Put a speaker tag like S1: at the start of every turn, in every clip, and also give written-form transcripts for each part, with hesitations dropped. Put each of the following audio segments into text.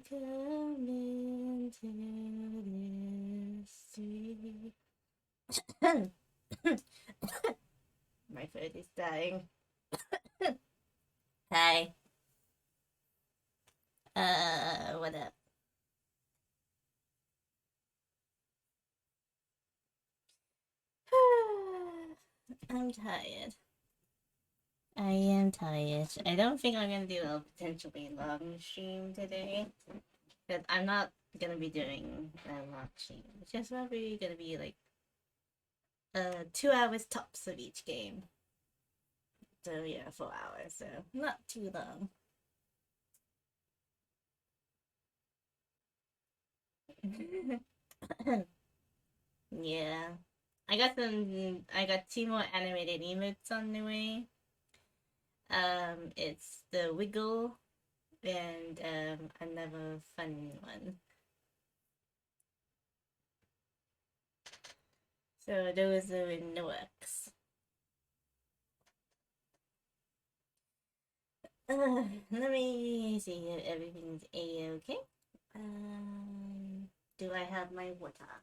S1: Welcome into this street. My throat is dying. Hi. What up? I'm tired. I am tired. I don't think I'm gonna do a potentially long stream today. But I'm not gonna be doing a long stream. It's just probably gonna be like 2 hours tops of each game. So yeah, 4 hours. So not too long. Yeah. I got two more animated emotes on the way. It's the wiggle and another fun one. So those are in the works. Let me see if everything's a-okay. Do I have my water?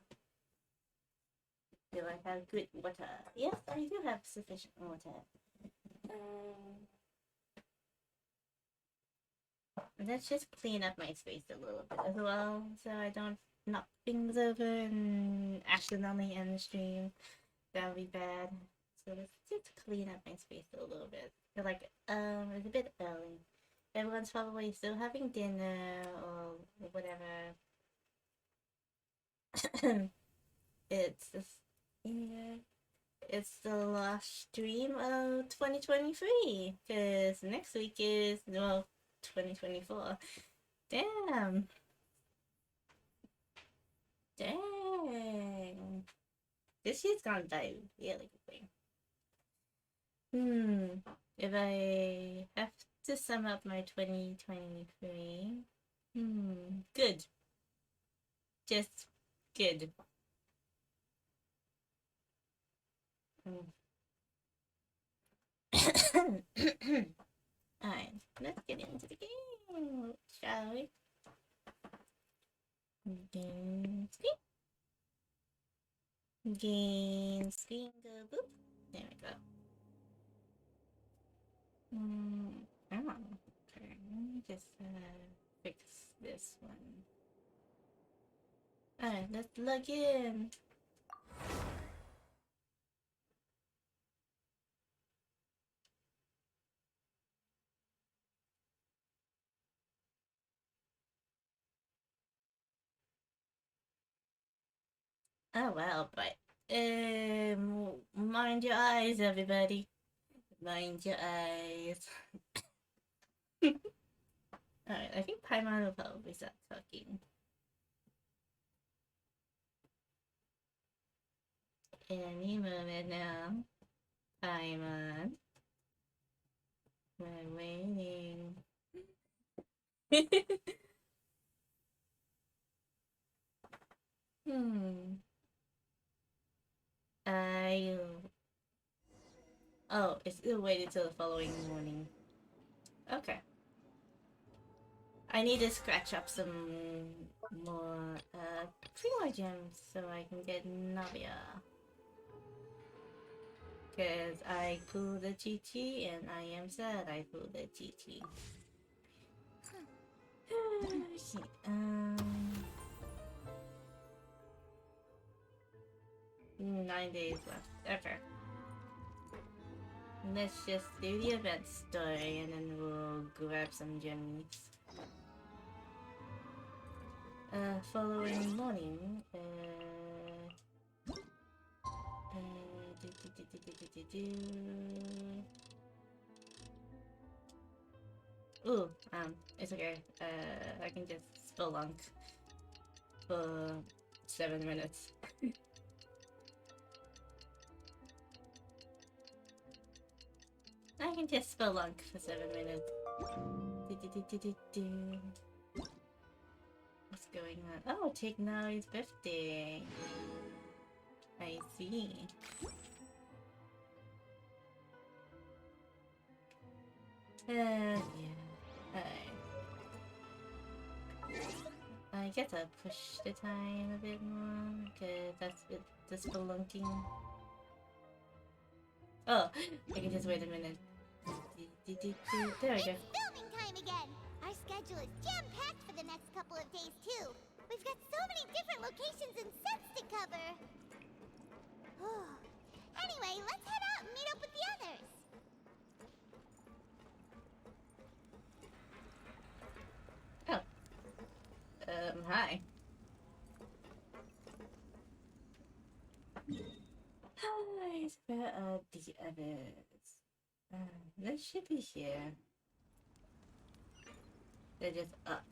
S1: Do I have good water? Yes, I do have sufficient water. Let's just clean up my space a little bit as well, so I don't knock things over and accidentally end the stream. That would be bad. So let's just clean up my space a little bit. But like, it's a bit early. Everyone's probably still having dinner or whatever. it's just, yeah, it's the last stream of 2023 because next week is, well, 2024. Damn. Dang. This year's gone by really quickly. If I have to sum up my 2023, good. Just good. Alright, let's get into the game, shall we? Game screen. Game screen, go boop. There we go. Okay, let me just fix this one. Alright, let's log in. Oh well, but mind your eyes, everybody. Mind your eyes. Alright, I think Paimon will probably start talking. Any moment now. Paimon. We're waiting. hmm. I. Oh, it's still waited till the following morning. Okay. I need to scratch up some more primo gems so I can get Navia. Because I pulled the Chi and I am sad I pulled the Chi. 9 days left. Okay. Let's just do the event story and then we'll grab some gems. Following morning, Ooh, it's okay. I can just spelunk for 7 minutes. I can just spelunk for 7 minutes. What's going on? Oh, Tignari's birthday. I see. Yeah. Alright. I guess I'll push the time a bit more, because that's the spelunking. Oh, I can just wait a minute. There we go.
S2: It's filming time again! Our schedule is jam-packed for the next couple of days, too. We've got so many different locations and sets to cover. Anyway, let's head out and meet up with the others.
S1: Hi. Hi, where are the others? They should be here. They're just up.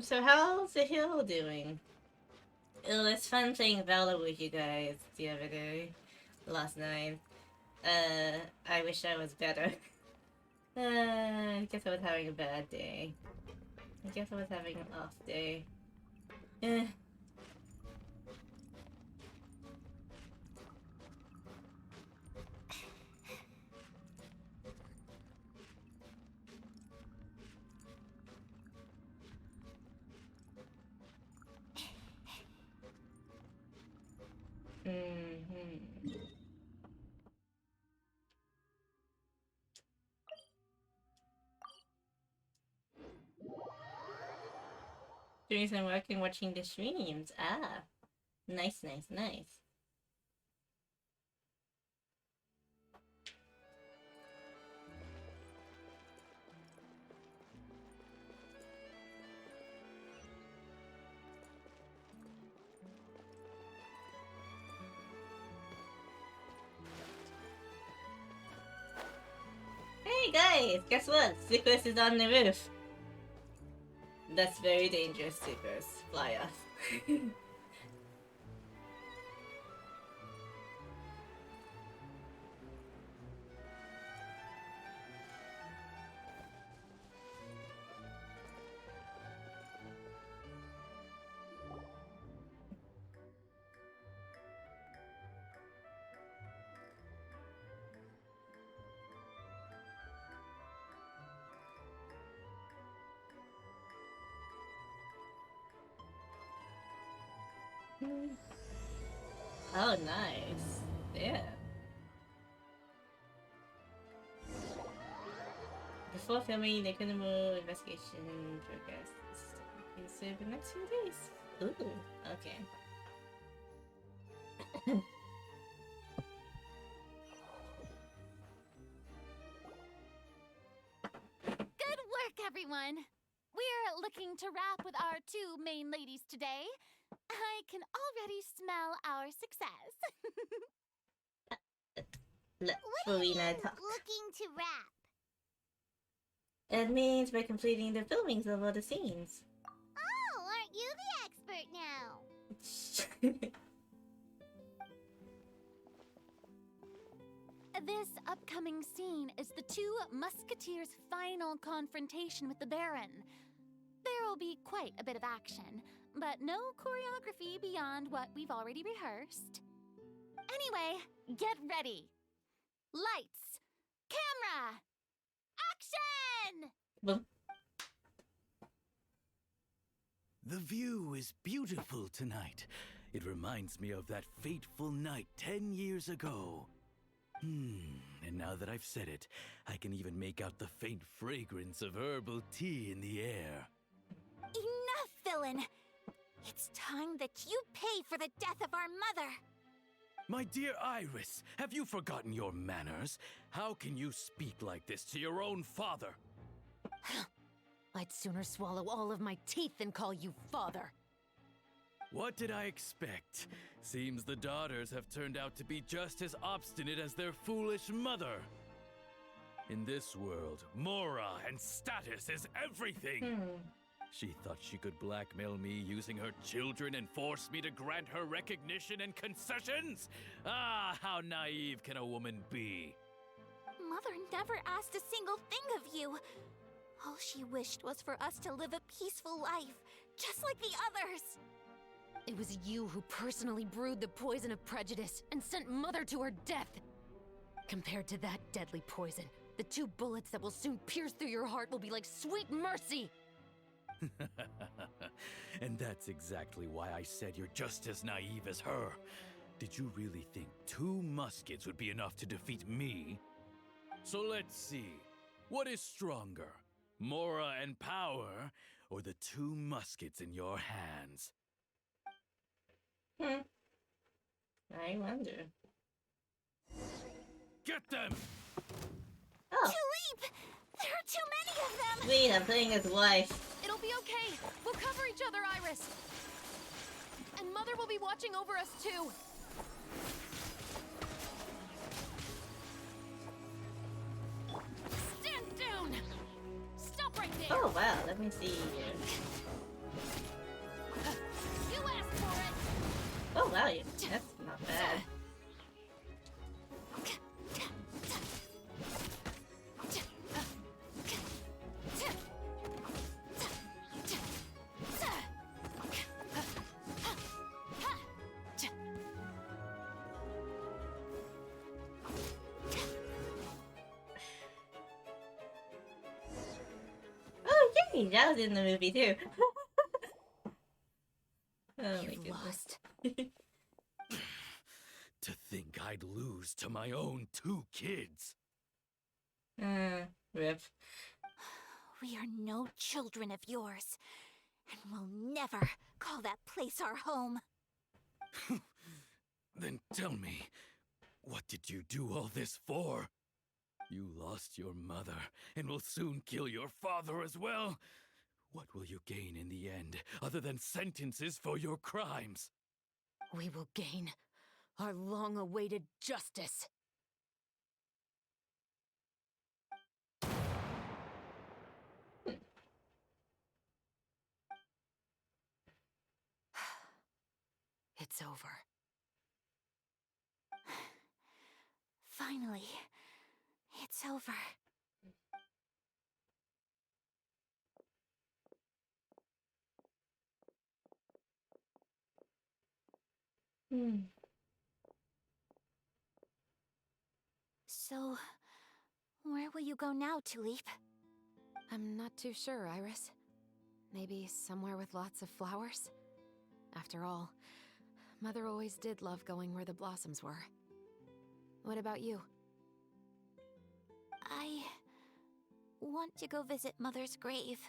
S1: So how's the hill doing? It was fun playing Valor with you guys the other day, last night. I wish I was better. I guess I was having a bad day. I guess I was having an off day. Eh. Doing some work and watching the streams. Ah, nice. Hey guys, guess what? Sickles is on the roof. That's very dangerous, Sickles. Fly off. Oh, nice. Yeah. Before filming, they couldn't move investigation progress. So the next few days. Ooh, okay.
S2: Good work, everyone! We're looking to wrap with our two main ladies today. I can already smell our success.
S1: Let
S2: What do you
S1: Farina
S2: mean,
S1: talk.
S2: looking to wrap?
S1: It means by completing the filmings of all the scenes.
S2: Oh, aren't you the expert now? This upcoming scene is the two musketeers' final confrontation with the Baron. There will be quite a bit of action, but no choreography beyond what we've already rehearsed. Anyway, get ready. Lights, camera, action!
S1: Boom.
S3: The view is beautiful tonight. It reminds me of that fateful night 10 years ago. And now that I've said it, I can even make out the faint fragrance of herbal tea in the air.
S2: Enough, villain! It's time that you pay for the death of our mother!
S3: My dear Iris, have you forgotten your manners? How can you speak like this to your own father?
S4: I'd sooner swallow all of my teeth than call you father.
S3: What did I expect? Seems the daughters have turned out to be just as obstinate as their foolish mother. In this world, Mora and status is everything. She thought she could blackmail me using her children and force me to grant her recognition and concessions? Ah, how naive can a woman be?
S2: Mother never asked a single thing of you. All she wished was for us to live a peaceful life, just like the others.
S4: It was you who personally brewed the poison of prejudice and sent Mother to her death. Compared to that deadly poison, the 2 bullets that will soon pierce through your heart will be like sweet mercy.
S3: And that's exactly why I said you're just as naive as her. Did you really think 2 muskets would be enough to defeat me? So let's see. What is stronger? Mora and power, or the 2 muskets in your hands?
S1: I wonder.
S3: Get them!
S1: Oh,
S2: Tulip! There are too many of them!
S1: sweet, I'm playing as wife.
S4: It'll be okay. We'll cover each other, Iris. And Mother will be watching over us too. Stand down! Stop right there!
S1: Oh wow, let me see.
S4: You asked for it!
S1: Oh wow, that's not bad. Oh yay, that was in the movie too. Oh my
S4: You've
S1: goodness.
S4: lost.
S3: To think I'd lose to my own 2 kids.
S1: Rip.
S2: We are no children of yours, and we'll never call that place our home.
S3: Then tell me, what did you do all this for? You lost your mother, and will soon kill your father as well. What will you gain in the end, other than sentences for your crimes?
S4: We will gain our long-awaited justice. It's over.
S2: Finally, it's over. So, where will you go now, Tulip?
S4: I'm not too sure, Iris. Maybe somewhere with lots of flowers? After all, Mother always did love going where the blossoms were. What about you?
S2: I want to go visit Mother's grave.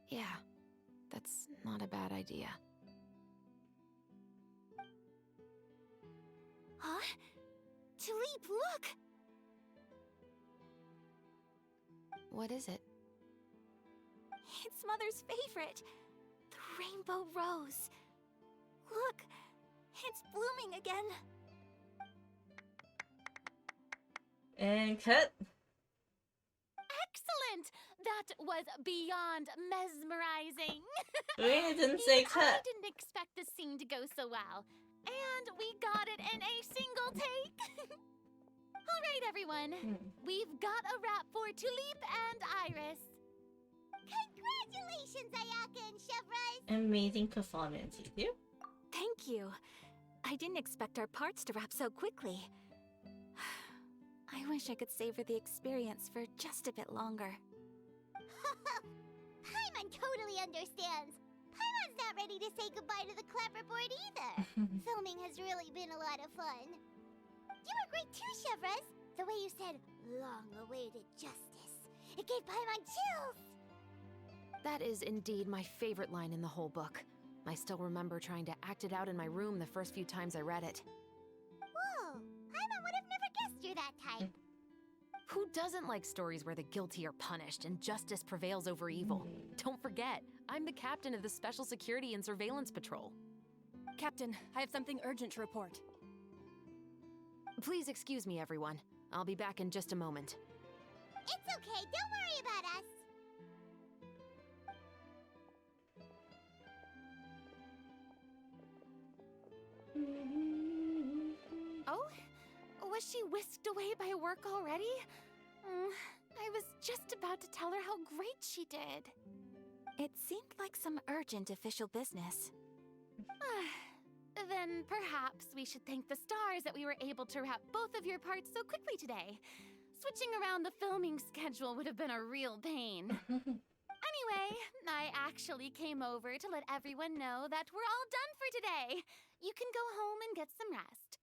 S4: Yeah, that's not a bad idea.
S2: Huh? Tulip, look!
S4: What is it?
S2: It's Mother's favorite. The rainbow rose. Look, it's blooming again.
S1: And cut.
S2: Excellent! That was beyond mesmerizing.
S1: We didn't say
S2: Even I
S1: cut.
S2: didn't expect the scene to go so well. And we got it in a single take. All right, everyone. We've got a wrap for Tulip and Iris. Congratulations, Ayaka and Chevrolet.
S1: Amazing performance, you do.
S2: Thank you.
S5: I didn't expect our parts to wrap so quickly. I wish I could savor the experience for just a bit longer.
S6: Paimon totally understands. Paimon's not ready to say goodbye to the clapperboard either. Filming has really been a lot of fun. You were great too, Chevres. The way you said, long-awaited justice. It gave Paimon chills.
S4: That is indeed my favorite line in the whole book. I still remember trying to act it out in my room the first few times I read it.
S6: Whoa, Paimon would have never guessed you're that type.
S4: Who doesn't like stories where the guilty are punished and justice prevails over evil? Don't forget, I'm the captain of the Special Security and Surveillance Patrol.
S5: Captain, I have something urgent to report.
S4: Please excuse me, everyone. I'll be back in just a moment.
S6: It's okay, don't worry about us.
S2: Oh? Was she whisked away by work already? I was just about to tell her how great she did.
S5: It seemed like some urgent official business.
S2: Then perhaps we should thank the stars that we were able to wrap both of your parts so quickly today. Switching around the filming schedule would have been a real pain. Anyway, I actually came over to let everyone know that we're all done for today. You can go home and get some rest.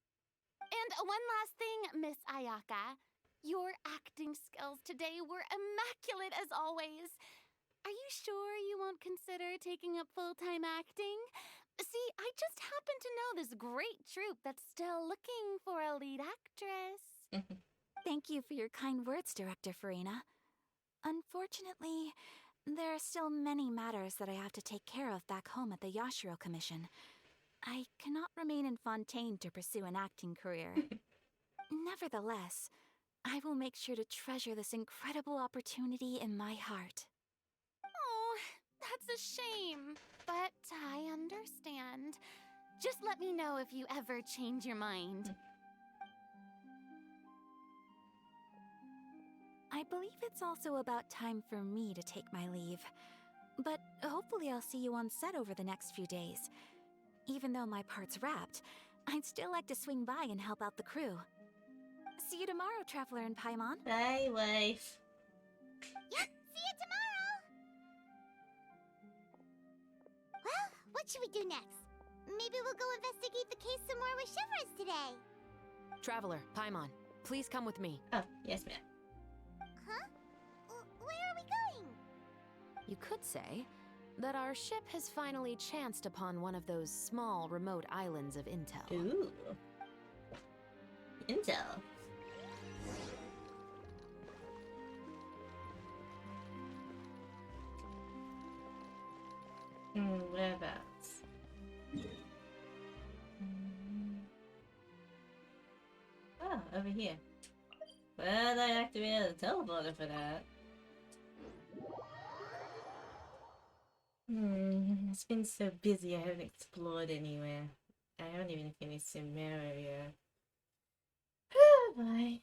S2: And one last thing, Miss Ayaka. Your acting skills today were immaculate as always. Are you sure you won't consider taking up full-time acting? See, I just happen to know this great troupe that's still looking for a lead actress.
S5: Thank you for your kind words, Director Farina. Unfortunately, there are still many matters that I have to take care of back home at the Yashiro Commission. I cannot remain in Fontaine to pursue an acting career. Nevertheless, I will make sure to treasure this incredible opportunity in my heart.
S2: Oh, that's a shame. But I understand. Just let me know if you ever change your mind.
S5: I believe it's also about time for me to take my leave. But hopefully I'll see you on set over the next few days. Even though my part's wrapped, I'd still like to swing by and help out the crew. See you tomorrow, Traveler and Paimon.
S1: Bye, wife.
S6: Yep, see you tomorrow. Well, what should we do next? Maybe we'll go investigate the case some more with Chevres today.
S4: Traveler, Paimon, please come with me.
S1: Oh, yes, ma'am.
S6: Huh? Where are we going?
S4: You could say that our ship has finally chanced upon one of those small, remote islands of intel.
S1: Ooh. Intel. Whereabouts? Oh, over here. Well, I activated the teleporter for that. It's been so busy I haven't explored anywhere. I haven't even finished Sumeru yet. Oh boy.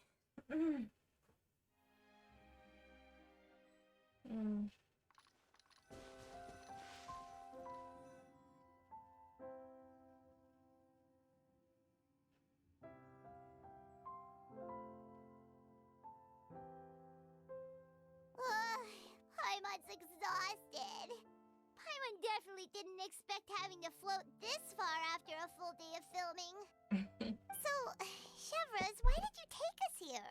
S6: Paimon's exhausted. Paimon definitely didn't expect having to float this far after a full day of filming. So, Chevres, why did you take us here?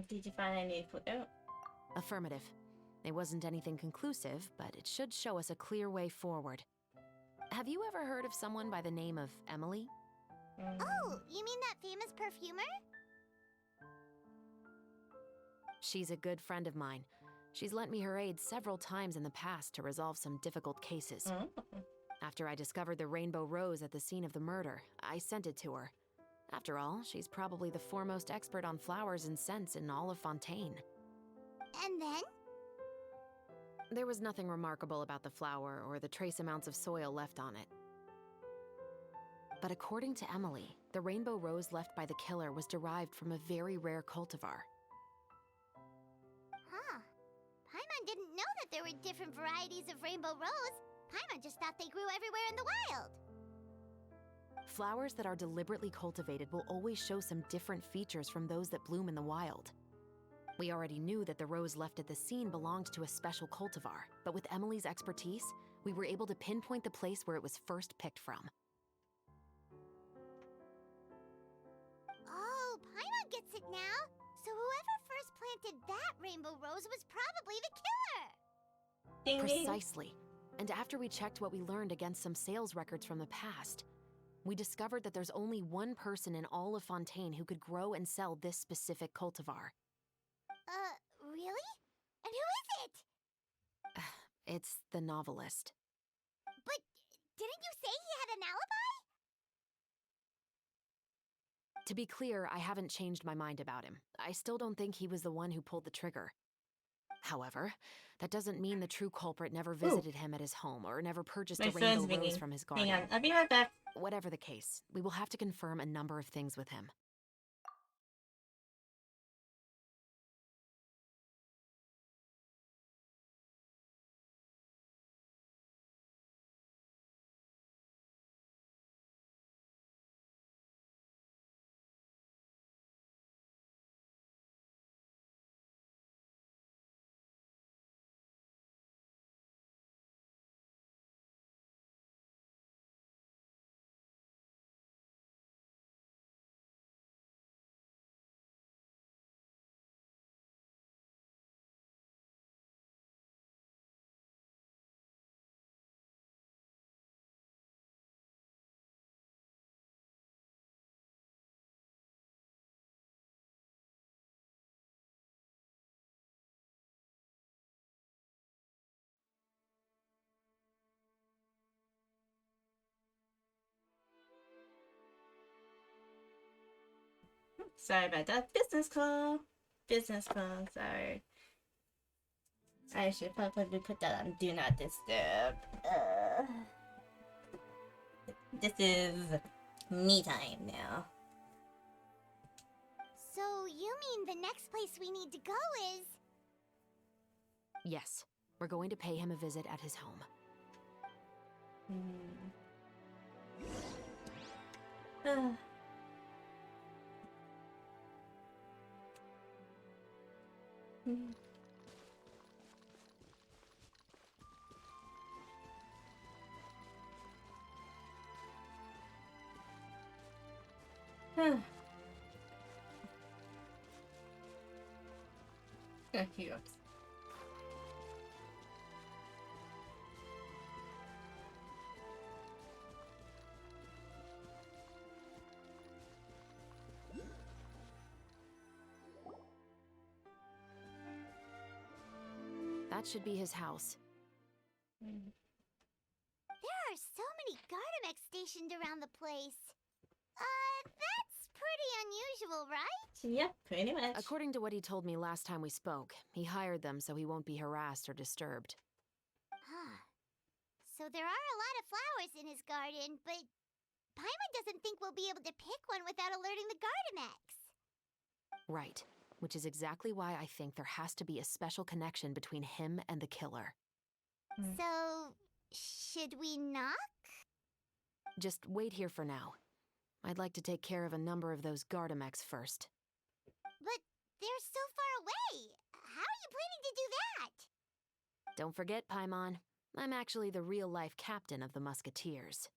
S1: Did you find any footnote?
S4: Affirmative. It wasn't anything conclusive, but it should show us a clear way forward. Have you ever heard of someone by the name of Emily?
S6: Oh, you mean that famous perfumer?
S4: She's a good friend of mine. She's lent me her aid several times in the past to resolve some difficult cases. After I discovered the rainbow rose at the scene of the murder, I sent it to her. After all, she's probably the foremost expert on flowers and scents in all of Fontaine.
S6: And then?
S4: There was nothing remarkable about the flower or the trace amounts of soil left on it. But according to Emily, the rainbow rose left by the killer was derived from a very rare cultivar.
S6: Huh. Paimon didn't know that there were different varieties of rainbow rose. Paimon just thought they grew everywhere in the wild.
S7: Flowers that are deliberately cultivated will always show some different features from those that bloom in the wild. We already knew that the rose left at the scene belonged to a special cultivar, but with Emily's expertise, we were able to pinpoint the place where it was first picked from.
S6: Oh, Paimon gets it now. So whoever first planted that rainbow rose was probably the killer.
S1: Ding ding.
S7: Precisely. And after we checked what we learned against some sales records from the past, we discovered that there's only one person in all of Fontaine who could grow and sell this specific cultivar.
S6: Really? And who is it?
S7: It's the novelist.
S6: But didn't you say he had an alibi?
S7: To be clear, I haven't changed my mind about him. I still don't think he was the one who pulled the trigger. However, that doesn't mean the true culprit never visited him at his home or never purchased
S1: My
S7: a
S1: phone's
S7: rainbow
S1: ringing.
S7: rose from his garden.
S1: Hang on, I'll be right back.
S7: Whatever the case, we will have to confirm a number of things with him.
S1: Sorry about that. Business call. Business call. Sorry. I should probably put that on Do Not Disturb. This is me time now.
S6: So you mean the next place we need to go is...
S7: Yes, we're going to pay him a visit at his home.
S1: Here.
S7: That should be his house.
S6: There are so many Gardamex stationed around the place. That's pretty unusual, right?
S1: Yeah, pretty much.
S7: According to what he told me last time we spoke, he hired them so he won't be harassed or disturbed.
S6: Huh. So there are a lot of flowers in his garden, but Paimon doesn't think we'll be able to pick one without alerting the Gardamex.
S7: Right, which is exactly why I think there has to be a special connection between him and the killer.
S6: So, should we knock?
S7: Just wait here for now. I'd like to take care of a number of those Gardamex first.
S6: But they're so far away. How are you planning to do that?
S7: Don't forget, Paimon, I'm actually the real-life captain of the Musketeers.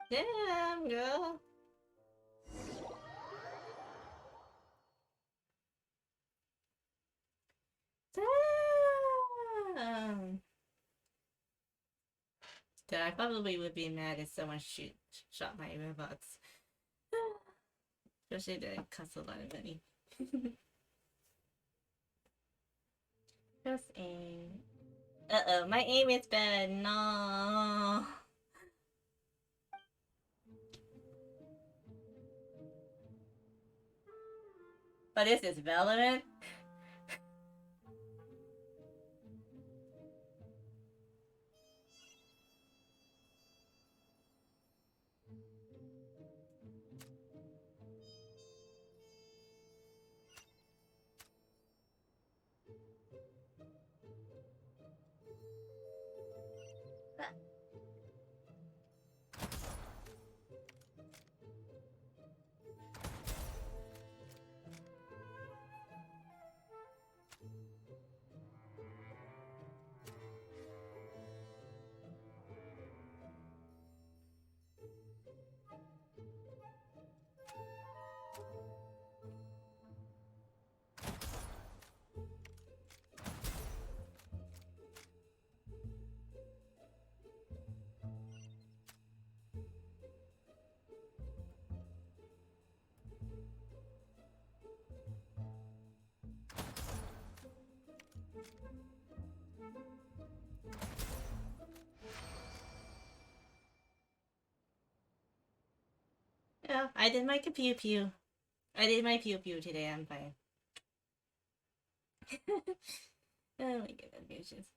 S1: Damn, girl. Damn. So I probably would be mad if someone shot my Robux. Especially that it costs a lot of money. Just aim. Uh-oh, my aim is bad. No. But this is relevant. No, I did my pew pew. I did my pew pew today. I'm fine. Oh my goodness gracious.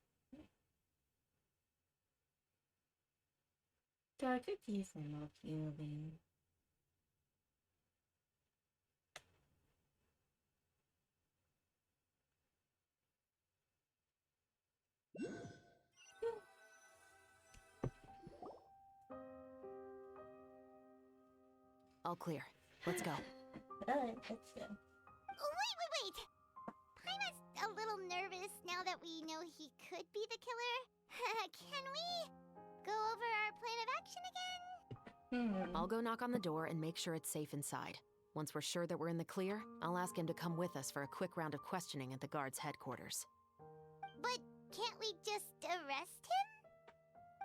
S1: So I could use some more peeling.
S7: All clear. Let's go.
S1: Alright, let's go.
S6: Wait! Paimon's a little nervous now that we know he could be the killer. Can we go over our plan of action again?
S7: I'll go knock on the door and make sure it's safe inside. Once we're sure that we're in the clear, I'll ask him to come with us for a quick round of questioning at the guard's headquarters.
S6: But can't we just arrest him?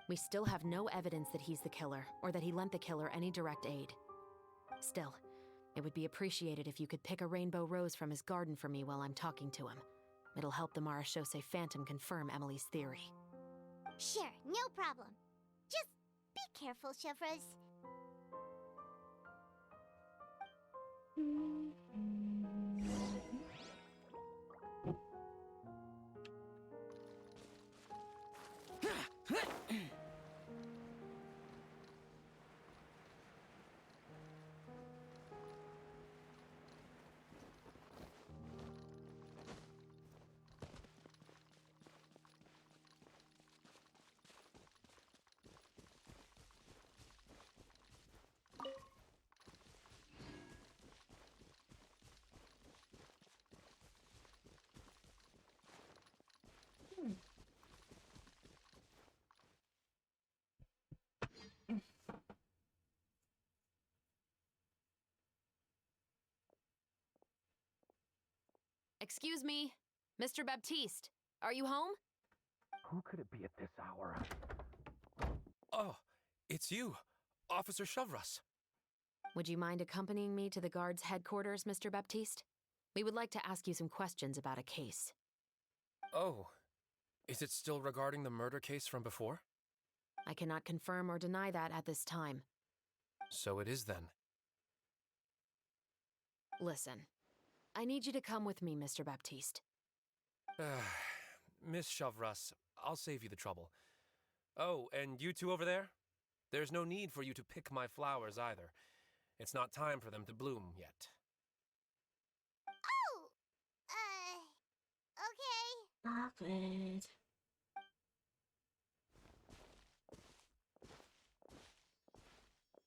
S7: We still have no evidence that he's the killer, or that he lent the killer any direct aid. Still, it would be appreciated if you could pick a rainbow rose from his garden for me while I'm talking to him. It'll help the Marachose Phantom confirm Emily's theory.
S6: Sure, no problem. Just be careful, Chevros.
S7: Excuse me, Mr. Baptiste, are you home?
S8: Who could it be at this hour? Oh, it's you, Officer Chevros.
S7: Would you mind accompanying me to the guard's headquarters, Mr. Baptiste? We would like to ask you some questions about a case.
S8: Oh, is it still regarding the murder case from before?
S7: I cannot confirm or deny that at this time.
S8: So it is then.
S7: Listen, I need you to come with me, Mr. Baptiste.
S8: Miss Chevros, I'll save you the trouble. Oh, and you two over there? There's no need for you to pick my flowers either. It's not time for them to bloom yet.
S6: Oh! Okay.
S1: Awkward.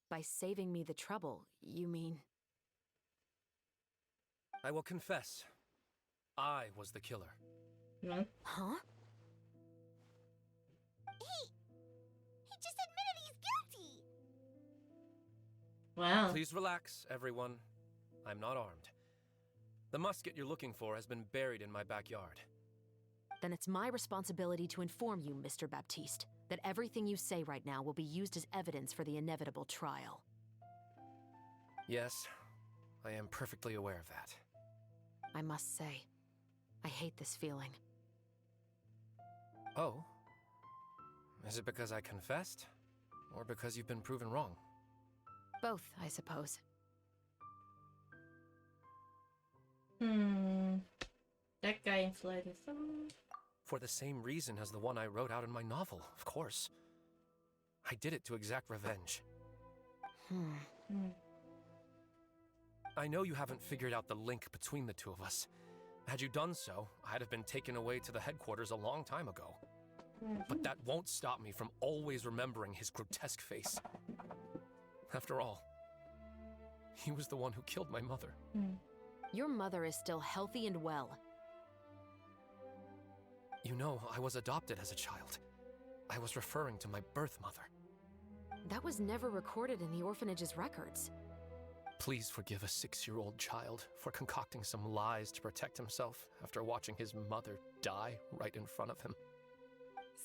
S7: By saving me the trouble, you mean...
S8: I will confess. I was the killer.
S1: No?
S7: Huh?
S6: He just admitted he's guilty!
S1: Wow.
S8: Please relax, everyone. I'm not armed. The musket you're looking for has been buried in my backyard.
S7: Then it's my responsibility to inform you, Mr. Baptiste, that everything you say right now will be used as evidence for the inevitable trial.
S8: Yes, I am perfectly aware of that.
S7: I must say, I hate this feeling.
S8: Oh? Is it because I confessed? Or because you've been proven wrong?
S7: Both, I suppose.
S1: That guy in Florida.
S8: For the same reason as the one I wrote out in my novel, of course. I did it to exact revenge. I know you haven't figured out the link between the two of us. Had you done so, I'd have been taken away to the headquarters a long time ago. But that won't stop me from always remembering his grotesque face. After all, he was the one who killed my mother.
S7: Your mother is still healthy and well.
S8: You know, I was adopted as a child. I was referring to my birth mother.
S7: That was never recorded in the orphanage's records.
S8: Please forgive a 6-year-old child for concocting some lies to protect himself after watching his mother die right in front of him.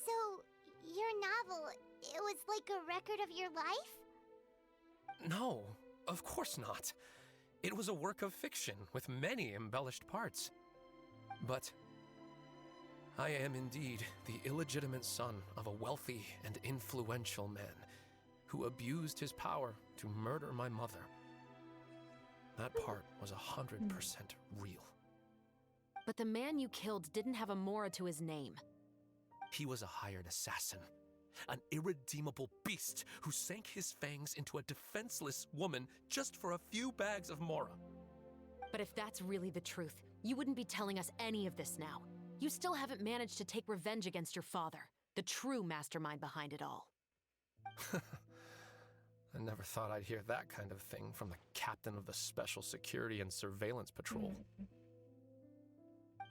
S6: So, your novel, it was like a record of your life?
S8: No, of course not. It was a work of fiction with many embellished parts. But I am indeed the illegitimate son of a wealthy and influential man who abused his power to murder my mother That part was 100% real.
S7: But the man you killed didn't have a Mora to his name.
S8: He was a hired assassin. An irredeemable beast who sank his fangs into a defenseless woman just for a few bags of Mora.
S7: But if that's really the truth, you wouldn't be telling us any of this now. You still haven't managed to take revenge against your father, the true mastermind behind it all.
S8: I never thought I'd hear that kind of thing from the captain of the Special Security and Surveillance Patrol.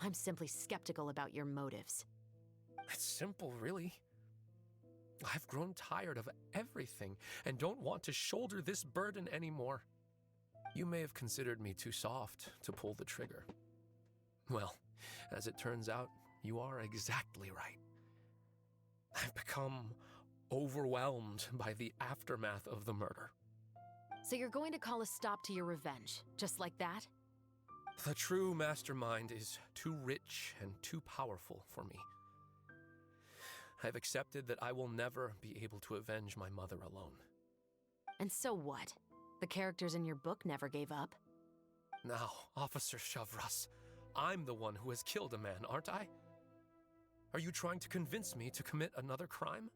S7: I'm simply skeptical about your motives.
S8: It's simple, really. I've grown tired of everything and don't want to shoulder this burden anymore. You may have considered me too soft to pull the trigger. Well, as it turns out, you are exactly right. I've become overwhelmed by the aftermath of the murder.
S7: So you're going to call a stop to your revenge, just like that?
S8: The true mastermind is too rich and too powerful for me. I've accepted that I will never be able to avenge my mother alone.
S7: And so what? The characters in your book never gave up.
S8: Now, Officer Shavras, I'm the one who has killed a man, aren't I? Are you trying to convince me to commit another crime?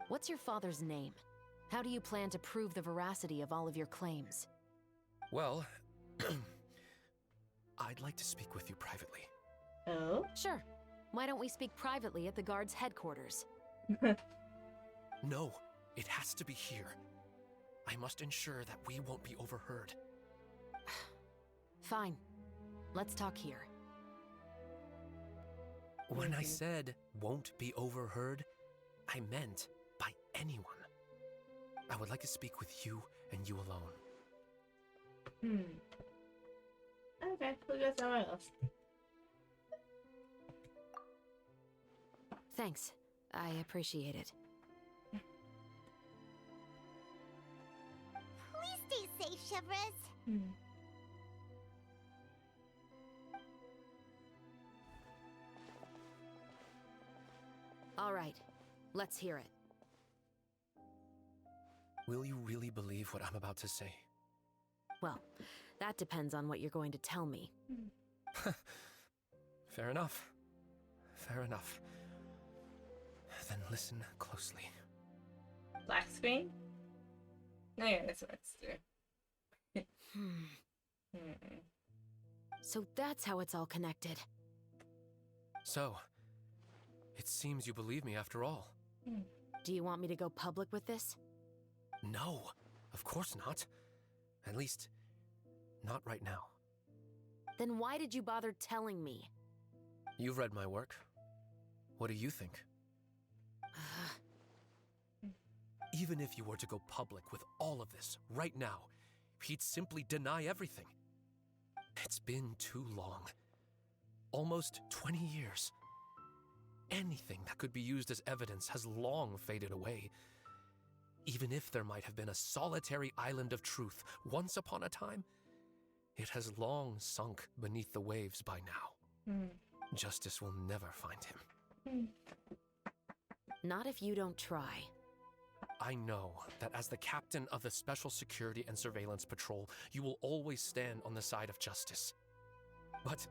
S7: What's your father's name? How do you plan to prove the veracity of all of your claims?
S8: Well, I'd like to speak with you privately.
S1: Oh?
S7: Sure. Why don't we speak privately at the guard's headquarters?
S8: No, it has to be here. I must ensure that we won't be overheard.
S7: Fine. Let's talk here.
S8: When I said won't be overheard, I meant by anyone. I would like to speak with you and you alone.
S1: Okay, we'll go somewhere else.
S7: Thanks. I appreciate it.
S6: Please stay safe, Chevres.
S7: All right. Let's hear it.
S8: Will you really believe what I'm about to say?
S7: Well, that depends on what you're going to tell me.
S8: Fair enough. Fair enough. Then listen closely.
S1: Black screen? No, yeah, that's what it's doing.
S7: So that's how it's all connected.
S8: So, it seems you believe me after all.
S7: Do you want me to go public with this?
S8: No, of course not. At least, not right now.
S7: Then why did you bother telling me?
S8: You've read my work. What do you think? Even if you were to go public with all of this right now, he'd simply deny everything. It's been too long. Almost 20 years. Anything that could be used as evidence has long faded away. Even if there might have been a solitary island of truth once upon a time, it has long sunk beneath the waves by now. Justice will never find him.
S7: Not if you don't try.
S8: I know that as the captain of the Special Security and Surveillance Patrol, you will always stand on the side of justice. But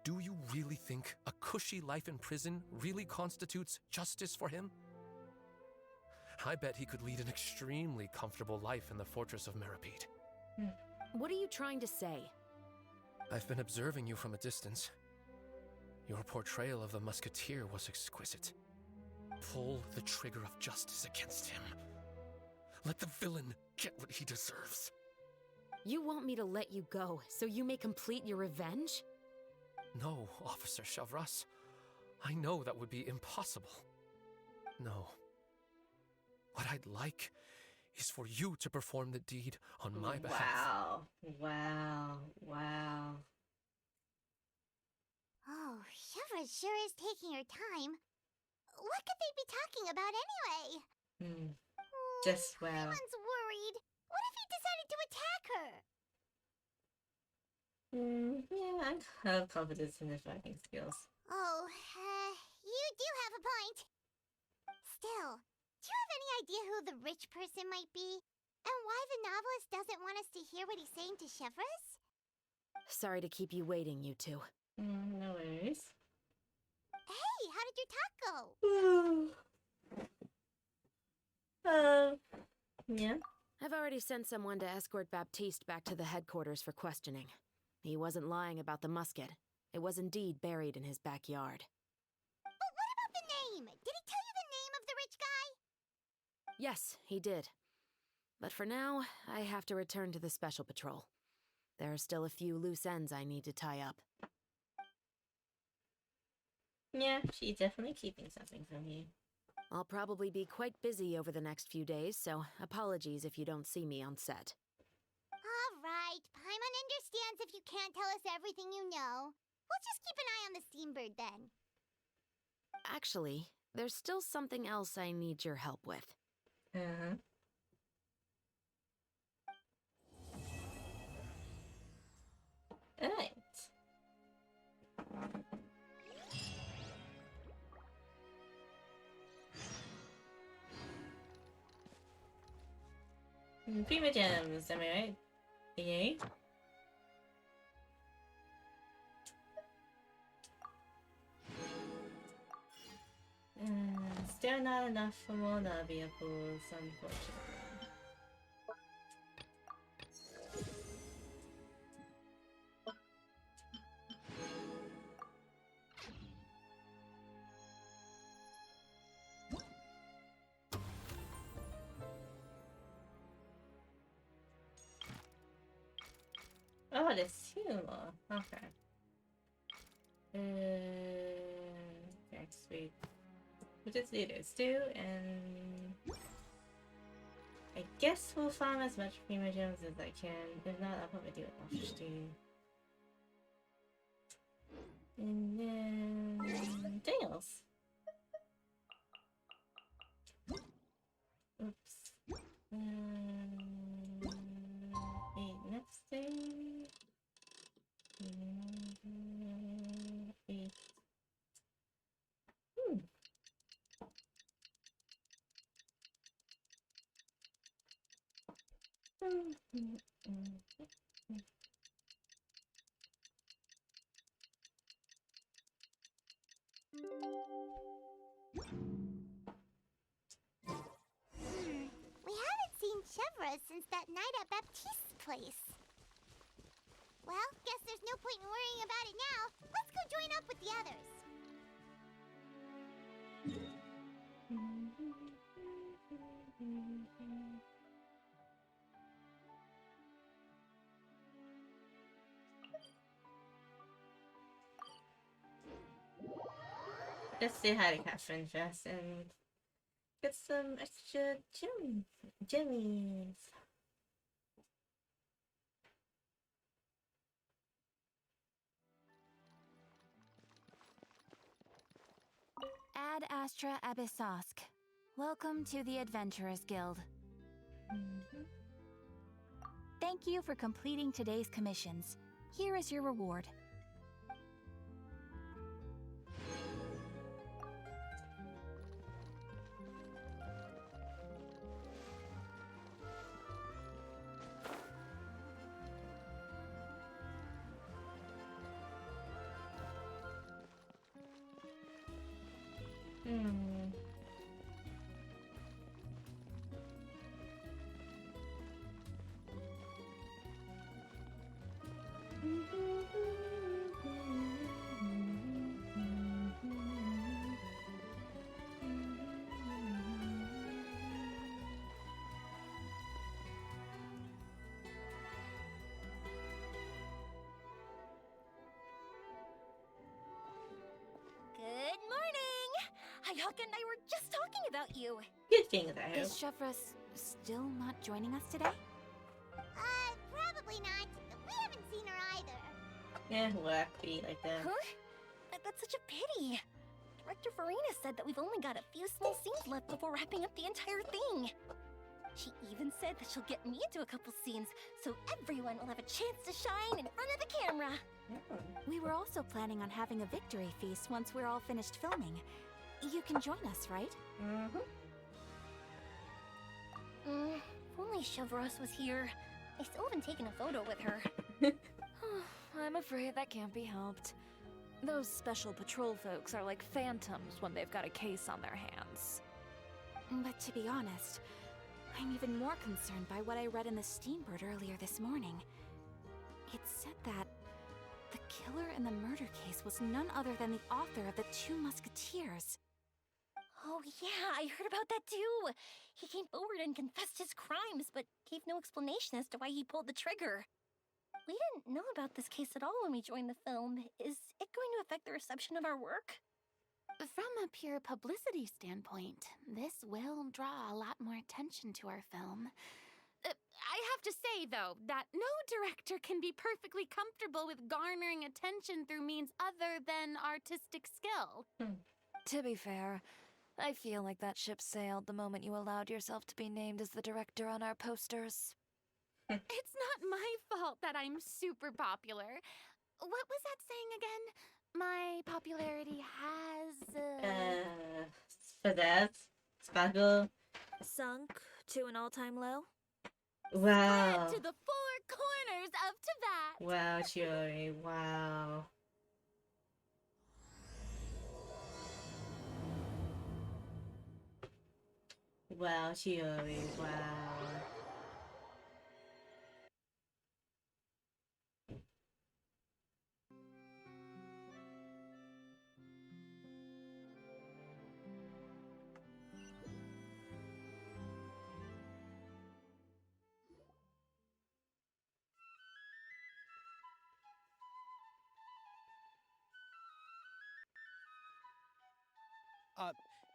S8: do you really think a cushy life in prison really constitutes justice for him? I bet he could lead an extremely comfortable life in the fortress of Meripede.
S7: What are you trying to say?
S8: I've been observing you from a distance. Your portrayal of the musketeer was exquisite. Pull the trigger of justice against him. Let the villain get what he deserves.
S7: You want me to let you go so you may complete your revenge?
S8: No, Officer Shavras. I know that would be impossible. No. What I'd like is for you to perform the deed on my behalf.
S1: Wow.
S6: Oh, Chevres sure is taking her time. What could they be talking about anyway?
S1: Just wow.
S6: Everyone's worried. What if he decided to attack her?
S1: Yeah, I have confidence in his fighting skills.
S6: Oh, you do have a point. Still, do you have any idea who the rich person might be? And why the novelist doesn't want us to hear what he's saying to Chevreuse?
S7: Sorry to keep you waiting, you two.
S1: No worries.
S6: Hey, how did your talk go?
S1: Yeah.
S7: I've already sent someone to escort Baptiste back to the headquarters for questioning. He wasn't lying about the musket. It was indeed buried in his backyard.
S6: But what about the name? Did he tell you the name of the rich guy?
S7: Yes, he did. But for now, I have to return to the Special Patrol. There are still a few loose ends I need to tie up.
S1: Yeah, she's definitely keeping something from you.
S7: I'll probably be quite busy over the next few days, so apologies if you don't see me on set.
S6: Alright, Paimon understands if you can't tell us everything you know. We'll just keep an eye on the steambird then.
S7: Actually, there's still something else I need your help with.
S1: Uh-huh. Alright. Prima gems, am I right? Yay. Still not enough for motor vehicles, unfortunately. Oh, there's two more. Okay. Next week. We'll just do those two, and I guess we'll farm as much prima gems as I can. If not, I'll probably do it off stream. And then tails. Oops. Wait, next thing. Wait.
S6: We haven't seen Chevreuse since that night at Baptiste's place. Well, guess there's no point in worrying about it now. Let's go join up with the others.
S1: Let's say hi to Catherine first and get some extra jimmies.
S5: Ad Astra Abyssosk. Welcome to the Adventurers Guild. Thank you for completing today's commissions. Here is your reward.
S9: Good morning! Hayaka and I were just talking about you.
S1: Good things, I hope.
S5: Is Chevreuse still not joining us today?
S6: Probably not. We haven't seen her either.
S1: Yeah, work be like that.
S9: Huh? That's such a pity. Director Farina said that we've only got a few small scenes left before wrapping up the entire thing. She even said that she'll get me into a couple scenes, so everyone will have a chance to shine in front of the camera.
S5: We were also planning on having a victory feast once we're all finished filming. You can join us, right?
S9: only Chevreuse was here. I still haven't taken a photo with her.
S10: I'm afraid that can't be helped. Those special patrol folks are like phantoms when they've got a case on their hands.
S5: But to be honest, I'm even more concerned by what I read in the Steambird earlier this morning. It said that the killer in the murder case was none other than the author of the Two Musketeers.
S9: Oh yeah, I heard about that too. He came forward and confessed his crimes, but gave no explanation as to why he pulled the trigger. We didn't know about this case at all when we joined the film. Is it going to affect the reception of our work?
S2: From a pure publicity standpoint, this will draw a lot more attention to our film. I have to say, though, that no director can be perfectly comfortable with garnering attention through means other than artistic skill.
S10: To be fair, I feel like that ship sailed the moment you allowed yourself to be named as the director on our posters.
S2: It's not my fault that I'm super popular. What was that saying again? My popularity has,
S1: For that, Sparkle.
S10: Sunk to an all-time low?
S1: Wow.
S2: spread to the four corners of Teyvat.
S1: Wow, Chiori, wow. Wow, Chiori, wow.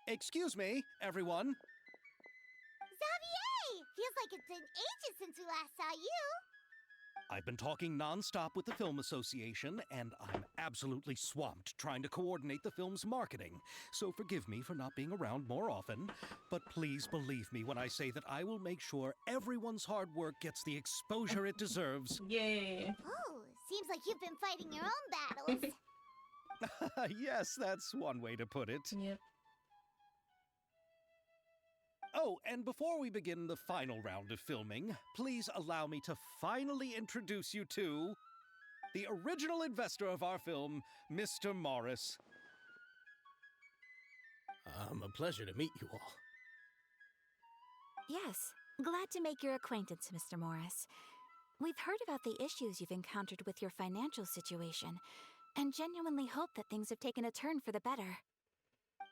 S11: Excuse me, everyone.
S6: Xavier! Feels like it's been ages since we last saw you.
S11: I've been talking nonstop with the Film Association, and I'm absolutely swamped trying to coordinate the film's marketing. So forgive me for not being around more often, but please believe me when I say that I will make sure everyone's hard work gets the exposure it deserves.
S1: Yay.
S6: Oh, seems like you've been fighting your own battles.
S11: Yes, that's one way to put it.
S1: Yep.
S11: Oh, and before we begin the final round of filming, please allow me to finally introduce you to the original investor of our film, Mr. Morris.
S12: A pleasure to meet you all.
S5: Yes, glad to make your acquaintance, Mr. Morris. We've heard about the issues you've encountered with your financial situation, and genuinely hope that things have taken a turn for the better.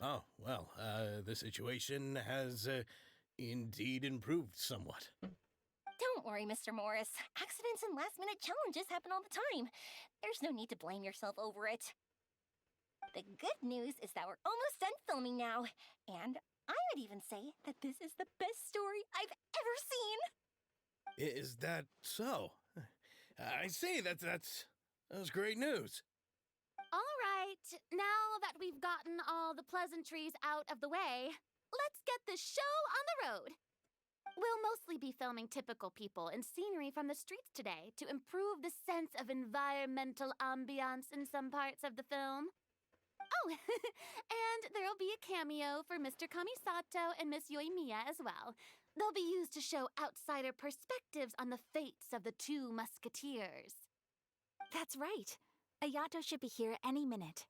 S12: Oh, well, the situation has indeed improved somewhat.
S9: Don't worry, Mr. Morris. Accidents and last-minute challenges happen all the time. There's no need to blame yourself over it. The good news is that we're almost done filming now, and I would even say that this is the best story I've ever seen.
S12: Is that so? I say that's great news.
S2: All right, now that we've gotten all the pleasantries out of the way, let's get this show on the road. We'll mostly be filming typical people and scenery from the streets today to improve the sense of environmental ambiance in some parts of the film. Oh, and there'll be a cameo for Mr. Kamisato and Miss Yoimiya as well. They'll be used to show outsider perspectives on the fates of the Two Musketeers.
S5: That's right. Ayato should be here any minute.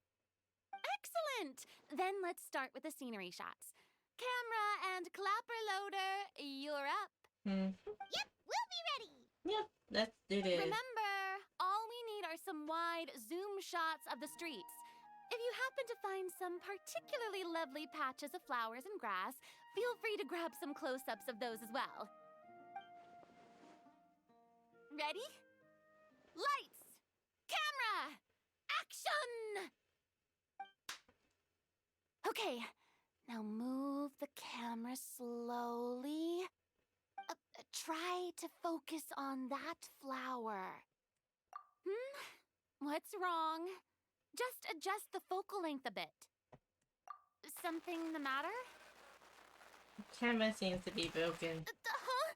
S2: Excellent! Then let's start with the scenery shots. Camera and clapper loader, you're up.
S6: Yep, we'll be ready.
S1: Yep, let's do this.
S2: Remember, all we need are some wide zoom shots of the streets. If you happen to find some particularly lovely patches of flowers and grass, feel free to grab some close-ups of those as well. Ready? Lights! Camera! Action! Okay, now move the camera slowly. Try to focus on that flower. What's wrong? Just adjust the focal length a bit. Something the matter?
S1: Camera seems to be broken.
S2: Huh?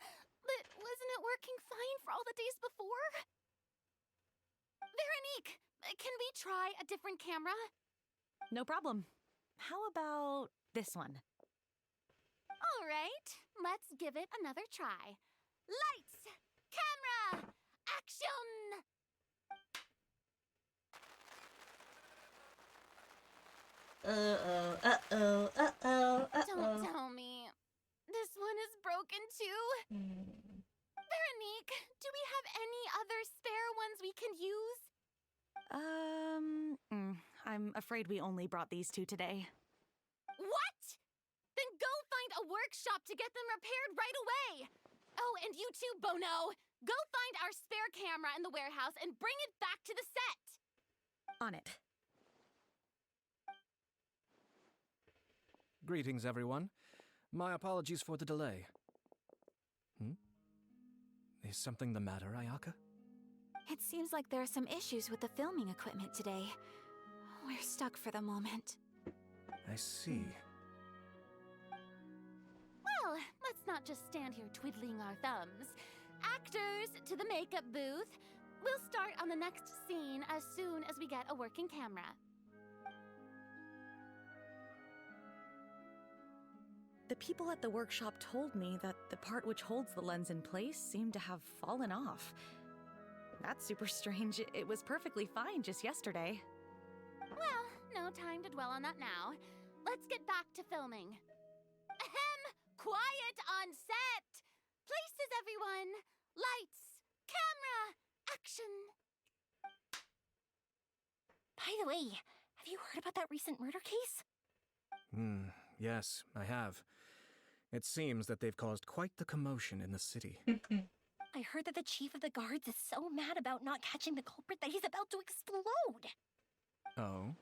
S2: But wasn't it working fine for all the days before? Veronique, can we try a different camera?
S10: No problem. How about this one?
S2: All right, let's give it another try. Lights! Camera! Action! Don't tell me. This one is broken too? Veronique, do we have any other spare ones we can use?
S13: I'm afraid we only brought these two today.
S2: What? Then go find a workshop to get them repaired right away. Oh, and you too, Bono. Go find our spare camera in the warehouse and bring it back to the set.
S13: On it.
S14: Greetings, everyone. My apologies for the delay. Is something the matter, Ayaka?
S5: It seems like there are some issues with the filming equipment today. We're stuck for the moment.
S14: I see.
S2: Well, let's not just stand here twiddling our thumbs. Actors, to the makeup booth. We'll start on the next scene as soon as we get a working camera.
S13: The people at the workshop told me that the part which holds the lens in place seemed to have fallen off. That's super strange. It was perfectly fine just yesterday.
S2: Well, no time to dwell on that now. Let's get back to filming. Ahem! Quiet on set! Places, everyone! Lights! Camera! Action!
S9: By the way, have you heard about that recent murder case?
S14: Yes, I have. It seems that they've caused quite the commotion in the city.
S9: I heard that the chief of the guards is so mad about not catching the culprit that he's about to explode.
S14: Oh?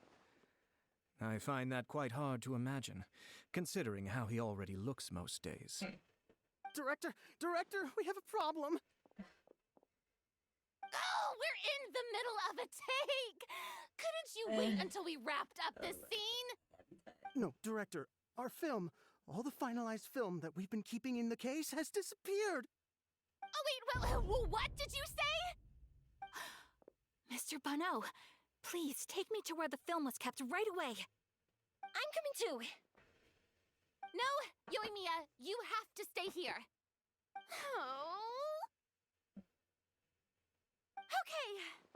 S14: I find that quite hard to imagine, considering how he already looks most days.
S15: Director, we have a problem.
S2: Oh, we're in the middle of a take! Couldn't you wait until we wrapped up this scene?
S15: No, Director, our film, all the finalized film that we've been keeping in the case has disappeared.
S2: Oh, wait, what did you say?
S5: Mr. Bono, please take me to where the film was kept right away.
S9: I'm coming too.
S2: No, Yoimiya, you have to stay here. Oh. Okay,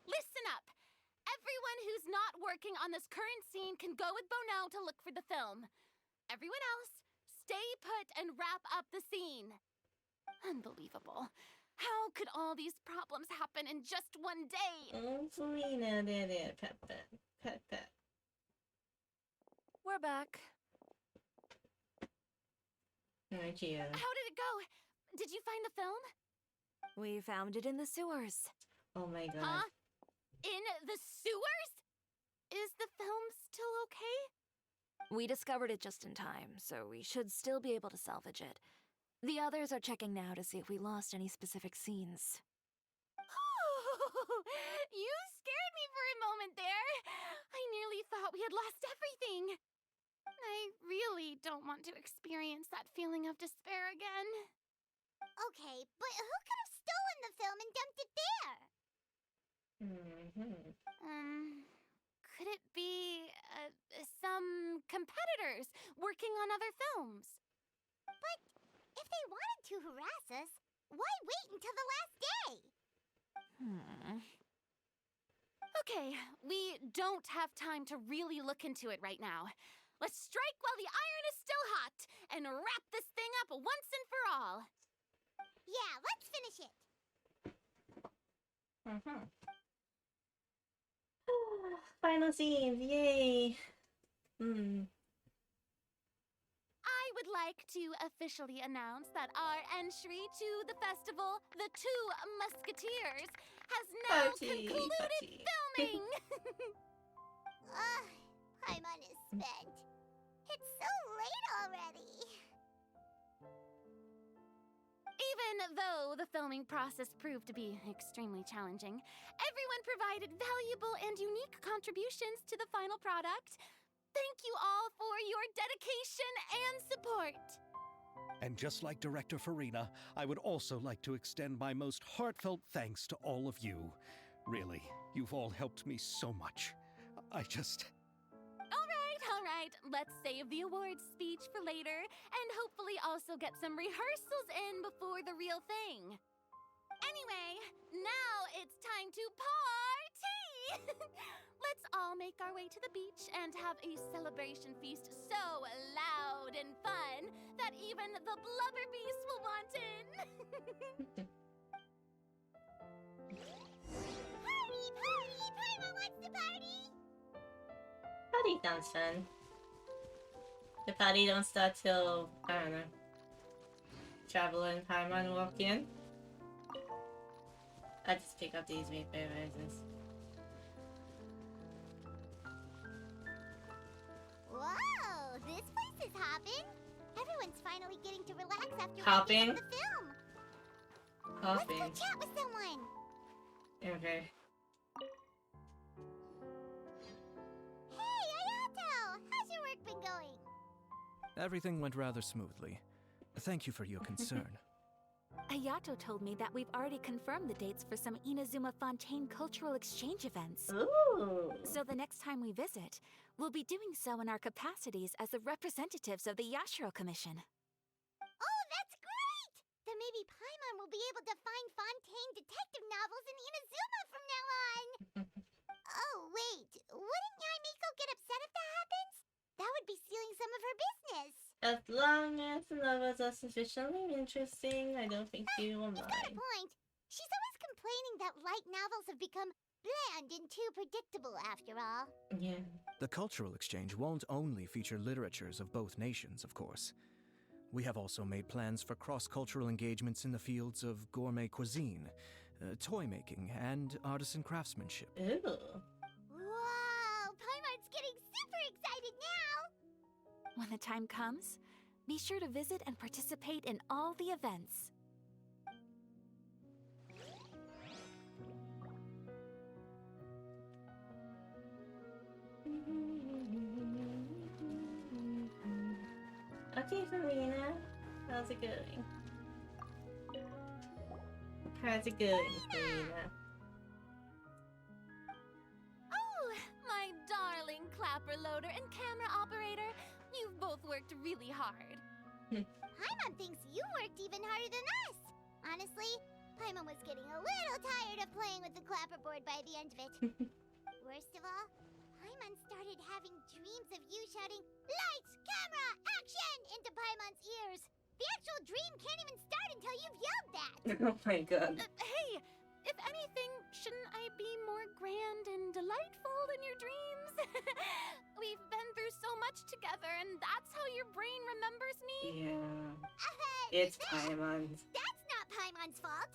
S2: listen up. Everyone who's not working on this current scene can go with Bono to look for the film. Everyone else, stay put and wrap up the scene. Unbelievable. How could all these problems happen in just one day?
S1: Serena, there, pet.
S10: We're back.
S1: Aren't you?
S2: How did it go? Did you find the film?
S10: We found it in the sewers.
S1: Oh my god.
S2: Huh? In the sewers? Is the film still okay?
S10: We discovered it just in time, so we should still be able to salvage it. The others are checking now to see if we lost any specific scenes.
S2: Oh, you scared me for a moment there. I nearly thought we had lost everything. I really don't want to experience that feeling of despair again.
S6: Okay, but who could have stolen the film and dumped it there?
S2: Could it be some competitors working on other films?
S6: But if they wanted to harass us, why wait until the last day?
S2: Okay, we don't have time to really look into it right now. Let's strike while the iron is still hot and wrap this thing up once and for all.
S6: Yeah, let's finish it.
S1: Final scenes, yay!
S2: I would like to officially announce that our entry to the festival, The Two Musketeers, has now concluded filming!
S6: Paimon is spent. It's so late already.
S2: Even though the filming process proved to be extremely challenging, everyone provided valuable and unique contributions to the final product. Thank you all for your dedication and support.
S11: And just like Director Farina, I would also like to extend my most heartfelt thanks to all of you. Really, you've all helped me so much.
S2: All right. let's save the awards speech for later, and hopefully also get some rehearsals in before the real thing. Anyway, now it's time to party! Let's all make our way to the beach and have a celebration feast so loud and fun that even the blubber beast will want in.
S6: Party! Party! Paimon wants to party!
S1: Party sounds fun. The party don't start till, I don't know, Traveler and Paimon walk in. I just pick up these vaporizers.
S6: Whoa! This place is hopping! Everyone's finally getting to relax after
S1: Hopping?
S6: wrapping up the film!
S1: Hopping.
S6: Let's go chat with someone!
S1: Okay.
S6: Hey, Ayato! How's your work been going?
S14: Everything went rather smoothly. Thank you for your concern.
S5: Ayato told me that we've already confirmed the dates for some Inazuma Fontaine cultural exchange events.
S1: Ooh.
S5: So the next time we visit, we'll be doing so in our capacities as the representatives of the Yashiro Commission.
S6: Oh, that's great! Then maybe Paimon will be able to find Fontaine detective novels in Inazuma from now on! Oh, wait. Wouldn't Yaimiko get upset if that happens? That would be stealing some of her business.
S1: As long as the novels are sufficiently interesting, I don't think she will
S6: You've got a
S1: mind.
S6: point. She's always complaining that light novels have become bland and too predictable after all.
S1: Yeah.
S14: The cultural exchange won't only feature literatures of both nations, of course. We have also made plans for cross-cultural engagements in the fields of gourmet cuisine, toy making, and artisan craftsmanship.
S1: Ooh.
S6: Wow! Paimon's getting super excited now!
S5: When the time comes, be sure to visit and participate in all the events.
S1: Okay, Farina. How's it going? How's it going, Farina?
S2: Oh, my darling clapper loader and camera operator. You've both worked really hard.
S6: Paimon thinks you worked even harder than us. Honestly, Paimon was getting a little tired of playing with the clapperboard by the end of it. Worst of all, Paimon started having dreams of you shouting, "Lights, camera, action!" into Paimon's ears. The actual dream can't even start until you've yelled that.
S1: Oh my god.
S2: Hey, if anything, shouldn't I be more grand and delightful in your dreams? We've been through so much together, and that's how your brain remembers me?
S1: Yeah. It's Paimon's.
S6: That's not Paimon's fault.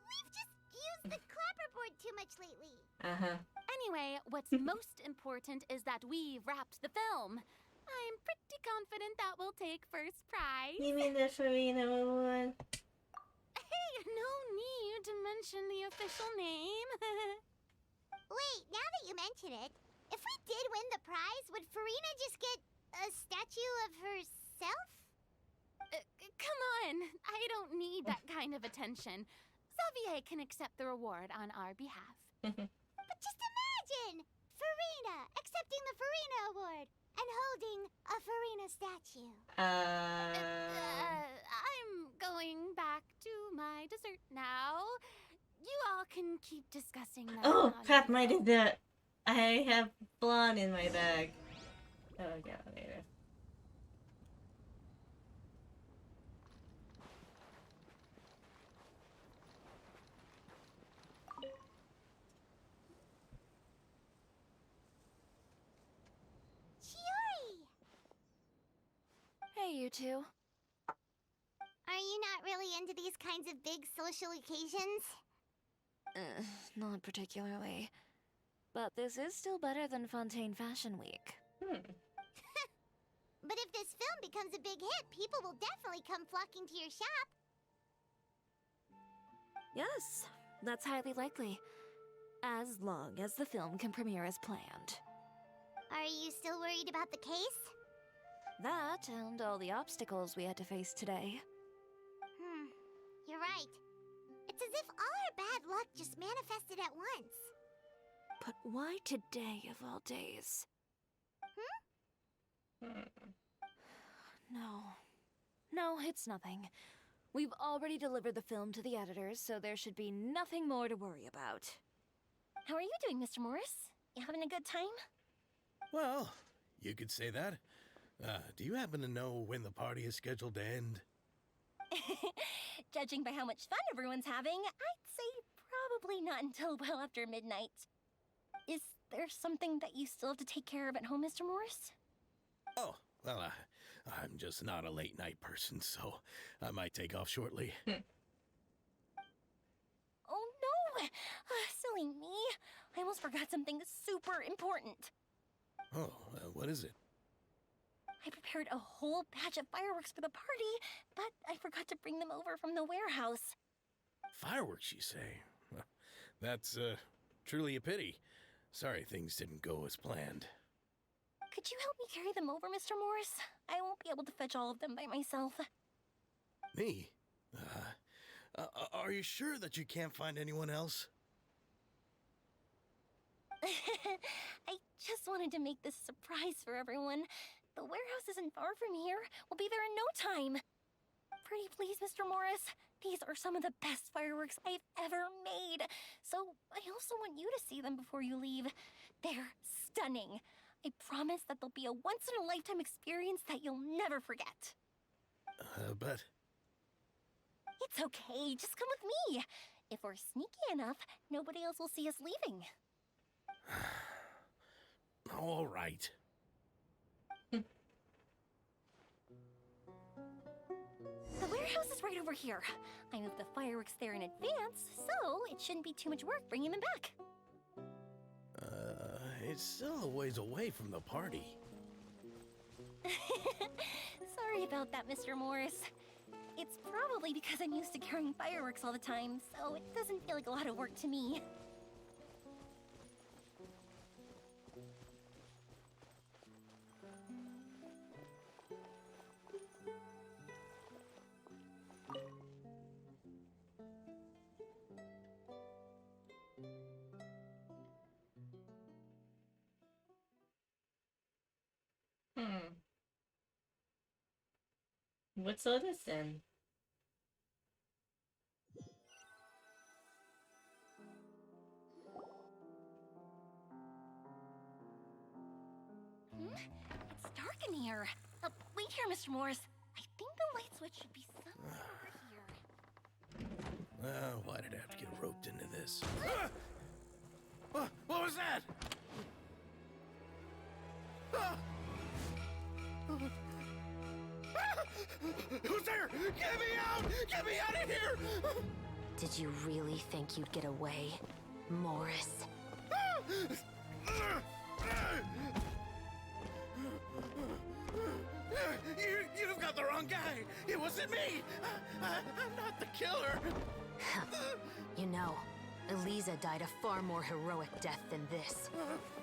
S6: We've just used the clapperboard too much lately.
S1: Uh-huh.
S2: Anyway, what's most important is that we've wrapped the film. I'm pretty confident that we'll take first prize.
S1: You mean the Farina one?
S2: Hey, no need to mention the official name.
S6: Wait, now that you mention it, if we did win the prize, would Farina just get a statue of herself?
S2: Come on, I don't need that kind of attention. Xavier can accept the reward on our behalf.
S6: But just imagine! Farina accepting the Farina Award and holding a Farina statue.
S2: I'm going back to my dessert now. You all can keep discussing that.
S1: Oh,
S2: on
S1: crap,
S2: your
S1: my
S2: own.
S1: dessert. I have blonde in my bag. Oh, I'll get it later.
S6: Chiori!
S10: Hey, you two.
S6: Are you not really into these kinds of big social occasions?
S10: Not particularly. But this is still better than Fontaine Fashion Week.
S6: But if this film becomes a big hit, people will definitely come flocking to your shop.
S10: Yes, that's highly likely. As long as the film can premiere as planned.
S6: Are you still worried about the case?
S10: That and all the obstacles we had to face today.
S6: You're right. It's as if all our bad luck just manifested at once.
S10: But why today of all days? No. No, it's nothing. We've already delivered the film to the editors, so there should be nothing more to worry about.
S9: How are you doing, Mr. Morris? You having a good time?
S12: Well, you could say that. Do you happen to know when the party is scheduled to end?
S9: Judging by how much fun everyone's having, I'd say probably not until well after midnight. Is there something that you still have to take care of at home, Mr. Morris?
S12: Oh, well, I'm just not a late night person, so I might take off shortly.
S9: Oh no! Silly me. I almost forgot something super important.
S12: Oh, what is it?
S9: I prepared a whole batch of fireworks for the party, but I forgot to bring them over from the warehouse.
S12: Fireworks, you say? Well, that's, truly a pity. Sorry things didn't go as planned.
S9: Could you help me carry them over, Mr. Morris? I won't be able to fetch all of them by myself.
S12: Me? Are you sure that you can't find anyone else?
S9: I just wanted to make this a surprise for everyone. The warehouse isn't far from here. We'll be there in no time. Pretty please, Mr. Morris. These are some of the best fireworks I've ever made. So I also want you to see them before you leave. They're stunning. I promise that they'll be a once-in-a-lifetime experience that you'll never forget.
S12: But...
S9: It's okay. Just come with me. If we're sneaky enough, nobody else will see us leaving.
S12: All right.
S9: The warehouse is right over here. I moved the fireworks there in advance, so it shouldn't be too much work bringing them back.
S12: It's still a ways away from the party.
S9: Sorry about that, Mr. Morris. It's probably because I'm used to carrying fireworks all the time, so it doesn't feel like a lot of work to me.
S1: What's all this then?
S9: It's dark in here. Wait here, Mr. Morris. I think the light switch should be somewhere over here.
S12: Why did I have to get roped into this? What was that? Who's there? Get me out! Get me out of here!
S4: Did you really think you'd get away, Morris?
S12: You've got the wrong guy! It wasn't me! I'm not the killer!
S4: You know, Eliza died a far more heroic death than this.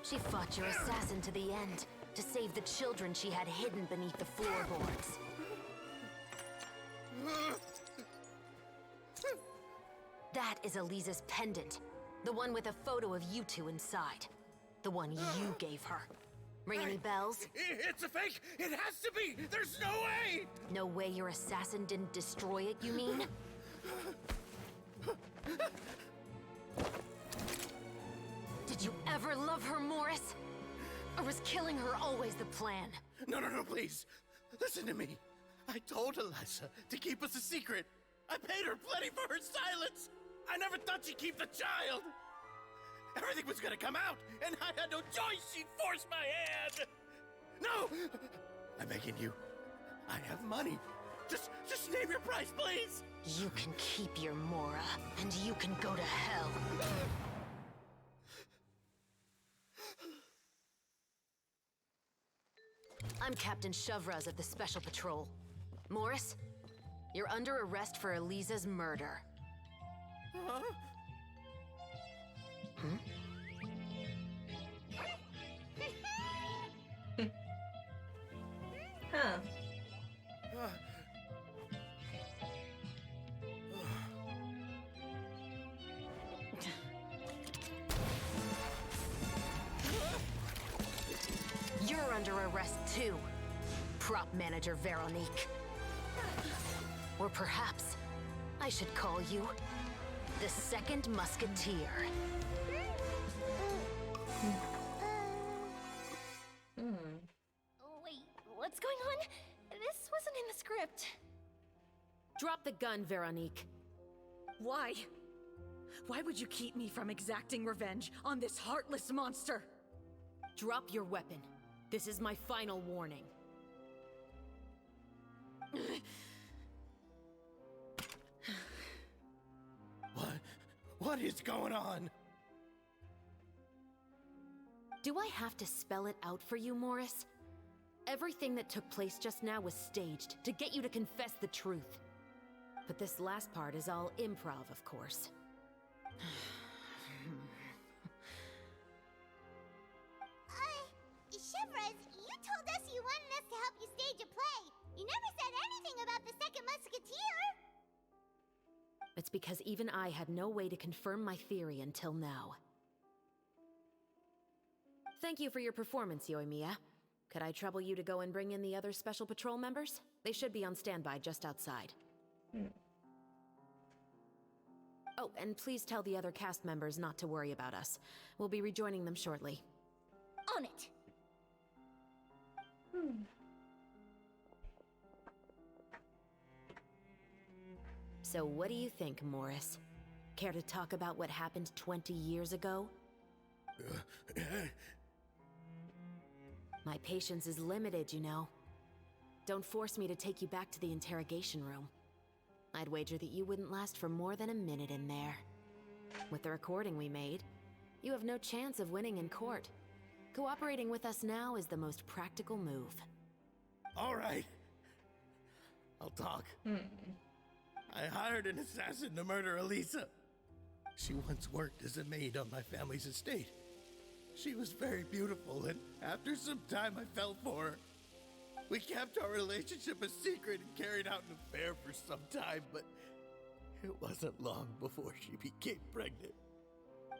S4: She fought your assassin to the end, to save the children she had hidden beneath the floorboards. That is Eliza's pendant. The one with a photo of you two inside. The one you gave her. Ring any bells?
S12: It's a fake! It has to be! There's no way!
S4: No way your assassin didn't destroy it, you mean? Did you ever love her, Morris? Or was killing her always the plan?
S12: No, please. Listen to me. I told Eliza to keep us a secret. I paid her plenty for her silence. I never thought she'd keep the child. Everything was gonna come out, and I had no choice. She'd force my hand. No! I'm begging you. I have money. Just name your price, please.
S4: You can keep your Mora, and you can go to hell. I'm Captain Shovraz of the Special Patrol. Morris, you're under arrest for Eliza's murder.
S12: Huh?
S1: Huh.
S4: You're under arrest too. prop manager, Veronique. Or perhaps I should call you the Second Musketeer.
S9: Wait, what's going on? This wasn't in the script.
S4: Drop the gun, Veronique.
S13: Why? Why would you keep me from exacting revenge on this heartless monster?
S4: Drop your weapon. This is my final warning.
S12: What is going on?
S4: Do I have to spell it out for you, Morris? Everything that took place just now was staged to get you to confess the truth. But this last part is all improv, of course.
S6: Chevres, you told us you wanted us to help you stage a play. You never said anything about the Second Musketeer.
S4: It's because even I had no way to confirm my theory until now. Thank you for your performance, Yoimiya. Could I trouble you to go and bring in the other Special Patrol members? They should be on standby just outside. Oh, and please tell the other cast members not to worry about us. We'll be rejoining them shortly.
S9: On it.
S4: So what do you think, Morris? Care to talk about what happened 20 years ago? My patience is limited, you know. Don't force me to take you back to the interrogation room. I'd wager that you wouldn't last for more than a minute in there. With the recording we made, you have no chance of winning in court. Cooperating with us now is the most practical move.
S12: All right. I'll talk. I hired an assassin to murder Elisa. She once worked as a maid on my family's estate. She was very beautiful, and after some time I fell for her. We kept our relationship a secret and carried out an affair for some time, but it wasn't long before she became pregnant.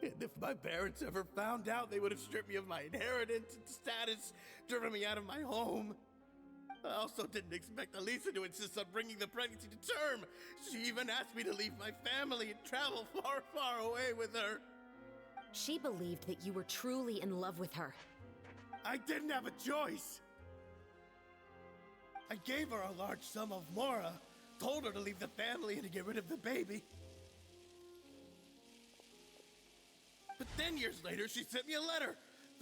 S12: And if my parents ever found out, they would have stripped me of my inheritance and status, driven me out of my home. I also didn't expect Elisa to insist on bringing the pregnancy to term. She even asked me to leave my family and travel far, far away with her.
S4: She believed that you were truly in love with her.
S12: I didn't have a choice. I gave her a large sum of mora, told her to leave the family and to get rid of the baby. But then years later, she sent me a letter.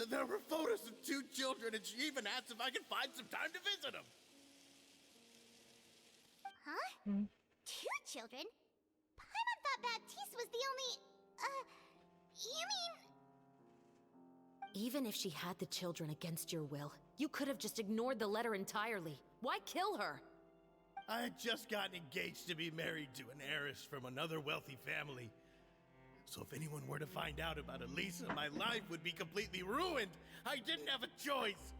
S12: There were photos of 2 children, and she even asked if I could find some time to visit them.
S6: Huh? 2 children? Paimon thought Baptiste was the only... you mean...
S4: Even if she had the children against your will, you could have just ignored the letter entirely. Why kill her?
S12: I had just gotten engaged to be married to an heiress from another wealthy family. So if anyone were to find out about Elisa, my life would be completely ruined. I didn't have a choice.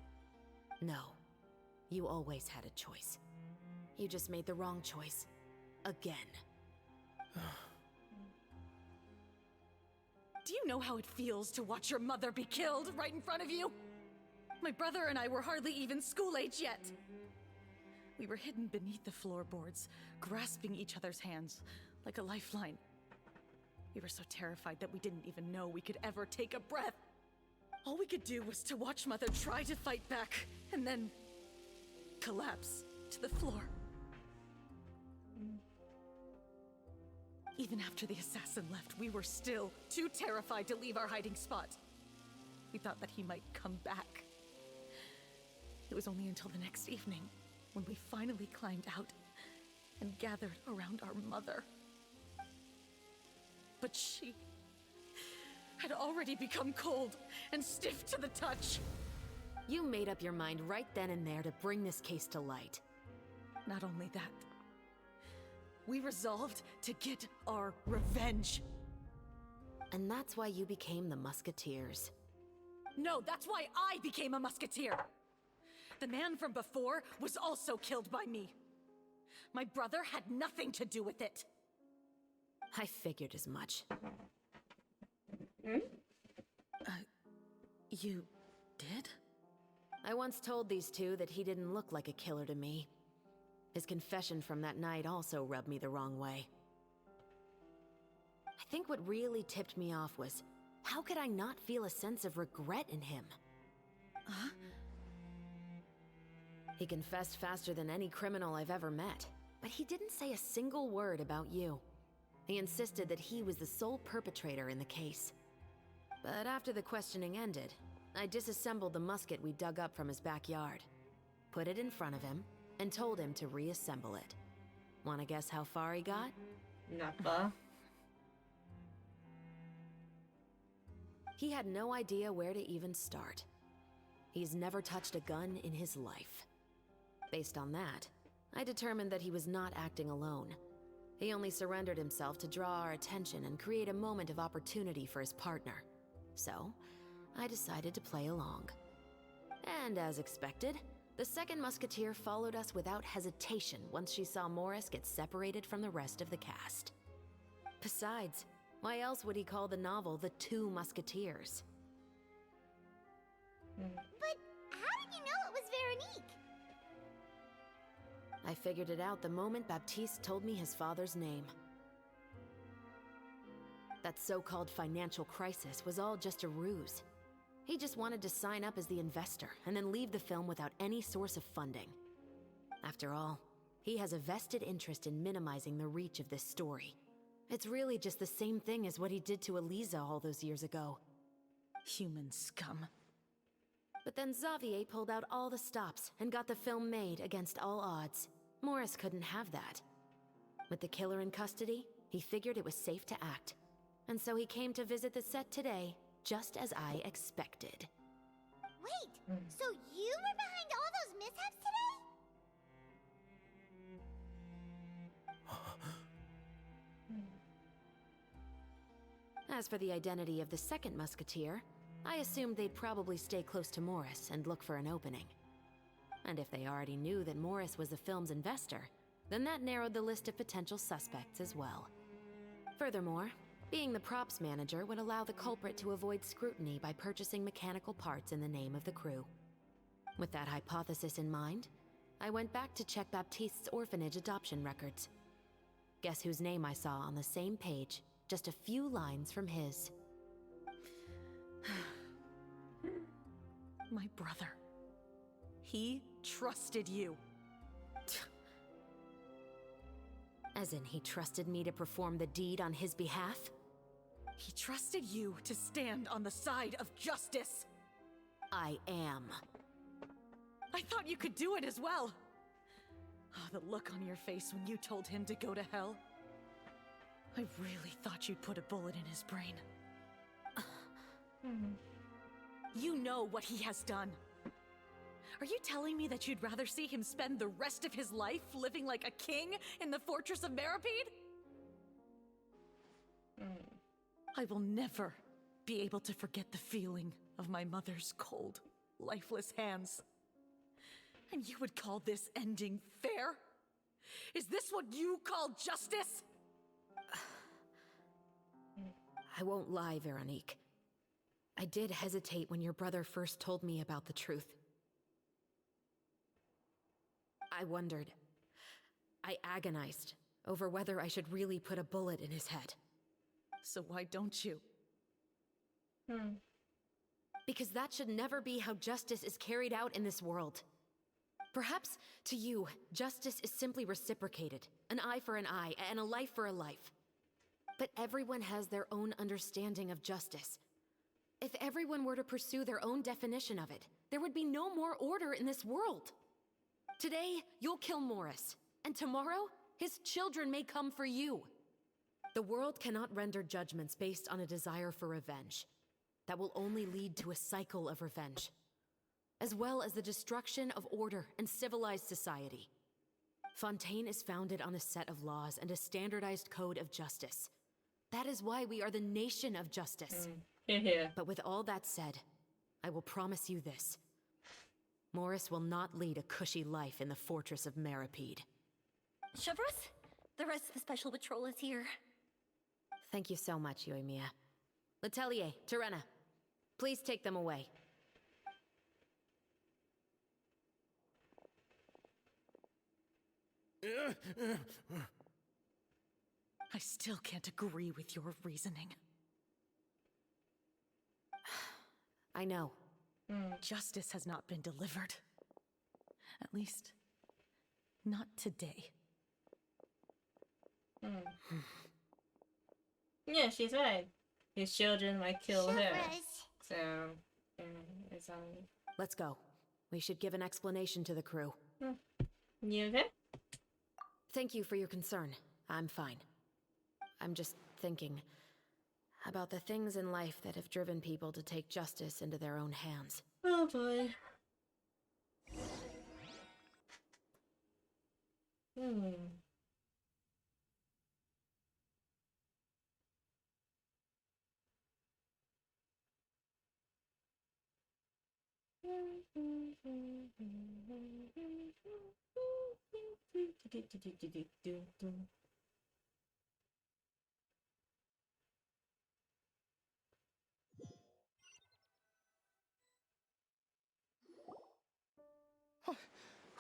S4: No. You always had a choice. You just made the wrong choice. Again.
S13: Do you know how it feels to watch your mother be killed right in front of you? My brother and I were hardly even school age yet. We were hidden beneath the floorboards, grasping each other's hands like a lifeline. We were so terrified that we didn't even know we could ever take a breath. All we could do was to watch Mother try to fight back, and then collapse to the floor. Even after the assassin left, we were still too terrified to leave our hiding spot. We thought that he might come back. It was only until the next evening when we finally climbed out and gathered around our mother. But she had already become cold and stiff to the touch.
S4: You made up your mind right then and there to bring this case to light.
S13: Not only that, we resolved to get our revenge.
S4: And that's why you became the Musketeers.
S13: No, that's why I became a musketeer. The man from before was also killed by me. My brother had nothing to do with it.
S4: I figured as much.
S13: You did?
S7: I once told these two that he didn't look like a killer to me. His confession from that night also rubbed me the wrong way. I think what really tipped me off was, how could I not feel a sense of regret in him?
S13: Huh?
S7: He confessed faster than any criminal I've ever met, but he didn't say a single word about you. He insisted that he was the sole perpetrator in the case. But after the questioning ended, I disassembled the musket we dug up from his backyard, put it in front of him, and told him to reassemble it. Wanna guess how far he got?
S1: Not far.
S7: He had no idea where to even start. He's never touched a gun in his life. Based on that, I determined that he was not acting alone. He only surrendered himself to draw our attention and create a moment of opportunity for his partner. So, I decided to play along. And as expected, the second musketeer followed us without hesitation once she saw Morris get separated from the rest of the cast. Besides, why else would he call the novel The Two Musketeers?
S6: But how did you know it was Veronique?
S7: I figured it out the moment Baptiste told me his father's name. That so-called financial crisis was all just a ruse. He just wanted to sign up as the investor and then leave the film without any source of funding. After all, he has a vested interest in minimizing the reach of this story. It's really just the same thing as what he did to Eliza all those years ago.
S13: Human scum.
S7: But then Xavier pulled out all the stops and got the film made against all odds. Morris couldn't have that. With the killer in custody, he figured it was safe to act. And so he came to visit the set today, just as I expected.
S6: Wait, so you were behind all those mishaps today?
S7: As for the identity of the second musketeer, I assumed they'd probably stay close to Morris and look for an opening. And if they already knew that Morris was the film's investor, then that narrowed the list of potential suspects as well. Furthermore, being the props manager would allow the culprit to avoid scrutiny by purchasing mechanical parts in the name of the crew. With that hypothesis in mind, I went back to check Baptiste's orphanage adoption records. Guess whose name I saw on the same page, just a few lines from his.
S13: My brother. He trusted you.
S7: As in, he trusted me to perform the deed on his behalf?
S13: He trusted you to stand on the side of justice.
S7: I am.
S13: I thought you could do it as well. Oh, the look on your face when you told him to go to hell. I really thought you'd put a bullet in his brain. You know what he has done. Are you telling me that you'd rather see him spend the rest of his life living like a king in the fortress of Meripede? I will never be able to forget the feeling of my mother's cold, lifeless hands. And you would call this ending fair? Is this what you call justice?
S7: I won't lie, Veronique. I did hesitate when your brother first told me about the truth. I wondered. I agonized over whether I should really put a bullet in his head.
S13: So why don't you?
S7: Because that should never be how justice is carried out in this world. Perhaps, to you, justice is simply reciprocated. An eye for an eye, and a life for a life. But everyone has their own understanding of justice. If everyone were to pursue their own definition of it, there would be no more order in this world. Today, you'll kill Morris, and tomorrow, his children may come for you. The world cannot render judgments based on a desire for revenge. That will only lead to a cycle of revenge, as well as the destruction of order and civilized society. Fontaine is founded on a set of laws and a standardized code of justice. That is why we are the nation of justice. But with all that said, I will promise you this. Morris will not lead a cushy life in the fortress of Meripede.
S9: Chevros, the rest of the Special Patrol is here.
S7: Thank you so much, Yoimiya. Letelier, Terena, please take them away.
S13: I still can't agree with your reasoning.
S7: I know.
S13: Justice has not been delivered. At least, not today.
S1: Yeah, she's right. His children might kill her.
S6: Chevres.
S1: So, it's on.
S7: Let's go. We should give an explanation to the crew.
S1: You okay?
S7: Thank you for your concern. I'm fine. I'm just thinking about the things in life that have driven people to take justice into their own hands.
S1: Oh boy.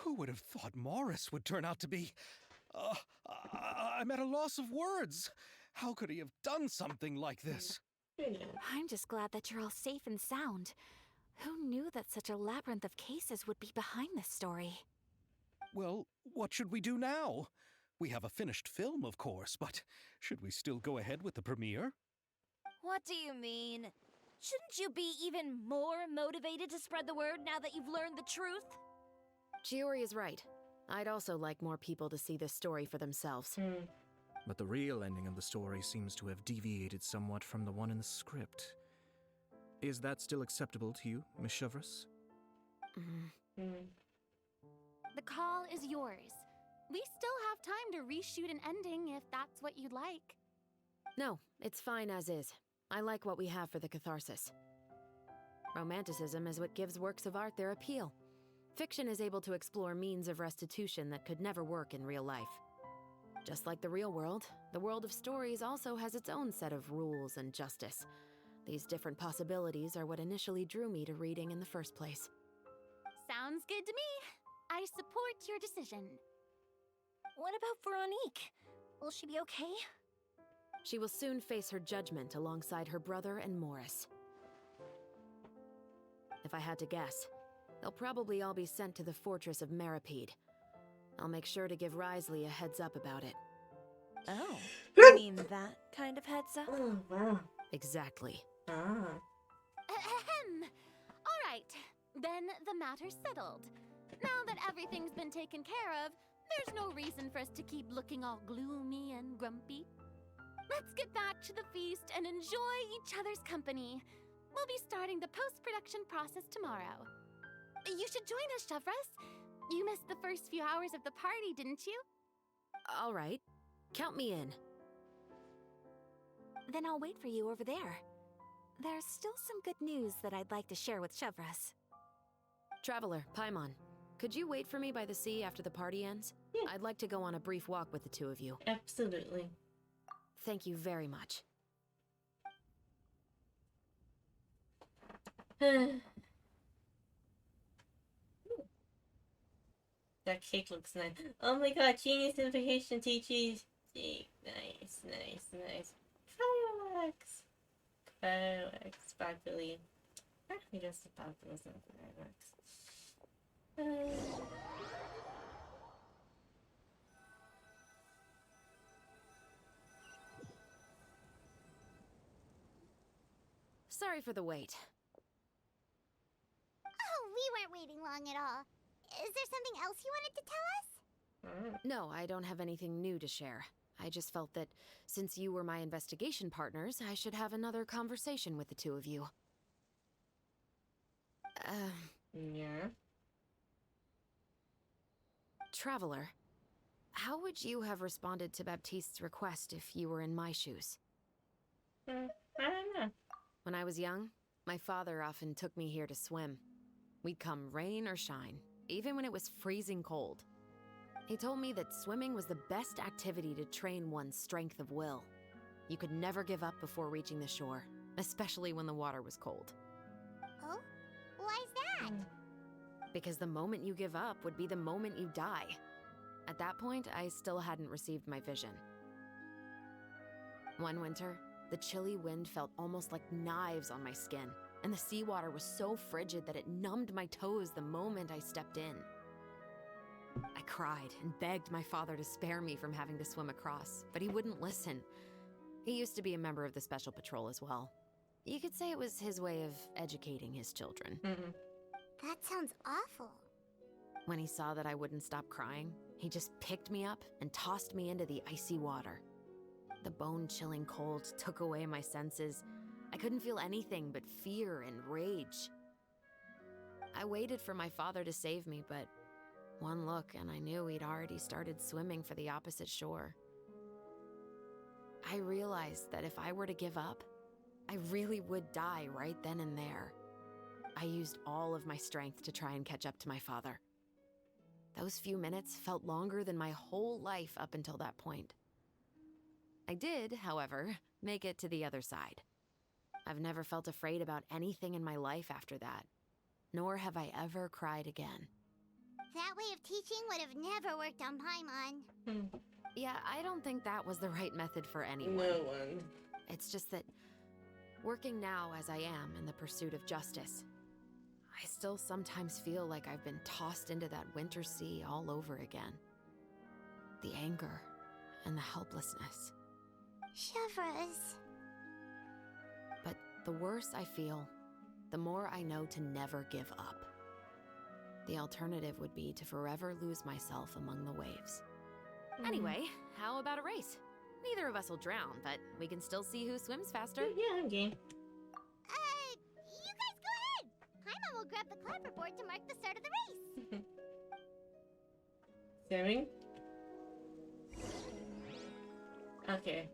S11: Who would have thought Morris would turn out to be... I'm at a loss of words. How could he have done something like this?
S5: I'm just glad that you're all safe and sound. Who knew that such a labyrinth of cases would be behind this story?
S11: Well, what should we do now? We have a finished film, of course, but should we still go ahead with the premiere?
S9: What do you mean? Shouldn't you be even more motivated to spread the word now that you've learned the truth?
S7: Chiori is right. I'd also like more people to see this story for themselves.
S14: But the real ending of the story seems to have deviated somewhat from the one in the script. Is that still acceptable to you, Miss Chevres?
S2: The call is yours. We still have time to reshoot an ending if that's what you'd like.
S7: No, it's fine as is. I like what we have for the catharsis. Romanticism is what gives works of art their appeal. Fiction is able to explore means of restitution that could never work in real life. Just like the real world, the world of stories also has its own set of rules and justice. These different possibilities are what initially drew me to reading in the first place.
S2: Sounds good to me. I support your decision.
S9: What about Veronique? Will she be okay?
S7: She will soon face her judgment alongside her brother and Morris. If I had to guess, they'll probably all be sent to the fortress of Meripede. I'll make sure to give Risley a heads up about it.
S10: Oh, you mean that kind of heads up?
S1: Oh, wow.
S7: Exactly.
S2: Ahem. All right, then the matter's settled. Now that everything's been taken care of, there's no reason for us to keep looking all gloomy and grumpy. Let's get back to the feast and enjoy each other's company. We'll be starting the post-production process tomorrow. You should join us, Chevres. You missed the first few hours of the party, didn't you?
S7: All right. Count me in.
S5: Then I'll wait for you over there. There's still some good news that I'd like to share with Chevres.
S7: Traveler, Paimon, could you wait for me by the sea after the party ends?
S1: Yeah.
S7: I'd like to go on a brief walk with the two of you.
S1: Absolutely.
S7: Thank you very much.
S1: That cake looks nice. Oh my god, genius invocation teaches. Nice, nice, nice. Fireworks! Fireworks, sparkly. Actually, just sparkles and fireworks.
S7: Sorry for the wait.
S6: Oh, we weren't waiting long at all. Is there something else you wanted to tell us?
S7: No, I don't have anything new to share. I just felt that since you were my investigation partners, I should have another conversation with the two of you.
S1: Yeah?
S7: Traveler, how would you have responded to Baptiste's request if you were in my shoes?
S1: I don't know.
S7: When I was young, my father often took me here to swim. We'd come rain or shine, even when it was freezing cold. He told me that swimming was the best activity to train one's strength of will. You could never give up before reaching the shore, especially when the water was cold.
S6: Oh? Why's that?
S7: Because the moment you give up would be the moment you die. At that point, I still hadn't received my vision. One winter, the chilly wind felt almost like knives on my skin, and the seawater was so frigid that it numbed my toes the moment I stepped in. I cried and begged my father to spare me from having to swim across, but he wouldn't listen. He used to be a member of the Special Patrol as well. You could say it was his way of educating his children.
S6: That sounds awful.
S7: When he saw that I wouldn't stop crying, he just picked me up and tossed me into the icy water. The bone-chilling cold took away my senses. I couldn't feel anything but fear and rage. I waited for my father to save me, but one look and I knew he'd already started swimming for the opposite shore. I realized that if I were to give up, I really would die right then and there. I used all of my strength to try and catch up to my father. Those few minutes felt longer than my whole life up until that point. I did, however, make it to the other side. I've never felt afraid about anything in my life after that, nor have I ever cried again.
S6: That way of teaching would have never worked on Paimon.
S7: Yeah, I don't think that was the right method for anyone.
S1: No one.
S7: It's just that, working now as I am in the pursuit of justice, I still sometimes feel like I've been tossed into that winter sea all over again. The anger and the helplessness.
S6: Chevres.
S7: But the worse I feel, the more I know to never give up. The alternative would be to forever lose myself among the waves. Anyway, how about a race? Neither of us will drown, but we can still see who swims faster.
S1: Yeah, I'm game.
S6: You guys go ahead. Paimon will grab the clapperboard to mark the start of the race.
S1: Swimming? Okay.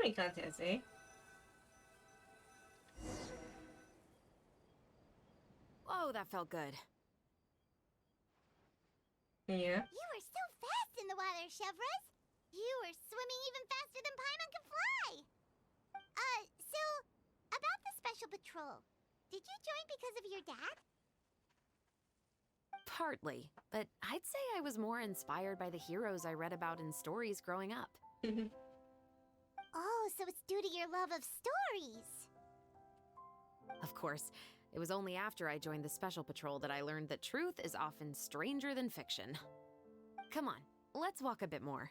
S1: Swimming contest, eh?
S7: Whoa, that felt good.
S1: Yeah.
S6: You were so fast in the water, Chevres. You were swimming even faster than Paimon can fly. So, about the Special Patrol, did you join because of your dad?
S7: Partly, but I'd say I was more inspired by the heroes I read about in stories growing up.
S6: Oh, so it's due to your love of stories.
S7: Of course, it was only after I joined the Special Patrol that I learned that truth is often stranger than fiction. Come on, let's walk a bit more.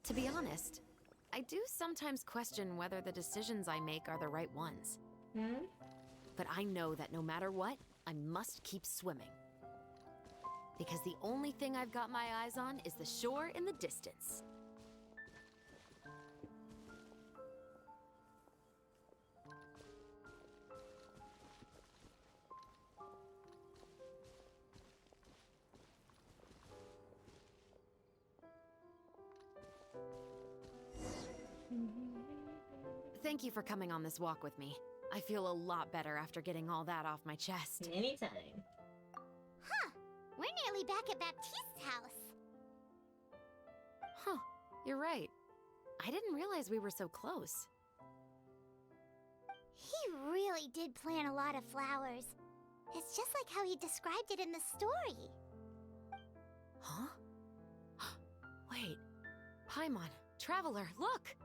S7: To be honest, I do sometimes question whether the decisions I make are the right ones. But I know that no matter what, I must keep swimming. Because the only thing I've got my eyes on is the shore in the distance. Thank you for coming on this walk with me. I feel a lot better after getting all that off my chest.
S1: Anytime.
S6: Huh. We're nearly back at Baptiste's house.
S7: Huh, you're right. I didn't realize we were so close.
S6: He really did plant a lot of flowers. It's just like how he described it in the story.
S7: Huh? Wait. Paimon, Traveler, look!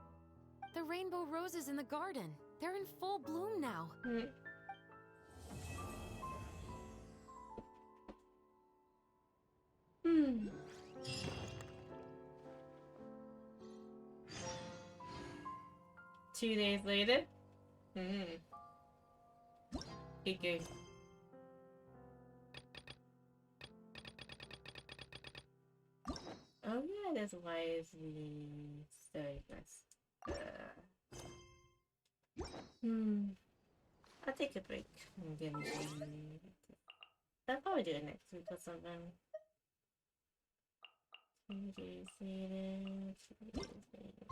S7: The rainbow roses in the garden. They're in full bloom now.
S1: Hmm. 2 days later. Hmm. Okay. Oh yeah, that's why is the story quest. I'll take a break from Genshin. I'll probably do it next week or something. 2 days later, 2 days later.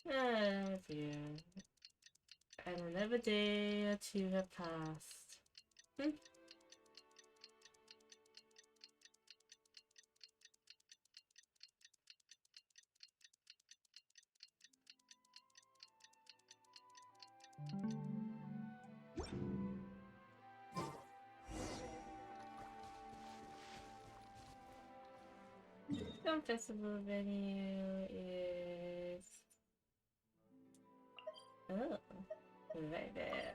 S1: Oh dear. And another day or two have passed. Film festival venue is... Oh, right there.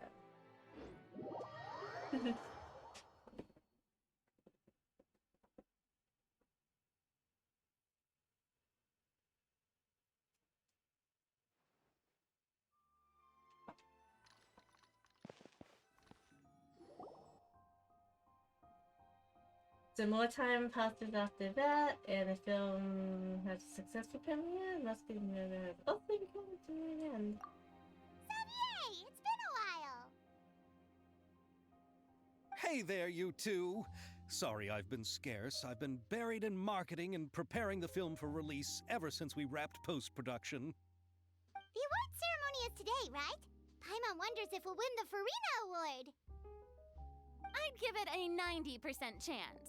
S1: So more time passes after that, and the film has a successful premiere. Must be another opening coming to an end.
S6: Xavier, it's been a while.
S11: Hey there, you two! Sorry I've been scarce. I've been buried in marketing and preparing the film for release ever since we wrapped post-production.
S6: The award ceremony is today, right? Paimon wonders if we'll win the Farina Award.
S2: I'd give it a 90% chance.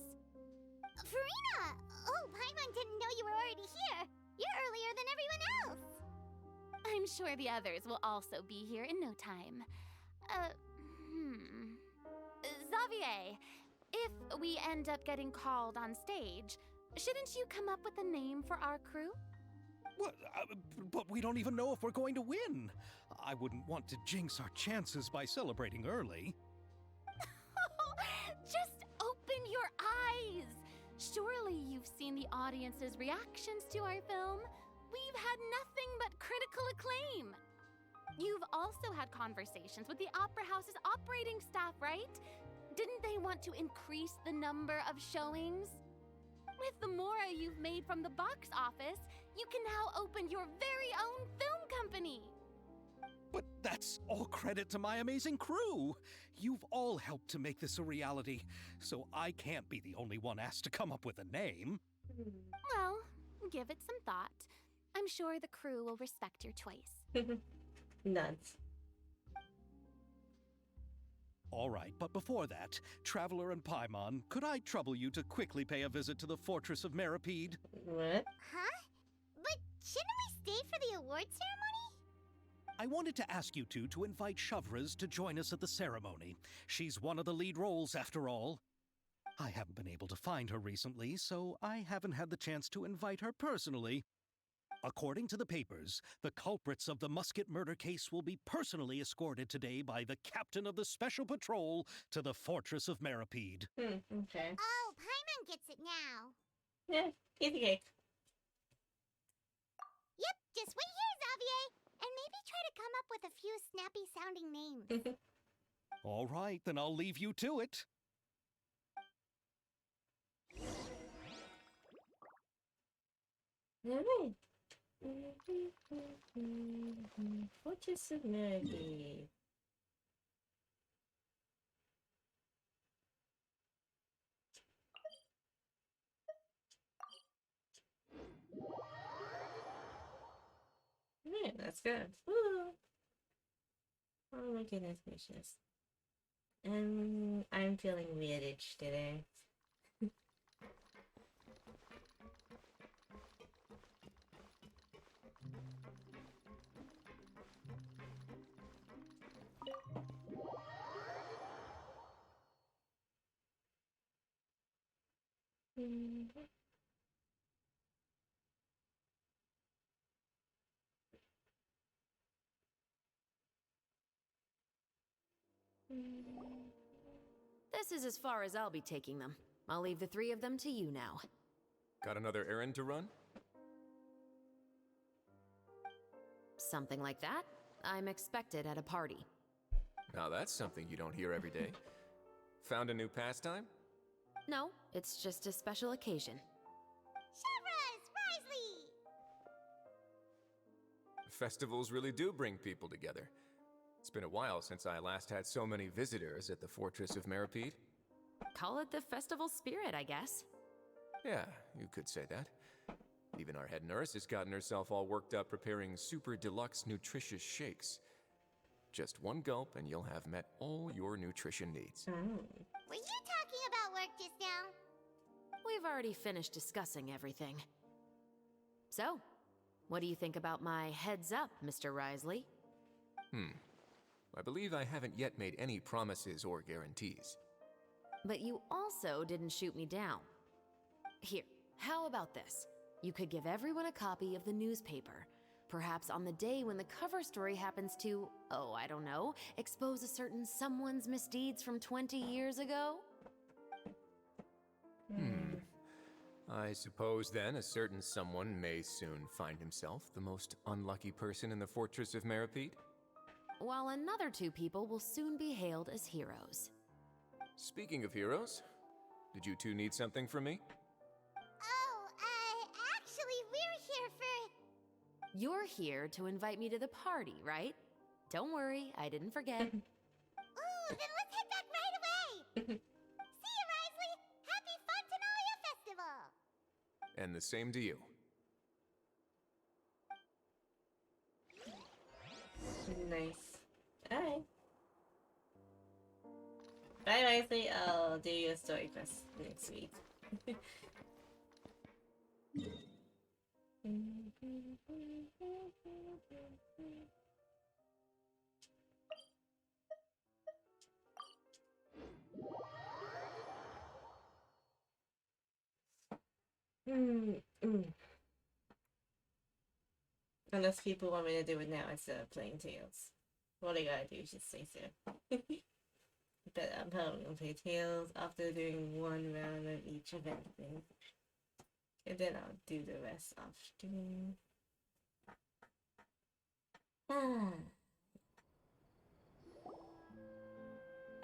S6: Farina! Oh, Paimon didn't know you were already here. You're earlier than everyone else.
S2: I'm sure the others will also be here in no time. Xavier, if we end up getting called on stage, shouldn't you come up with a name for our crew?
S11: What? But we don't even know if we're going to win. I wouldn't want to jinx our chances by celebrating early.
S2: Just open your eyes! Surely you've seen the audience's reactions to our film. We've had nothing but critical acclaim. You've also had conversations with the Opera House's operating staff, right? Didn't they want to increase the number of showings? With the mora you've made from the box office, you can now open your very own film company.
S11: But that's all credit to my amazing crew. You've all helped to make this a reality, so I can't be the only one asked to come up with a name.
S2: Well, give it some thought. I'm sure the crew will respect your choice.
S1: Nuts.
S11: All right, but before that, Traveler and Paimon, could I trouble you to quickly pay a visit to the Fortress of Meripede?
S1: What?
S6: Huh? But shouldn't we stay for the award ceremony?
S11: I wanted to ask you two to invite Shavraz to join us at the ceremony. She's one of the lead roles, after all. I haven't been able to find her recently, so I haven't had the chance to invite her personally. According to the papers, the culprits of the musket murder case will be personally escorted today by the captain of the Special Patrol to the Fortress of Meripede.
S1: Okay.
S6: Oh, Paimon gets it now.
S1: Yeah, easy cake.
S6: Yep, just wait here, Xavier, and maybe try to come up with a few snappy-sounding names.
S11: All right, then I'll leave you to it.
S1: Alright. Fortress of Meripede. Yeah, that's good. Woo. Oh my goodness gracious. And I'm feeling weirdage today.
S7: This is as far as I'll be taking them. I'll leave the three of them to you now.
S8: Got another errand to run?
S7: Something like that. I'm expected at a party.
S8: Now that's something you don't hear every day. Found a new pastime?
S7: No, it's just a special occasion.
S6: Chevras! Risley!
S8: Festivals really do bring people together. It's been a while since I last had so many visitors at the Fortress of Meripede.
S7: Call it the festival spirit, I guess.
S8: Yeah, you could say that. Even our head nurse has gotten herself all worked up preparing super deluxe nutritious shakes. Just one gulp and you'll have met all your nutrition needs.
S6: Were you talking about work just now?
S7: We've already finished discussing everything. So, what do you think about my heads up, Mr. Risley?
S8: I believe I haven't yet made any promises or guarantees.
S7: But you also didn't shoot me down. Here, how about this? You could give everyone a copy of the newspaper. Perhaps on the day when the cover story happens to, oh, I don't know, expose a certain someone's misdeeds from 20 years ago?
S8: I suppose then a certain someone may soon find himself the most unlucky person in the Fortress of Meripede?
S7: While another two people will soon be hailed as heroes.
S8: Speaking of heroes, did you two need something from me?
S6: Oh, actually, we're here for...
S7: You're here to invite me to the party, right? Don't worry, I didn't forget.
S6: Ooh, then let's head back right away! See you, Risley! Happy Fontanalia Festival!
S8: And the same to you.
S1: Nice. Alright. Bye, Risley. I'll do your story quest next week. Unless people want me to do it now instead of playing Tails. What I gotta do is just say so. But I'm probably gonna play Tails after doing one round of each event thing. And then I'll do the rest off stream.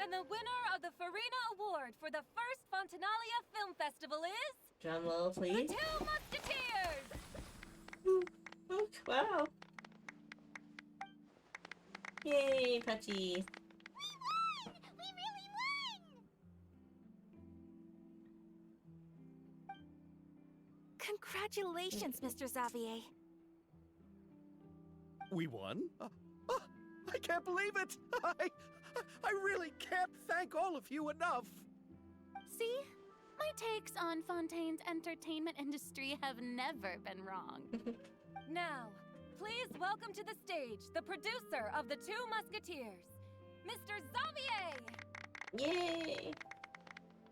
S10: And the winner of the Farina Award for the first Fontanalia Film Festival is...
S1: Drum roll,
S10: The
S1: please.
S10: Two Musketeers!
S1: Look, wow. Yay, Patchy.
S6: We really won!
S5: Congratulations, Mr. Xavier.
S11: We won? I can't believe it! I really can't thank all of you enough!
S2: See? My takes on Fontaine's entertainment industry have never been wrong.
S10: Now, please welcome to the stage the producer of The Two Musketeers, Mr. Xavier!
S1: Yay!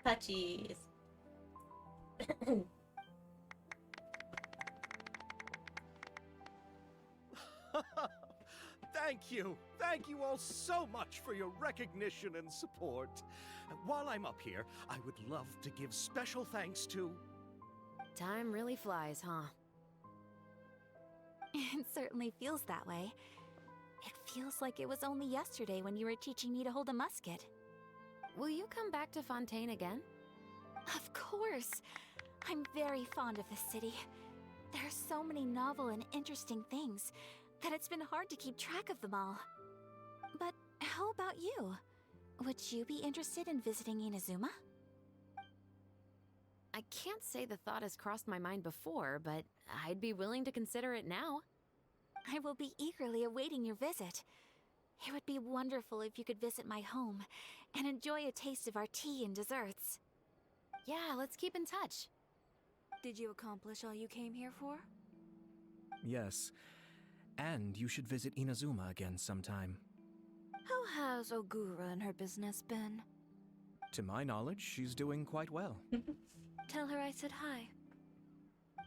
S1: Patchies.
S11: Thank you! Thank you all so much for your recognition and support. While I'm up here, I would love to give special thanks to...
S7: Time really flies, huh?
S5: It certainly feels that way. It feels like it was only yesterday when you were teaching me to hold a musket.
S7: Will you come back to Fontaine again?
S5: Of course! I'm very fond of this city. There are so many novel and interesting things that it's been hard to keep track of them all. But how about you? Would you be interested in visiting Inazuma?
S7: I can't say the thought has crossed my mind before, but I'd be willing to consider it now.
S5: I will be eagerly awaiting your visit. It would be wonderful if you could visit my home and enjoy a taste of our tea and desserts.
S7: Yeah, let's keep in touch.
S10: Did you accomplish all you came here for?
S14: Yes. And you should visit Inazuma again sometime.
S10: How has Ogura and her business been?
S14: To my knowledge, she's doing quite well.
S10: Tell her I said hi.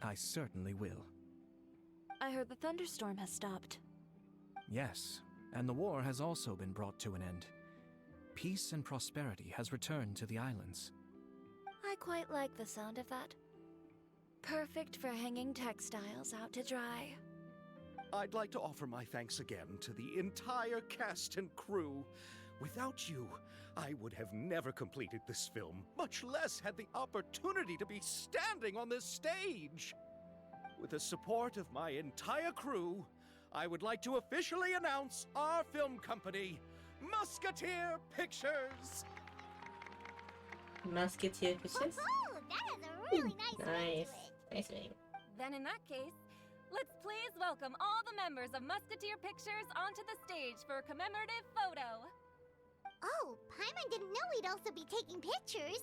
S14: I certainly will.
S10: I heard the thunderstorm has stopped.
S14: Yes, and the war has also been brought to an end. peace and prosperity has returned to the islands.
S10: I quite like the sound of that. Perfect for hanging textiles out to dry.
S11: I'd like to offer my thanks again to the entire cast and crew. Without you, I would have never completed this film, much less had the opportunity to be standing on this stage. With the support of my entire crew, I would like to officially announce our film company, Musketeer Pictures.
S1: Musketeer Pictures?
S6: Oh, that has a really nice ring to it.
S1: Nice name.
S16: Then in that case, let's please welcome all the members of Musketeer Pictures onto the stage for a commemorative photo.
S6: Oh, Paimon didn't know we'd also be taking pictures.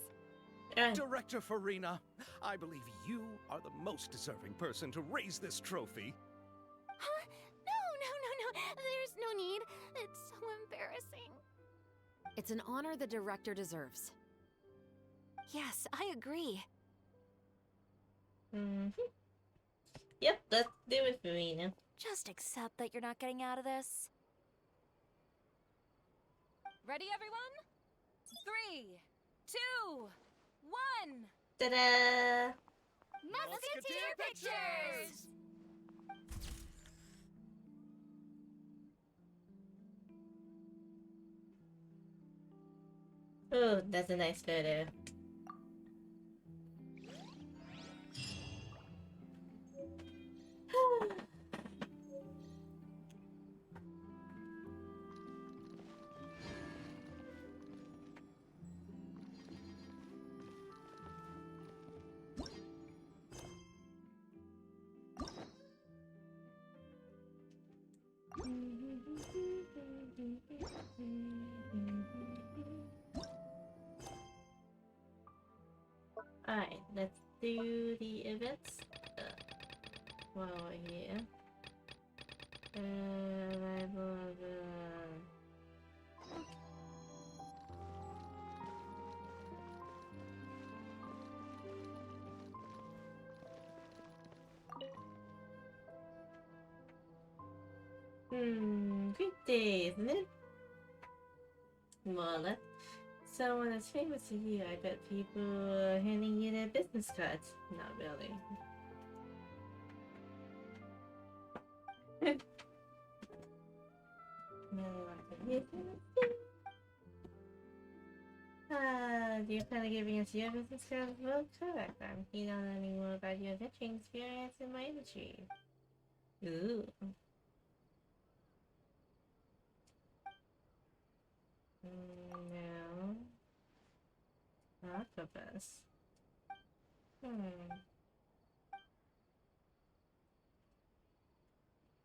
S11: Director Farina, I believe you are the most deserving person to raise this trophy.
S2: Huh? No. There's no need. It's so embarrassing.
S7: It's an honor the director deserves.
S5: Yes, I agree.
S1: Yep, let's do it, Farina.
S10: Just accept that you're not getting out of this.
S16: Ready, everyone? 3, 2, 1.
S1: Ta-da!
S16: Musketeer Pictures!
S1: Oh, that's a nice photo. Alright, let's do the events while we're here. Arrival of great day, isn't it? Well, someone as famous as you, I bet people are handing you their business cards. Not really. Do you plan on giving us your business card? Well, correct. I'm keen on learning more about your adventuring experience in my industry. Ooh. No. Octopus.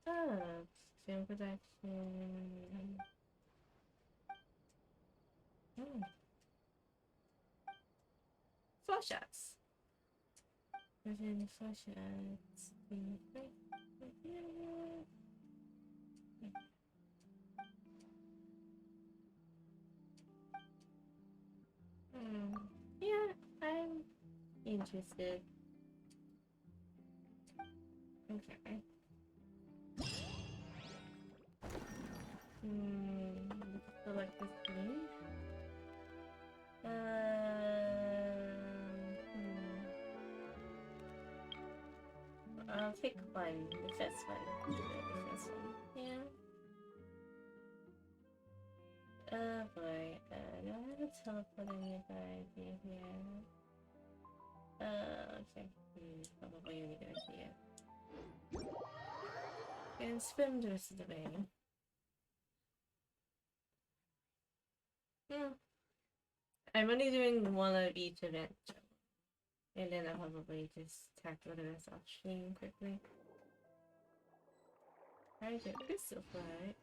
S1: Oh, film production. Flash shots. Flash shots. Yeah, I'm interested. Okay. Select this scene. I'll take one. The first one. The first one. Yeah. Oh boy, do I have a teleport nearby idea here? Okay. Probably a good idea. And swim the rest of the way. I'm only doing one of each event. And then I'll probably just tackle the rest off stream quickly. I get crystal flight.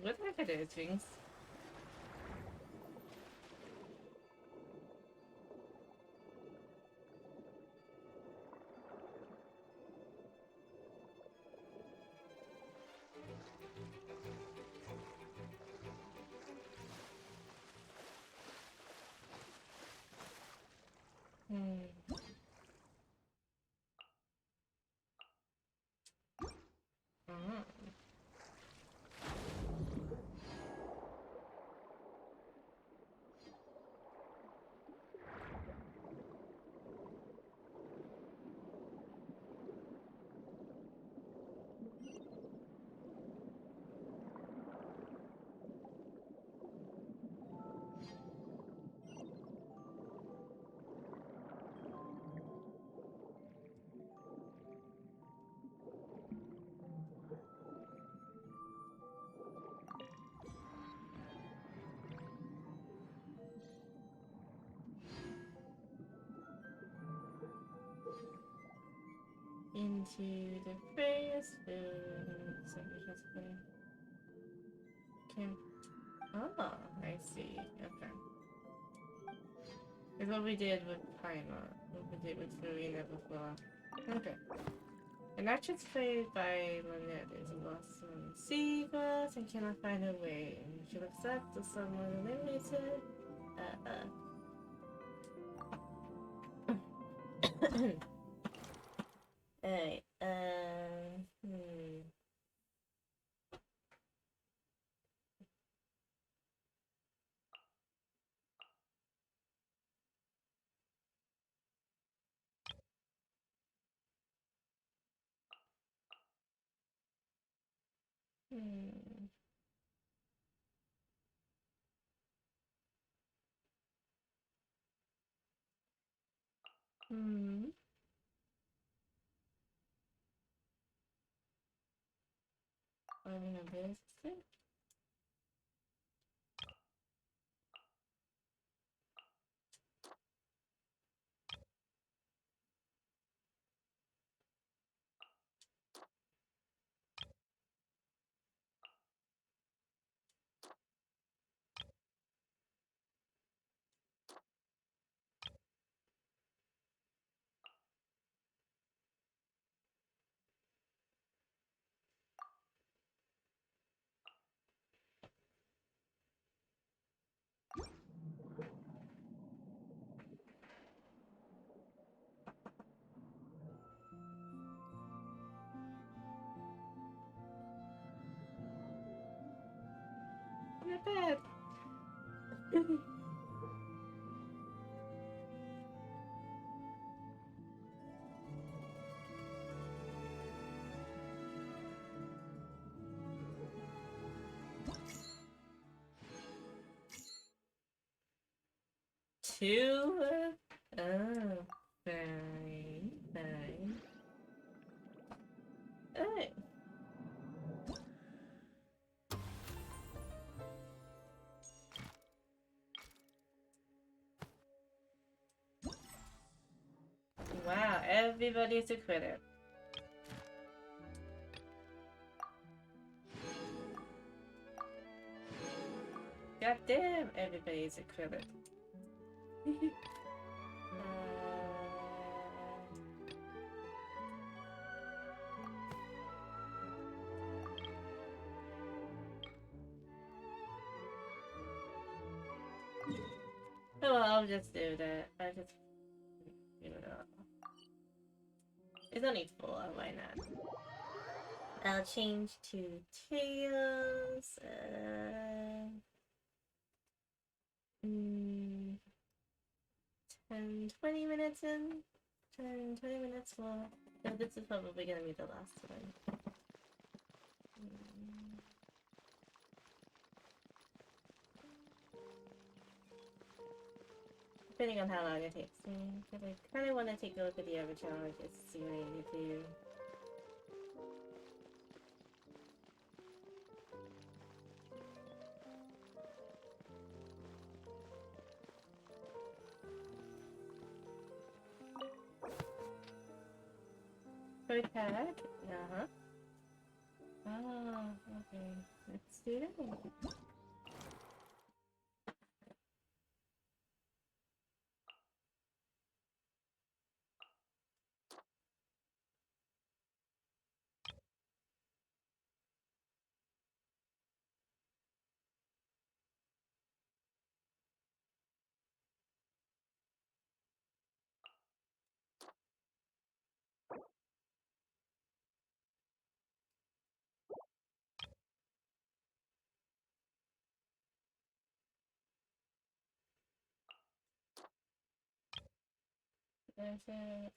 S1: What are those things? Into the various foods. Okay. Oh, I see. Okay. It's what we did with Paimon. What we did with Farina before. Okay. An actress played by Lynette is lost on seagrass and cannot find her way. And she looks up to someone eliminated. Alright, finding a business. Not bad. Two? Oh, fine, fine. Alright. Wow, everybody's a critic. God damn, everybody's a critic. Oh, well, I'll just do that. I just give it up. It's only 4, why not? I'll change to Tails. 10, 20 minutes in. 10, 20 minutes more. So this is probably gonna be the last one. Depending on how long it takes me. Because I kind of want to take a look at the other challenges to see what I need to do. Code pack? Uh-huh. Oh, Okay, let's do that. There's a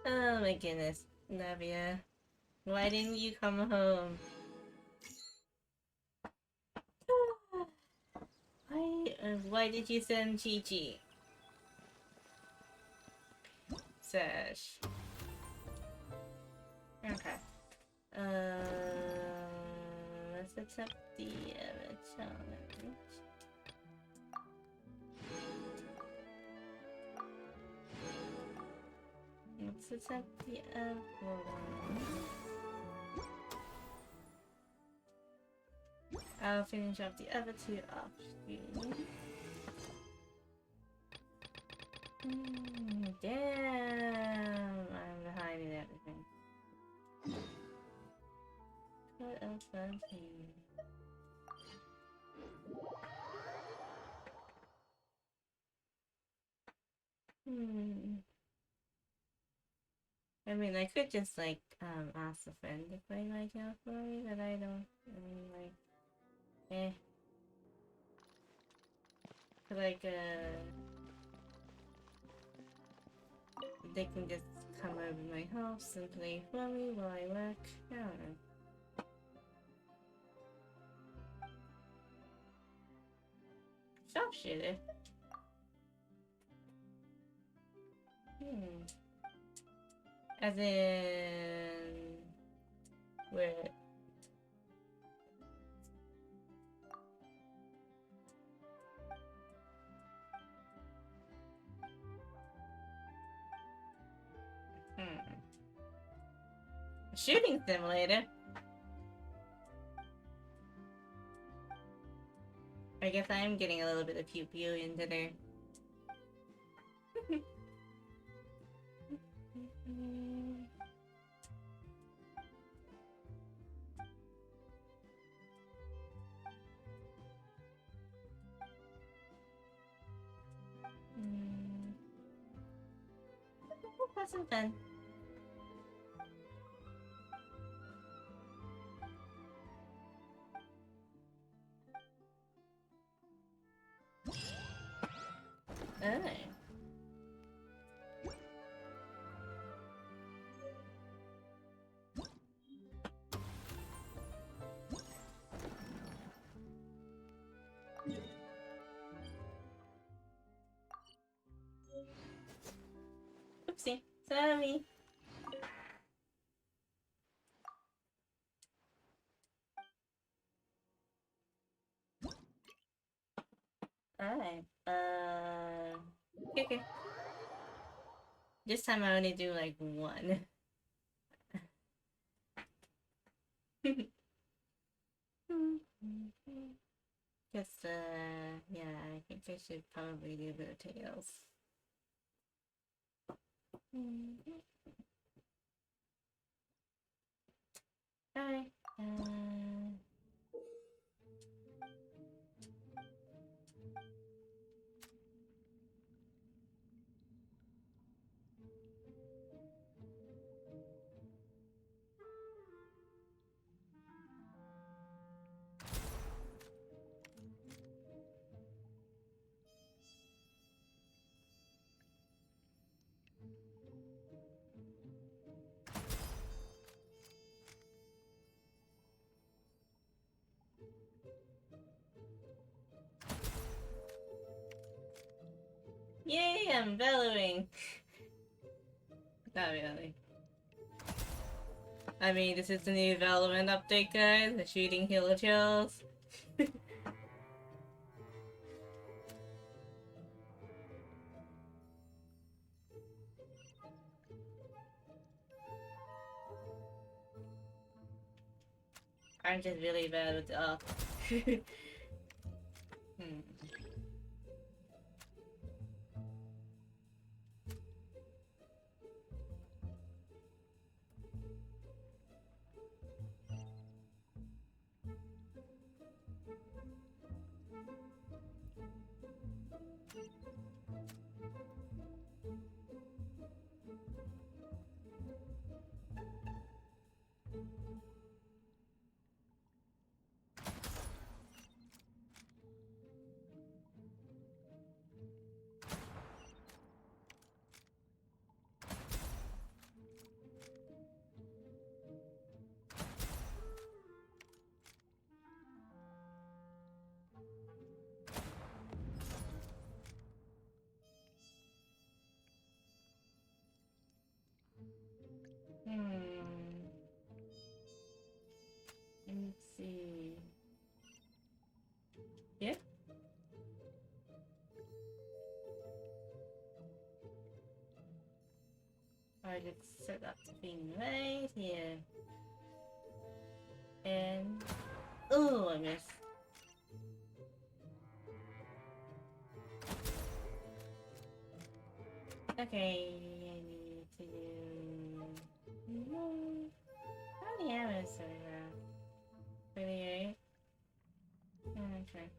S1: Oh my goodness, Navia. Why didn't you come home? Why did you send Chi-Chi? Sash. Okay. Let's accept the challenge. Let's accept the other one. I'll finish off the other two off screen. Damn! I'm behind in everything. What else was here? I mean, I could just like ask a friend to play my account for me, but I don't. I mean, like, like they can just come over my house and play for me while I work. I don't know. Sharpshooter. As in where? Shooting simulator. I guess I am getting a little bit of pew pew into there. Have some fun. Oh. Oopsie, sorry. Alright, okay. This time I only do like one. Guess, yeah, I think I should probably do a bit of tails. Alright. Yay, I'm bellowing! Not really. I mean, this is the new development update, guys. The shooting hillbillies. I'm just really bad with the Let's see. Yeah? I just set up the thing right here. And... oh, I missed. Okay, I need to do... how many arrows do I have? 38? Okay.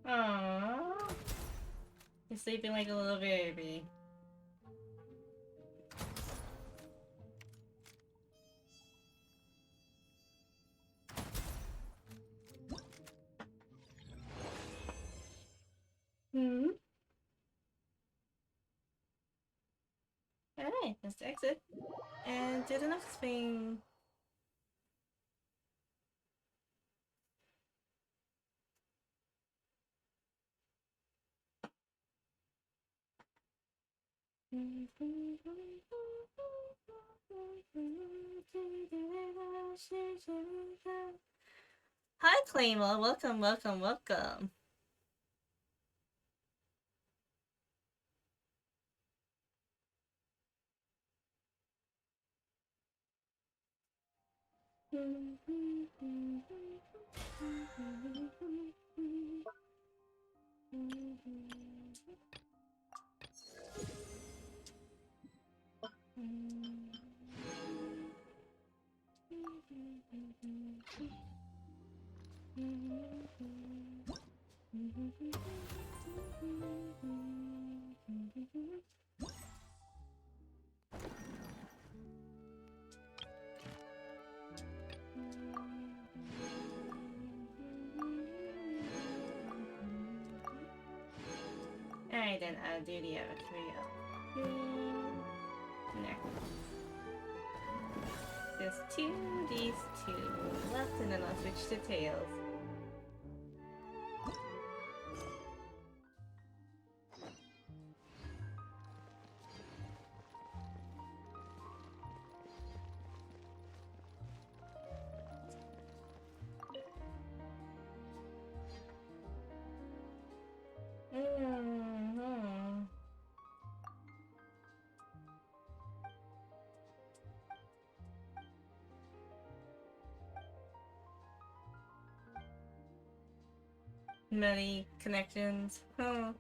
S1: Aww. He's sleeping like a little baby. Alright, let's exit. And do the next thing. Hi Claymore, welcome, welcome, welcome. Alright then, I'll do the other three up. Next. There's these two left, and then I'll switch to tails. many connections. Huh.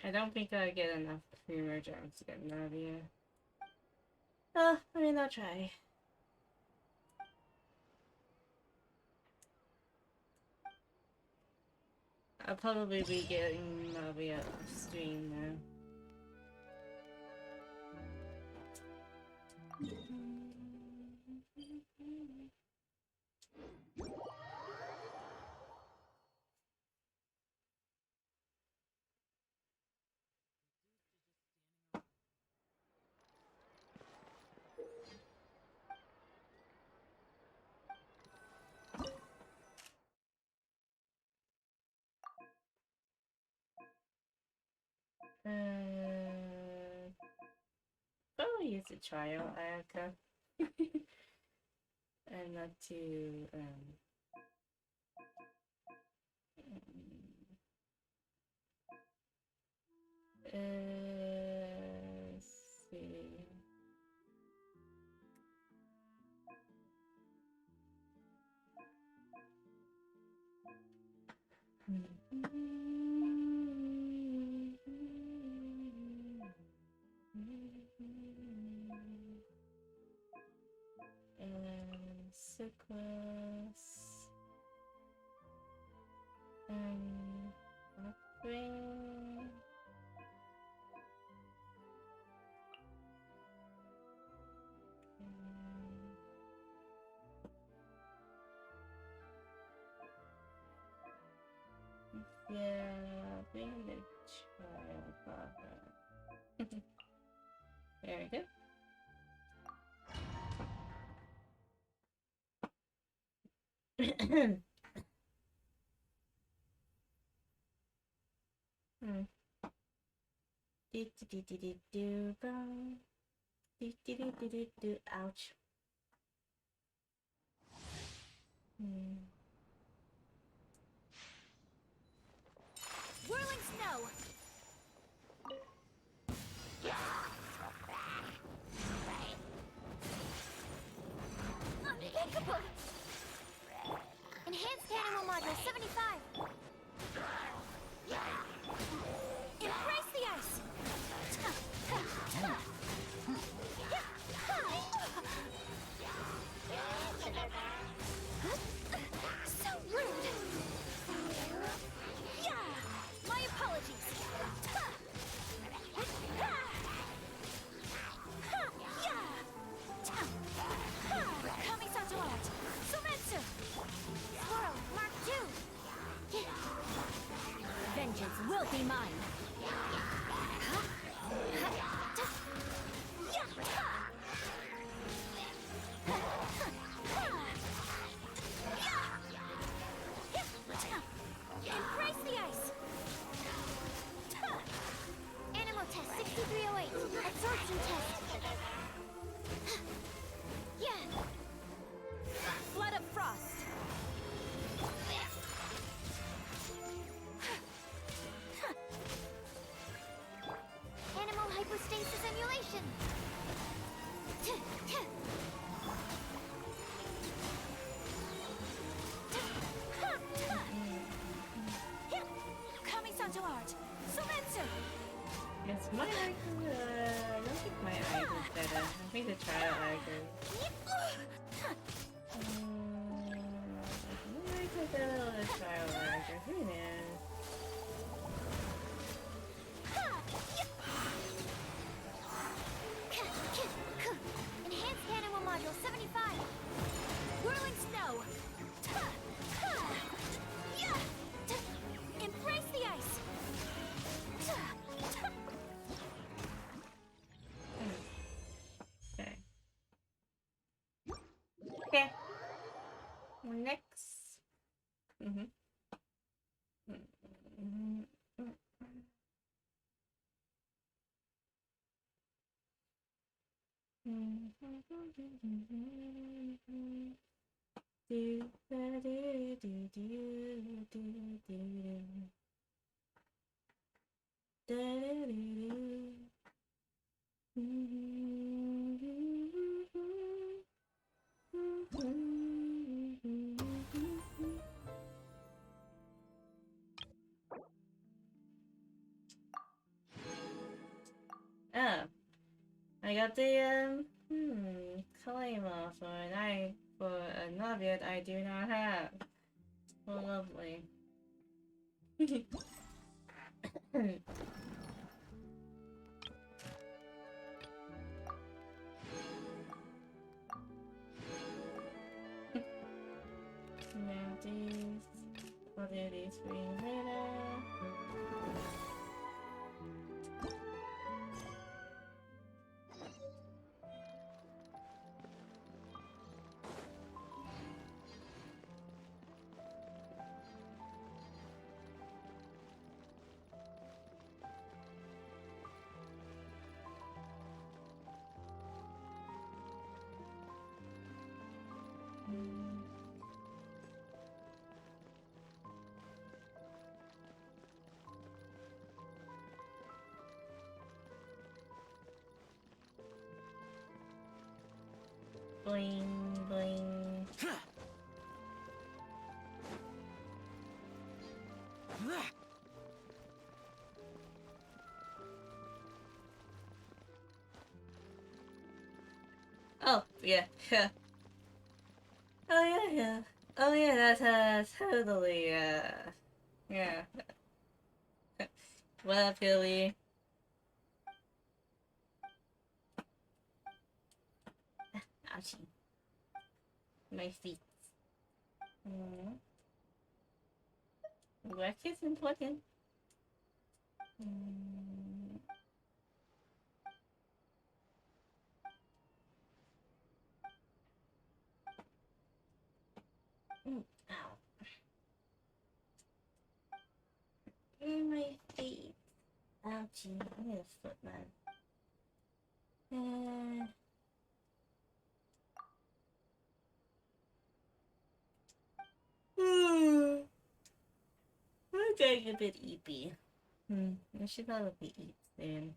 S1: I don't think I get enough creamer gems to get Navia. Oh, I mean, I'll try. I'll probably be getting Navia off stream now. Probably use a trial Ayaka. And not to let's see. And Sucrose and upgrade. Yeah, bring the trial program. Very good. Ouch.
S6: Whirling snow! Unbreakable! Enhanced animal module 75! Embrace the ice! So rude! Yeah! My apologies! Kamisato out! Sumetsu! Swirl, Mark 2! Vengeance will be mine! Embrace the ice! Animal test 6308. Absorption test. Yeah. Flood of frost. Animal hypostasis emulation. Kamisato art. Sumetsu.
S1: Yes, my eye I don't think my eye is better. I think the trial eye is. Maybe take a little the trial eye. Who knows?
S6: Enhanced animal module 75. Whirling snow.
S1: Oh, I got the claymore for an object I do not have. Well, lovely. Now these, I'll do these for you later. Bling, bling. Oh, yeah, yeah. Oh, yeah, yeah. Oh, yeah, that's, totally, yeah. What up, Billy? Ouchie. My feet. Work is important. Ow. My feet. Ouchie. I need a foot, man. I'm getting a bit eepy. I should probably eat soon.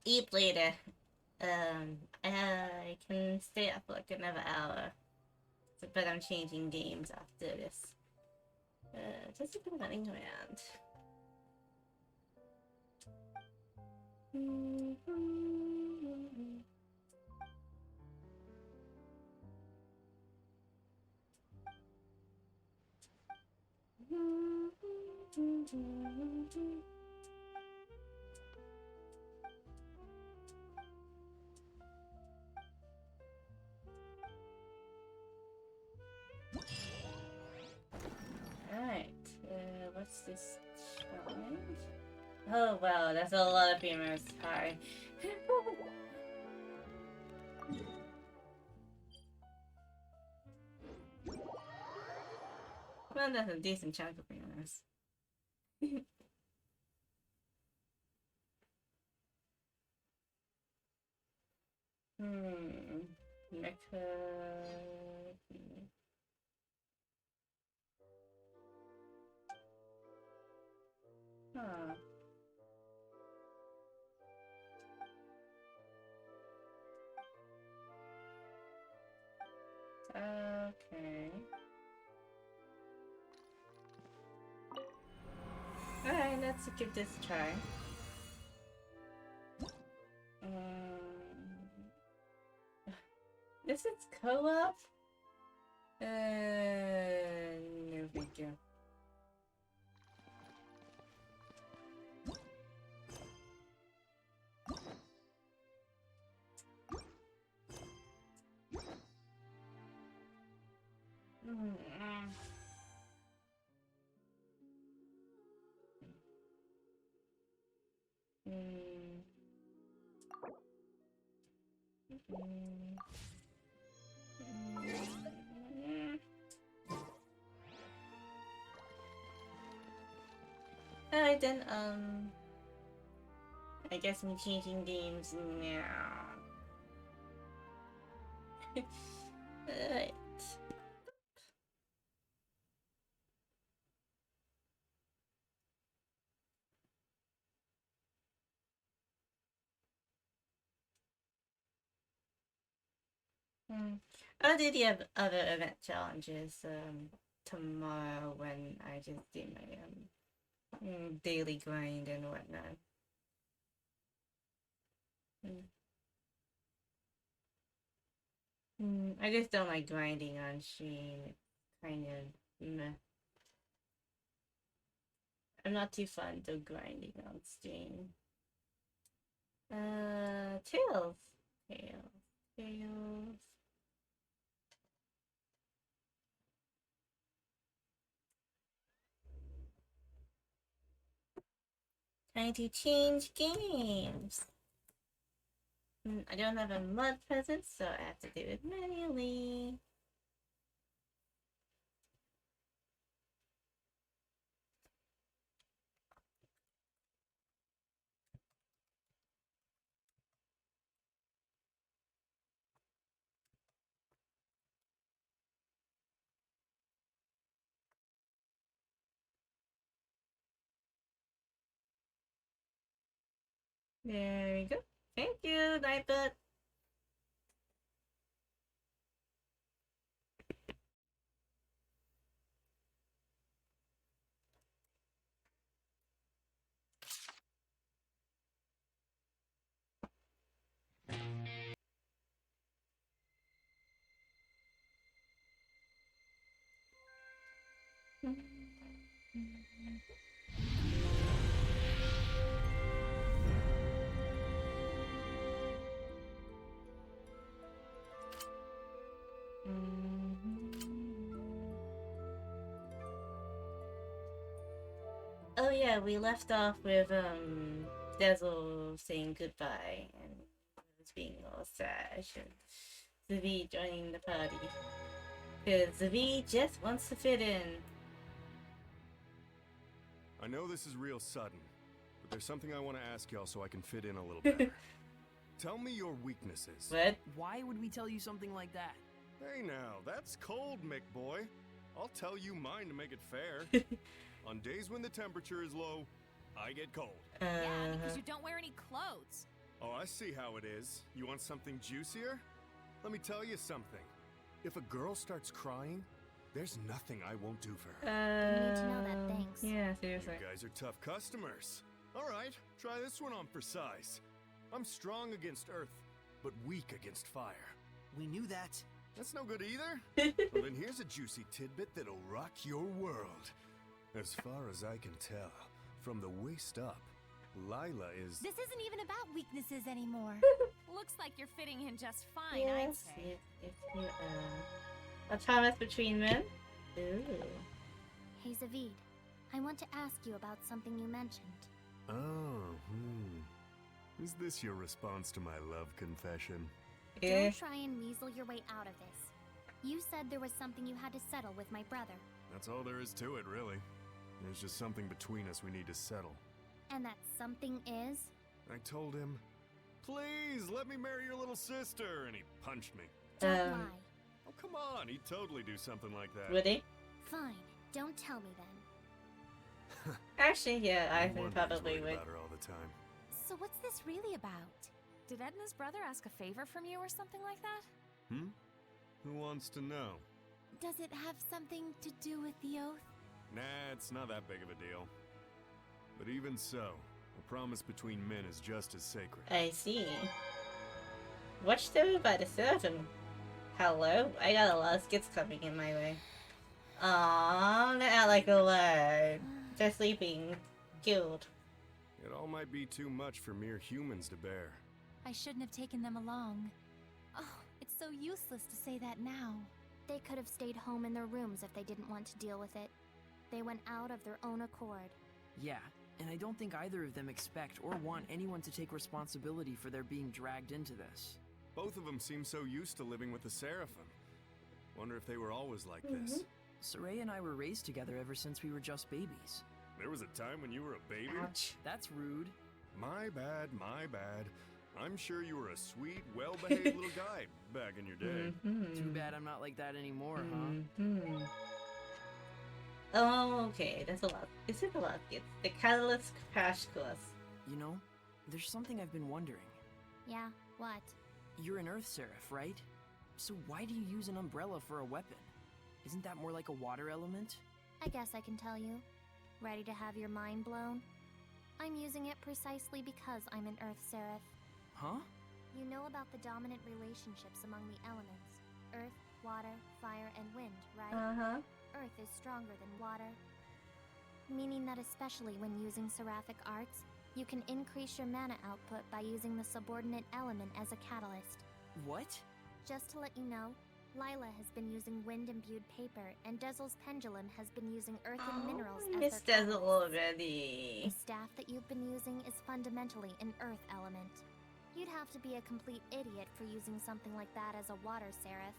S1: Eat later. I can stay up for like another hour. But I'm changing games after this. Just been running around. Alright, what's this challenge? Oh wow, that's a lot of beamers. Hi. Well, that's a decent chunk of beamers. Mecha... Huh. Okay. Alright, let's give this a try. This is co-op? No thank you. Alright then, I guess I'm changing games now. Alright. I'll do the other event challenges tomorrow when I just do my daily grind and whatnot. I just don't like grinding on stream. It's kind of meh. I'm not too fond of grinding on stream. Tails. Tails. Trying to change games. I don't have a mud present, so I have to do it manually. There we go. Thank you, Nightbot. Oh yeah, we left off with Dazzle saying goodbye and it was being all sad and Zavi joining the party. Cause Zavi just wants to fit in.
S17: I know this is real sudden, but there's something I want to ask y'all so I can fit in a little better. Tell me your weaknesses.
S1: What?
S18: Why would we tell you something like that?
S17: Hey now, that's cold, Mick boy. I'll tell you mine to make it fair. On days when the temperature is low, I get cold.
S2: Yeah, because you don't wear any clothes.
S17: Oh, I see how it is. You want something juicier? Let me tell you something. If a girl starts crying, there's nothing I won't do for her.
S6: You need to know that, thanks.
S1: Yeah, seriously.
S17: You guys are tough customers. All right, try this one on for size. I'm strong against earth, but weak against fire.
S18: We knew that.
S17: That's no good either. Well, then here's a juicy tidbit that'll rock your world. As far as I can tell, from the waist up, Lila is...
S16: This isn't even about weaknesses anymore.
S2: Looks like you're fitting in just fine,
S1: Yes,
S2: I'd say.
S1: it's a promise between men. Ooh.
S6: Hey, Zavid. I want to ask you about something you mentioned.
S17: Oh, Is this your response to my love confession?
S6: Don't try and weasel your way out of this. You said there was something you had to settle with my brother.
S17: That's all there is to it, really. There's just something between us we need to settle.
S6: And that something is?
S17: I told him, please let me marry your little sister, and he punched me.
S6: Don't lie.
S17: Oh, come on, he'd totally do something like that.
S1: Would he?
S6: Fine. Don't tell me then.
S1: Actually, yeah, I
S17: No
S1: think
S17: wonder he's
S1: probably
S17: worried
S1: would.
S17: about her all the time.
S16: So what's this really about?
S10: Did Edna's brother ask a favor from you or something like that?
S17: Who wants to know?
S6: Does it have something to do with the oath?
S17: Nah, it's not that big of a deal. But even so, a promise between men is just as sacred.
S1: I see. Watched over by the servant. Hello? I got a lot of skits coming in my way. Aww, they're out like a lot. They're sleeping. Guild.
S17: It all might be too much for mere humans to bear.
S16: I shouldn't have taken them along. Oh, it's so useless to say that now.
S6: They could have stayed home in their rooms if they didn't want to deal with it. They went out of their own accord.
S18: Yeah, and I don't think either of them expect or want anyone to take responsibility for their being dragged into this.
S17: Both of them seem so used to living with the Seraphim. Wonder if they were always like this.
S18: Soraya and I were raised together ever since we were just babies.
S17: There was a time when you were a baby?
S1: Ouch.
S18: That's rude.
S17: My bad, my bad. I'm sure you were a sweet, well-behaved little guy back in your day.
S18: Too bad I'm not like that anymore,
S1: huh? Oh, okay. That's a lot. It's a lot. It's the Catalyst Crash Course.
S18: You know, there's something I've been wondering.
S6: Yeah, what?
S18: You're an Earth Seraph, right? So why do you use an umbrella for a weapon? Isn't that more like a water element?
S6: I guess I can tell you. Ready to have your mind blown? I'm using it precisely because I'm an Earth Seraph.
S18: Huh?
S6: You know about the dominant relationships among the elements. Earth, water, fire, and wind, right?
S1: Uh-huh.
S6: Earth is stronger than water. Meaning that especially when using seraphic arts, you can increase your mana output by using the subordinate element as a catalyst.
S18: What?
S6: Just to let you know, Lila has been using wind-imbued paper, and Dezel's pendulum has been using earth and minerals as
S1: Miss
S6: their
S1: Dezel already.
S6: The staff that you've been using is fundamentally an earth element. You'd have to be a complete idiot for using something like that as a water seraph.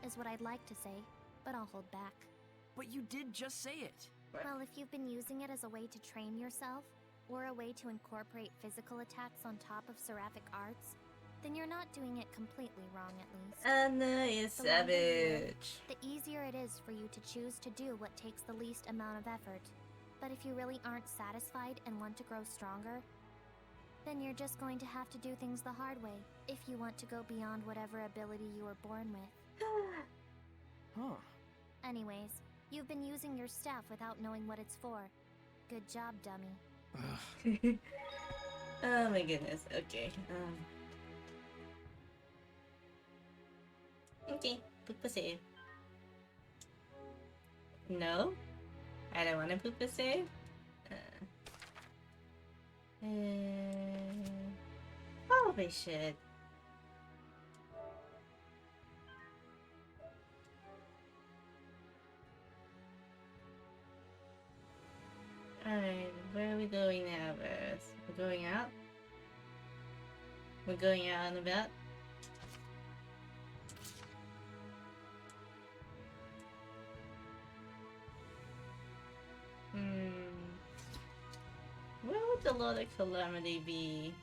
S6: Is what I'd like to say, but I'll hold back.
S18: But you did just say it.
S6: Well, if you've been using it as a way to train yourself, or a way to incorporate physical attacks on top of seraphic arts, then you're not doing it completely wrong, at least.
S1: Anna is
S6: The longer you live,
S1: savage.
S6: the easier it is for you to choose to do what takes the least amount of effort. But if you really aren't satisfied and want to grow stronger, then you're just going to have to do things the hard way if you want to go beyond whatever ability you were born with.
S18: Huh.
S6: Anyways, you've been using your staff without knowing what it's for. Good job, dummy.
S1: Oh my goodness. Okay. Okay. Poop a save. No, I don't want to poop a save. Probably should. Alright, where are we going now, Varys? We're going out? We're going out and about? Where would the Lord of Calamity be?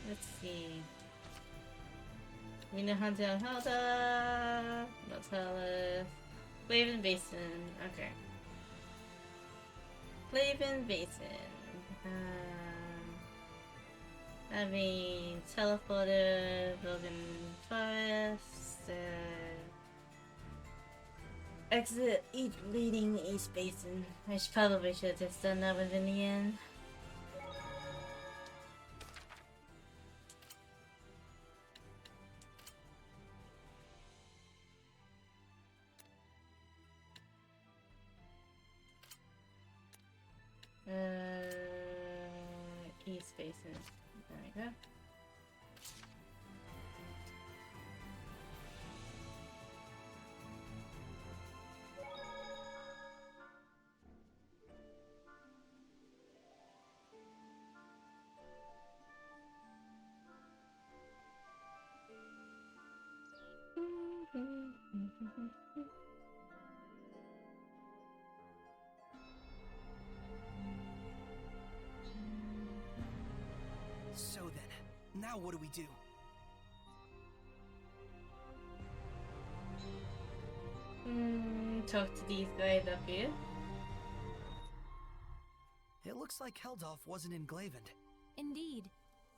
S1: Let's see. We know Hunter Helda, Natalis, Flavin Basin. Okay. Flavin Basin. I mean, Teleporter, Broken Forest, exit each leading East Basin. I probably should have just done that within the end. East Basin. There we go.
S18: So then, now what do we do?
S1: Talk to these guys up here.
S18: It looks like Heldolf wasn't in Glavin.
S16: Indeed.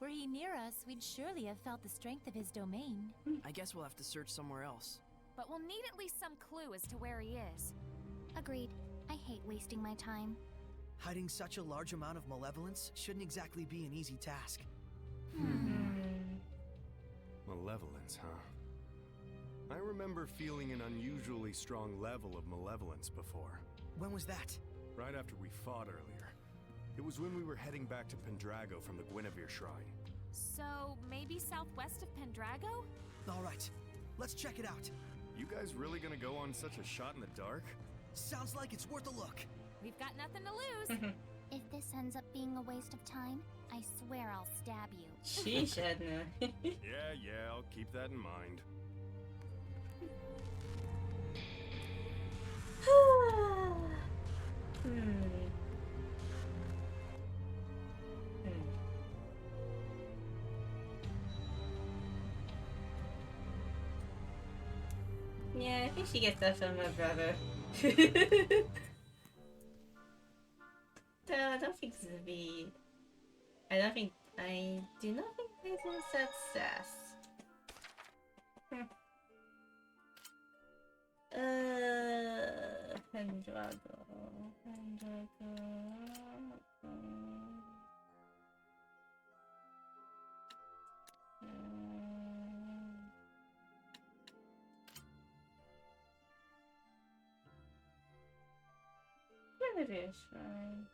S19: Were he near us, we'd surely have felt the strength of his domain.
S18: I guess we'll have to search somewhere else.
S2: But we'll need at least some clue as to where he is.
S6: Agreed. I hate wasting my time.
S18: Hiding such a large amount of malevolence shouldn't exactly be an easy task.
S17: Malevolence, huh? I remember feeling an unusually strong level of malevolence before.
S18: When was that?
S17: Right after we fought earlier. It was when we were heading back to Pendrago from the Guinevere Shrine.
S2: So, maybe southwest of Pendrago?
S18: All right, let's check it out.
S17: You guys really gonna go on such a shot in the dark?
S18: Sounds like it's worth a look.
S2: We've got nothing to lose.
S6: If this ends up being a waste of time, I swear I'll stab you.
S1: Sheesh, Edna.
S17: Yeah, I'll keep that in mind.
S1: Yeah, I think she gets that from her brother. So I don't think Zubi. I do not think this is success. Pendrago. Guinevere Shrine.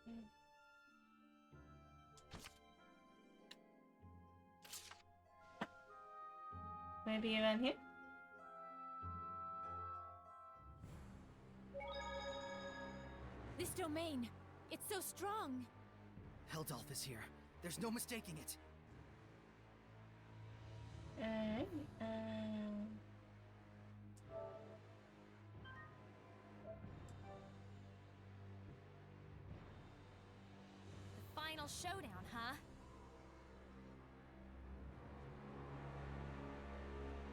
S1: Maybe around here?
S19: This domain, it's so strong.
S18: Heldolf is here. There's no mistaking it.
S1: Alright,
S2: The final showdown, huh?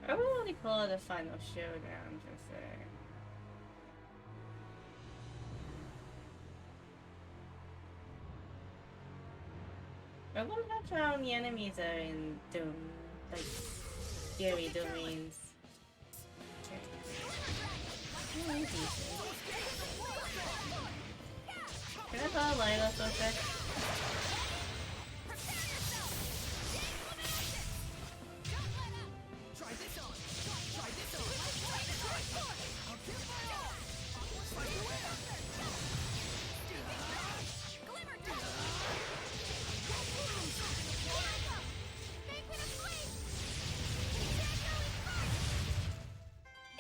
S1: I would only call it a final showdown, just saying. I wonder how many enemies are in Doom, like, scary domains. Can I call Lila so quick?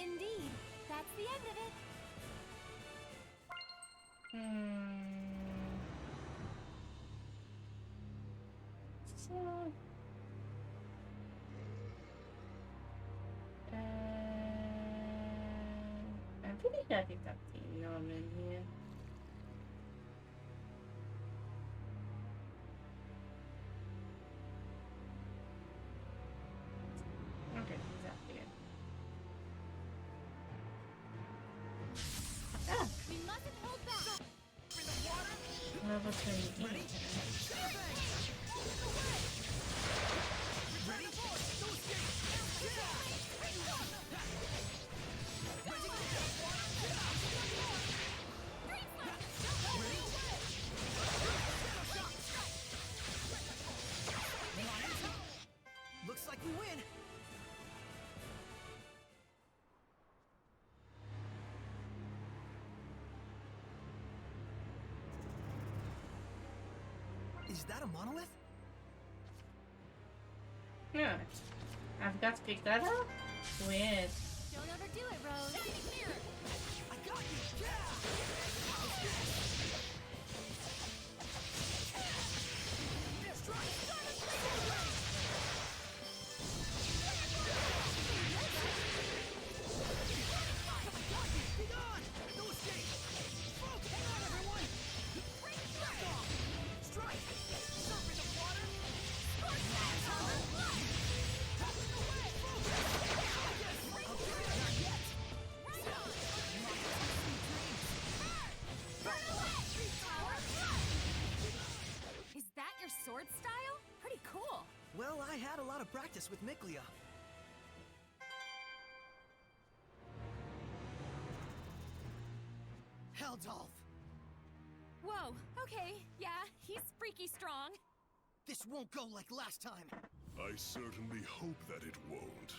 S2: Indeed, that's the end of it.
S1: So, I'm pretty sure I picked up the Norman here. Okay, he's up here. Ah!
S2: We mustn't hold back.
S1: Level 28.
S18: Looks like we win. Is that a monolith?
S1: Yeah. I forgot to pick that up? Weird.
S2: Don't overdo it, Rose.
S18: I got you! this with Miklia.
S9: Heldolf!
S16: Whoa, okay, yeah, he's freaky strong.
S9: This won't go like last time.
S17: I certainly hope that it won't.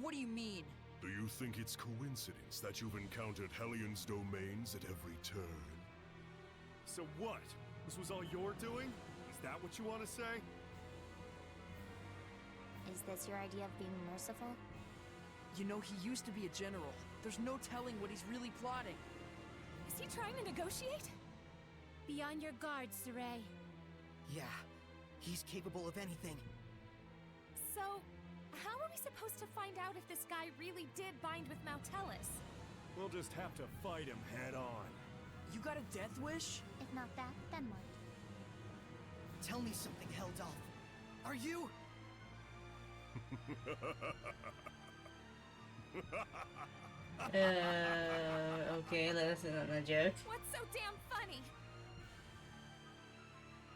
S18: What do you mean?
S17: Do you think it's coincidence that you've encountered Hellion's domains at every turn?
S20: So what? This was all your doing? Is that what you want to say?
S6: Is this your idea of being merciful?
S18: You know, he used to be a general. There's no telling what he's really plotting.
S16: Is he trying to negotiate?
S19: Be on your guard, Saray.
S9: Yeah, he's capable of anything.
S16: So, how are we supposed to find out if this guy really did bind with Mautellus?
S20: We'll just have to fight him head on.
S18: You got a death wish?
S6: If not that, then what?
S9: Tell me something, Heldolf. Are you...
S1: Okay, let's not a joke.
S16: What's so damn funny?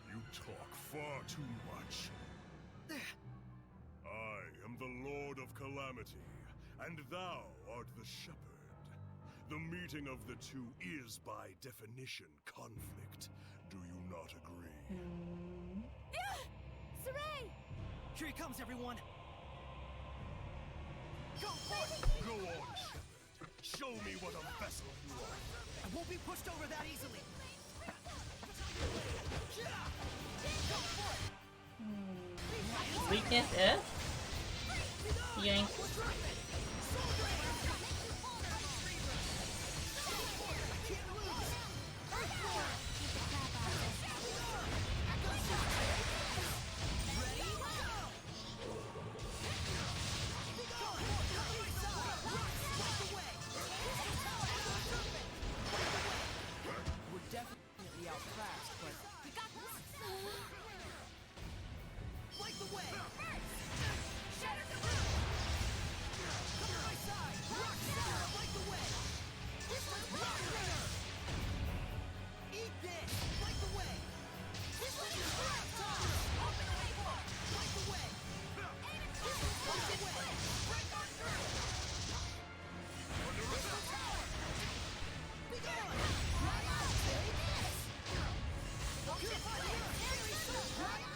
S17: You talk far too much. I am the Lord of Calamity, and thou art the Shepherd. The meeting of the two is, by definition, conflict. Do you not agree?
S16: Saray!
S9: Here he comes, everyone! Go for it!
S17: Go on, Shepherd. Show me what a vessel you are.
S9: I won't be pushed over that easily!
S1: Weakness is? Yoink.
S18: We're definitely outclassed, but...
S16: We got this!
S9: Light the way!
S16: Shatter the roof!
S9: Come to my side! Rock Shatter, light the way! This one's Rock Runner! Eat this! Light the way! This one's Rock Toss!
S16: Open the way for!
S9: Light the way! This one's Light the way!
S16: Break on through!
S9: This one's Tower! Be gone!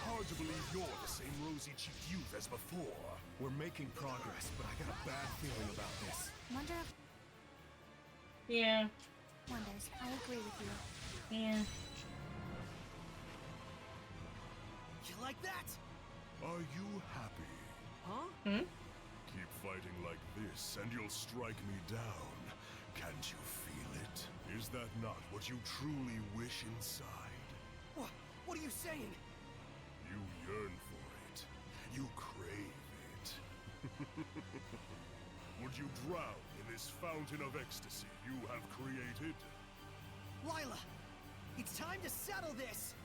S17: Hard to believe you're the same rosy-cheeked youth as before.
S20: We're making progress, but I got a bad feeling about this.
S6: Wonder if...
S1: Yeah.
S6: Wonders. I agree with you.
S1: Yeah.
S9: You like that?
S17: Are you happy?
S18: Huh?
S17: Keep fighting like this, and you'll strike me down. Can't you feel it? Is that not what you truly wish inside?
S9: What are you saying?
S17: You yearn for it. You crave it. Would you drown in this fountain of ecstasy you have created?
S9: Lila! It's time to settle this!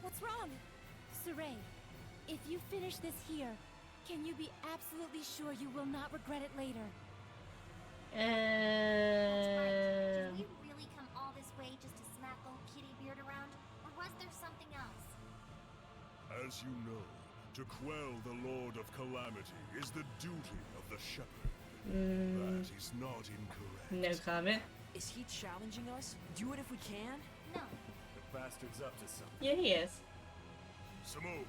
S16: What's wrong?
S19: Saray, if you finish this here, can you be absolutely sure you will not regret it later?
S6: Did we really come all this way just to smack old Kitty Beard around? Or was there something else?
S17: As you know, to quell the Lord of Calamity is the duty of the Shepherd. That is not incorrect.
S1: No comment.
S18: Is he challenging us? Do it if we can?
S6: No.
S20: The bastard's up to something.
S1: Yeah, he is.
S17: Simone,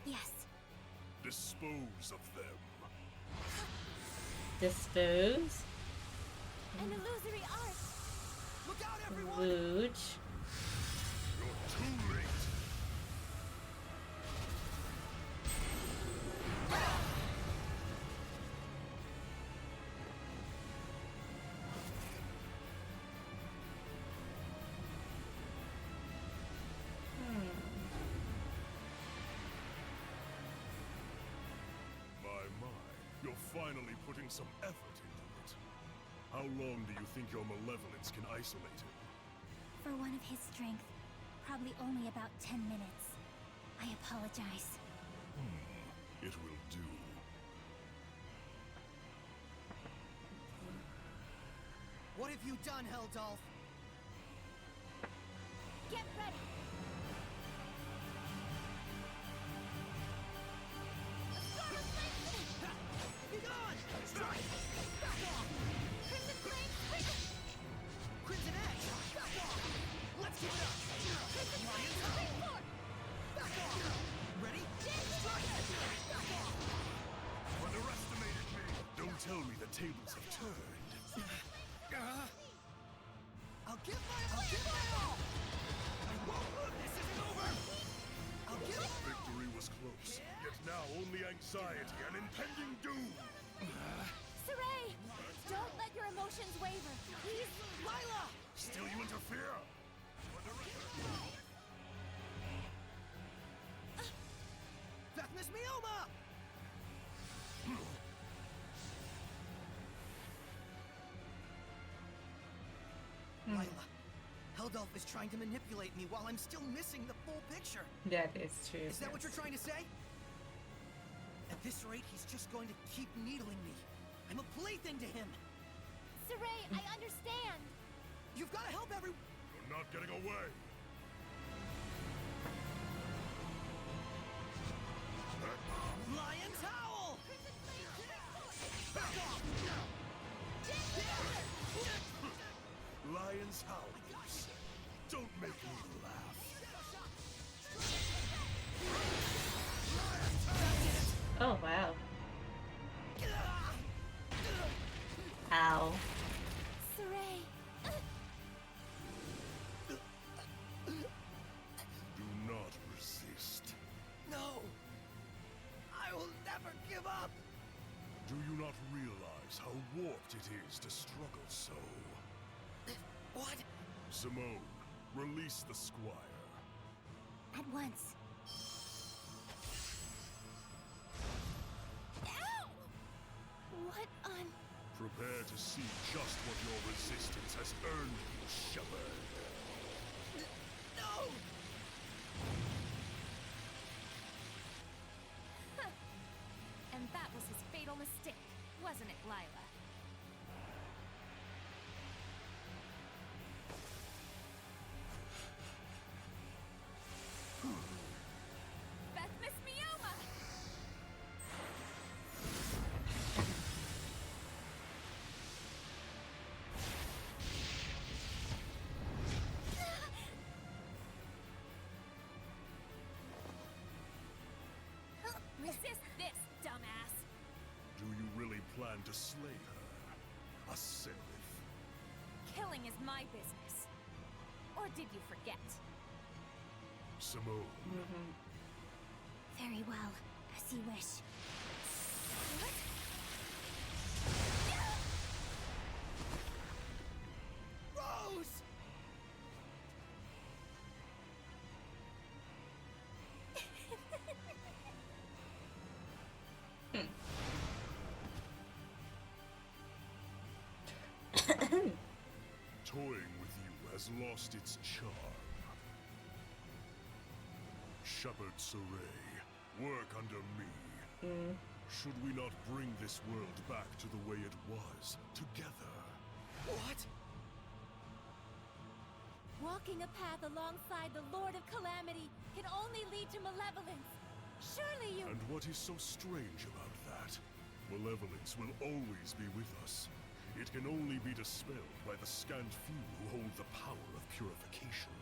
S6: Yes.
S17: dispose of them.
S1: Dispose.
S16: An illusory art!
S9: Look out, everyone!
S1: Wooch.
S17: You're too late. You're finally putting some effort into it. How long do you think your malevolence can isolate him?
S6: For one of his strength, probably only about 10 minutes. I apologize.
S17: It will do.
S9: What have you done, Heldolf?
S16: Get ready!
S12: turned.
S15: I'll give my all! This isn't over! I'll give
S17: Victory was close, yet now only anxiety and impending doom.
S19: Saray! Don't let your emotions waver. Please,
S15: Lila!
S17: Still you interfere?
S15: That's Miss Mioma! Lila, Heldolf is trying to manipulate me while I'm still missing the full picture.
S1: That is true.
S15: Is that what you're trying to say? At this rate, he's just going to keep needling me. I'm a plaything to him.
S19: Saray, I understand.
S15: You've got to help everyone.
S17: You're not getting away.
S15: Lion's Howl! Back off!
S17: Lion's Howl, you say? Don't make me laugh.
S1: Oh, wow. Ow.
S19: Saray.
S17: Do not resist.
S15: No! I will never give up!
S17: Do you not realize how warped it is to struggle so?
S15: What?
S17: Simone, release the squire.
S19: At once. Ow! What on...
S17: Prepare to see just what your resistance has earned you, shepherd.
S15: No!
S2: And that was his fatal mistake, wasn't it, Lila? That's Miss Mioma! Resist this, dumbass!
S17: Do you really plan to slay her? A seraph?
S2: Killing is my business. Or did you forget?
S17: Simone.
S19: Very well, as you wish. What?
S15: Rose!
S17: Toying with you has lost its charm. Shepherd Saray, work under me. Should we not bring this world back to the way it was, together?
S15: What?
S19: Walking a path alongside the Lord of Calamity can only lead to malevolence. Surely you...
S17: And what is so strange about that? Malevolence will always be with us. It can only be dispelled by the scant few who hold the power of purification.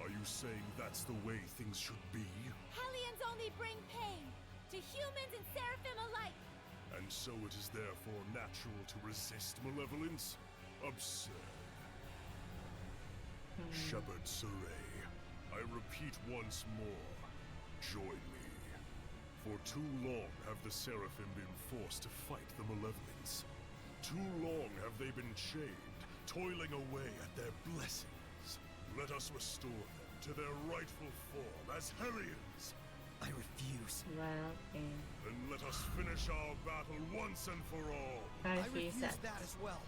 S17: Are you saying that's the way things should be?
S19: Hellions only bring pain to humans and seraphim alike.
S17: And so it is therefore natural to resist malevolence? Absurd. Shepherd Saray, I repeat once more, join me. For too long have the seraphim been forced to fight the malevolence. Too long have they been chained, toiling away at their blessings. Let us restore them to their rightful form as Hellions.
S15: I refuse.
S1: Well,
S17: Then let us finish our battle once and for all.
S1: I
S15: refuse
S1: refuse
S15: that as well.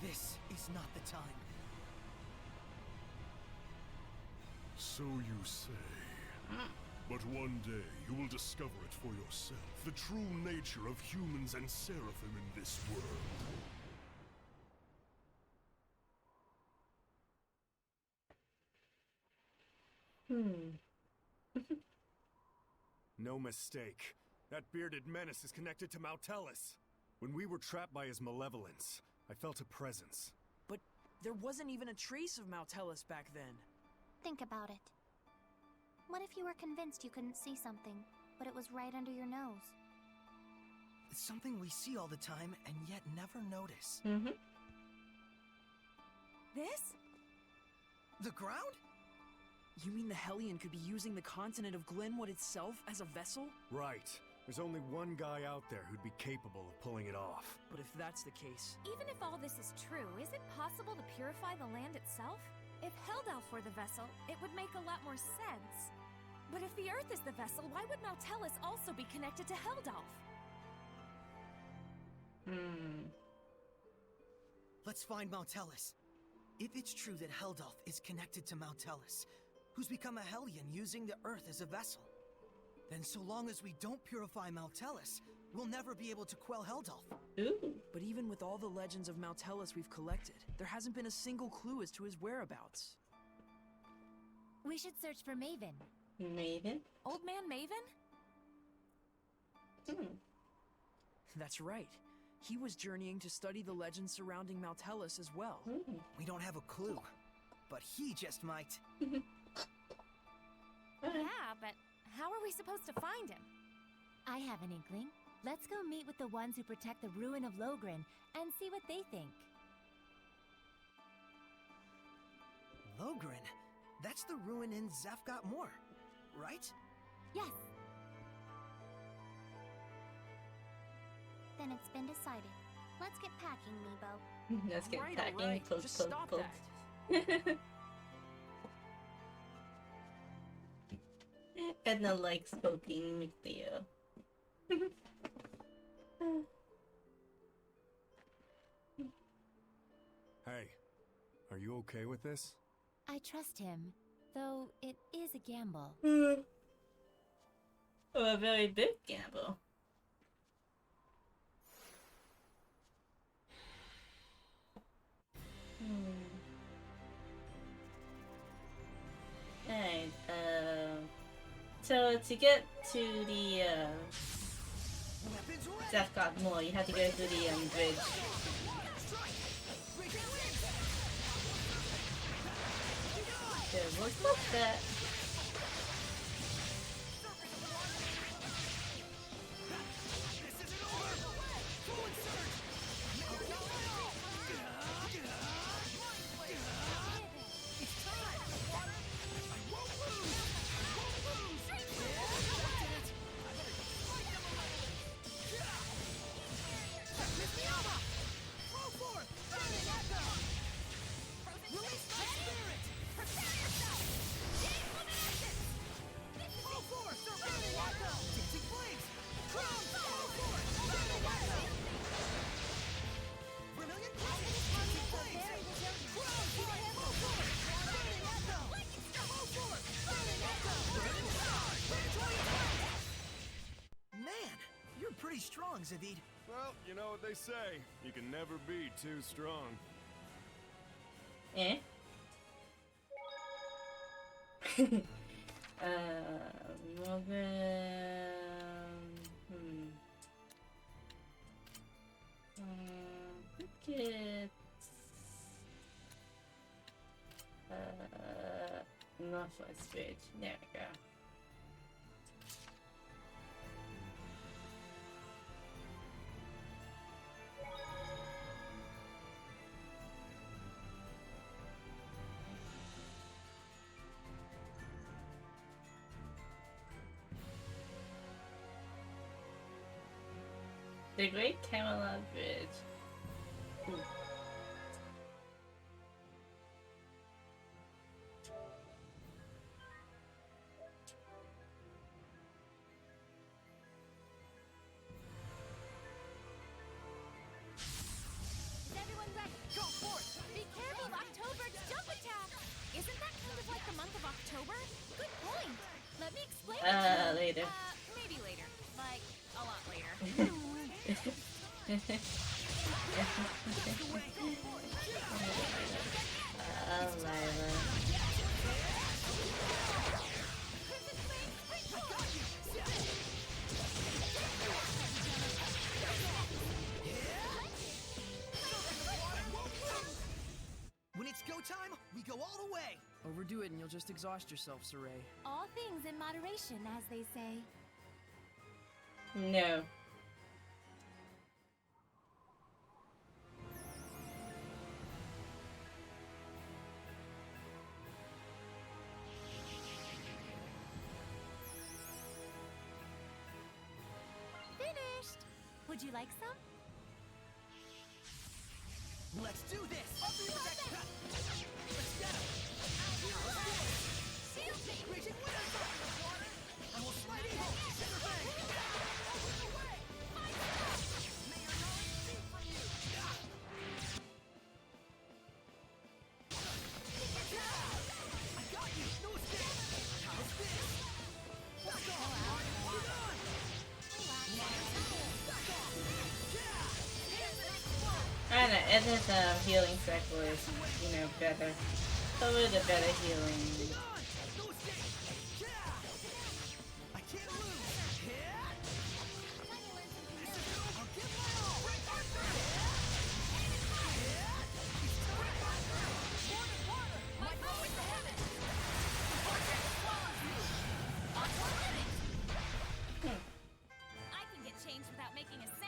S15: This is not the time.
S17: So you say. But one day you will discover it for yourself, the true nature of humans and seraphim in this world.
S20: No mistake. That bearded menace is connected to Mautellus. When we were trapped by his malevolence, I felt a presence.
S18: But there wasn't even a trace of Mautellus back then.
S6: Think about it. What if you were convinced you couldn't see something, but it was right under your nose?
S18: It's something we see all the time and yet never notice.
S9: This?
S18: The ground?
S2: You mean the Hellion could be using the continent of Glenwood itself as a vessel?
S20: Right. There's only one guy out there who'd be capable of pulling it off.
S2: But if that's the case...
S16: Even if all this is true, is it possible to purify the land itself? If Heldalf were the vessel, it would make a lot more sense. But if the Earth is the vessel, why would Maltellus also be connected to Heldalf?
S18: Let's find Maltellus. If it's true that Heldalf is connected to Maltellus, who's become a Hellion using the Earth as a vessel, then so long as we don't purify Maltellus, we'll never be able to quell Heldalf.
S2: But even with all the legends of Maltellus we've collected, there hasn't been a single clue as to his whereabouts.
S19: We should search for Maven.
S1: Maven?
S16: Old Man Maven?
S2: That's right. He was journeying to study the legends surrounding Maltellus as well.
S18: We don't have a clue, but he just might.
S16: Yeah, but how are we supposed to find him?
S19: I have an inkling. Let's go meet with the ones who protect the ruin of Logren and see what they think.
S18: Logren? That's the ruin in Zefgot Moor, right?
S19: Yes.
S6: Then it's been decided. Let's get packing, Meebo.
S1: Let's get
S2: Right,
S1: packing.
S2: alright.
S1: Poke,
S2: Just
S1: poke,
S2: stop
S1: poke.
S2: that.
S1: Edna likes poking Theo.
S20: Hey, are you okay with this?
S19: I trust him, though it is a gamble.
S1: A very big gamble. Alright, so to get to the Zefgot Moor, you have to go through the bridge. Good, we'll stop that.
S18: Pretty strong, Zavid.
S20: Well, you know what they say. You can never be too strong.
S1: Eh? Northwest Bridge. There we go. The Great Camelot Bridge. Ooh.
S16: Is everyone ready? Go for it! Be careful of October's jump attack! Isn't that kind of like the month of October? Good point! Let me explain it to you.
S1: Later.
S16: Maybe later. Like, a lot later.
S18: When it's go time, we go all the way.
S2: Overdo it and you'll just exhaust yourself, Saray.
S19: All things in moderation, as they say.
S1: No.
S16: Would you like some?
S18: Let's do this! Let's get him!
S16: Shield me!
S18: Raging wind! I will slide evil! Sugar Fang! May your knowledge seep from you! I got you! No escape! How's this? Back off! Hold on! Back off!
S1: I don't know, and this healing cycle is, you know, better. A little bit better healing.
S16: I can get changed without making a sound.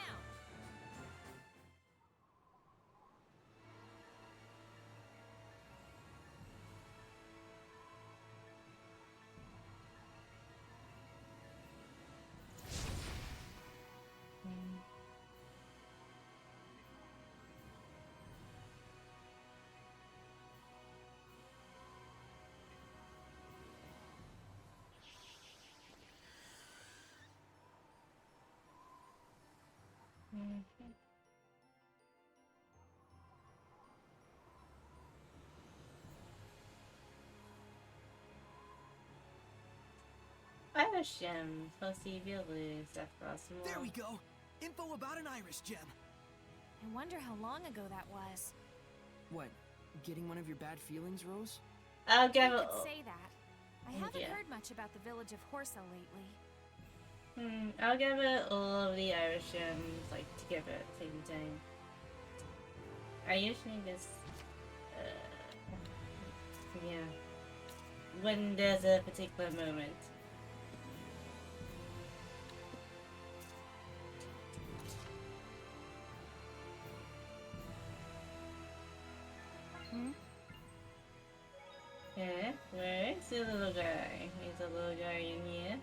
S1: Irish gem, Pussy Village, that's possible.
S18: There we go! Info about an Irish gem!
S16: I wonder how long ago that was.
S2: What? Getting one of your bad feelings, Rose?
S1: I'll give
S16: You
S1: it.
S16: could say that. I haven't
S1: Yeah.
S16: heard much about the village of Horsa lately.
S1: I'll give it all of the Irish gems, like, to give it same time. I usually just, yeah, when there's a particular moment. Yeah, where's the little guy? He's a little guy in here.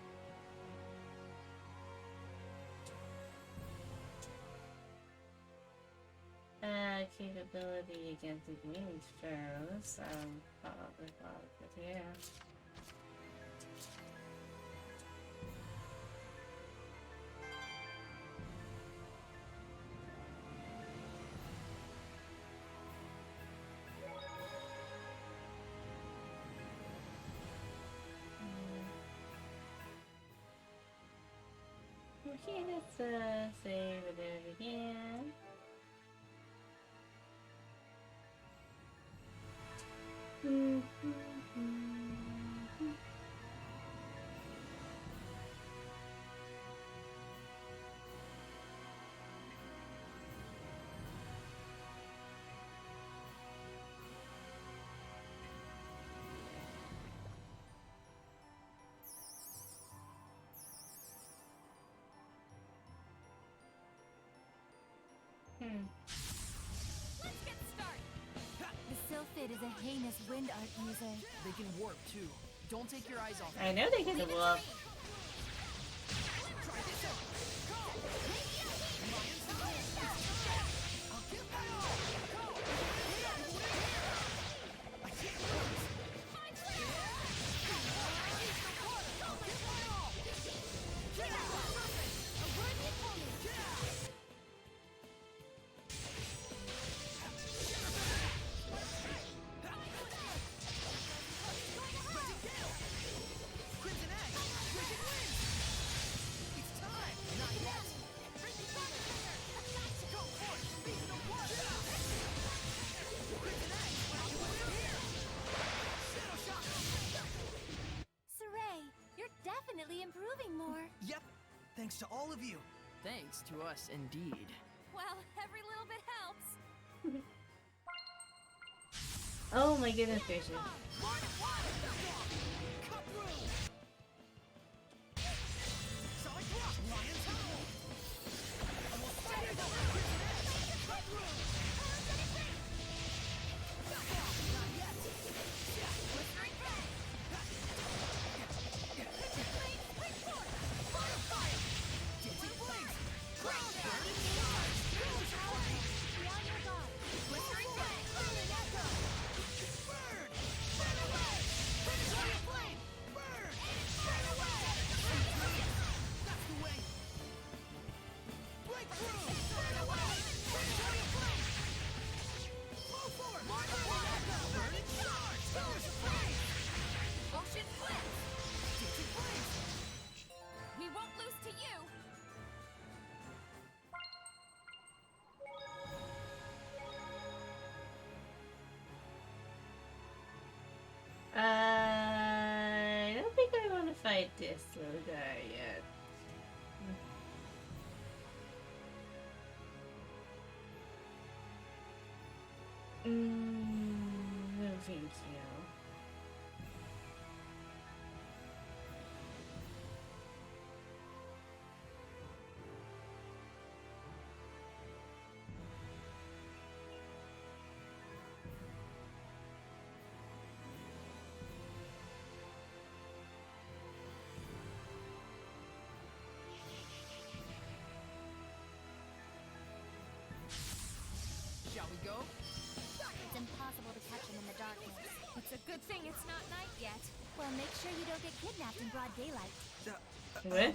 S1: Capability against the green sparrows. Probably yeah. Okay, let's save it again.
S16: Let's get started. The Sylphid is a heinous wind art user.
S2: They can warp, too. Don't take your eyes off.
S1: I know they can warp.
S16: Definitely improving more.
S18: Yep, thanks to all of you.
S2: Thanks to us, indeed.
S16: Well, every little bit helps.
S1: Oh my goodness gracious. fight this little guy yet. No thank you.
S2: Shall we go?
S6: It's impossible to catch him in the darkness.
S16: It's a good thing it's not night yet.
S6: Well, make sure you don't get kidnapped in broad daylight.
S1: What? Wait, what?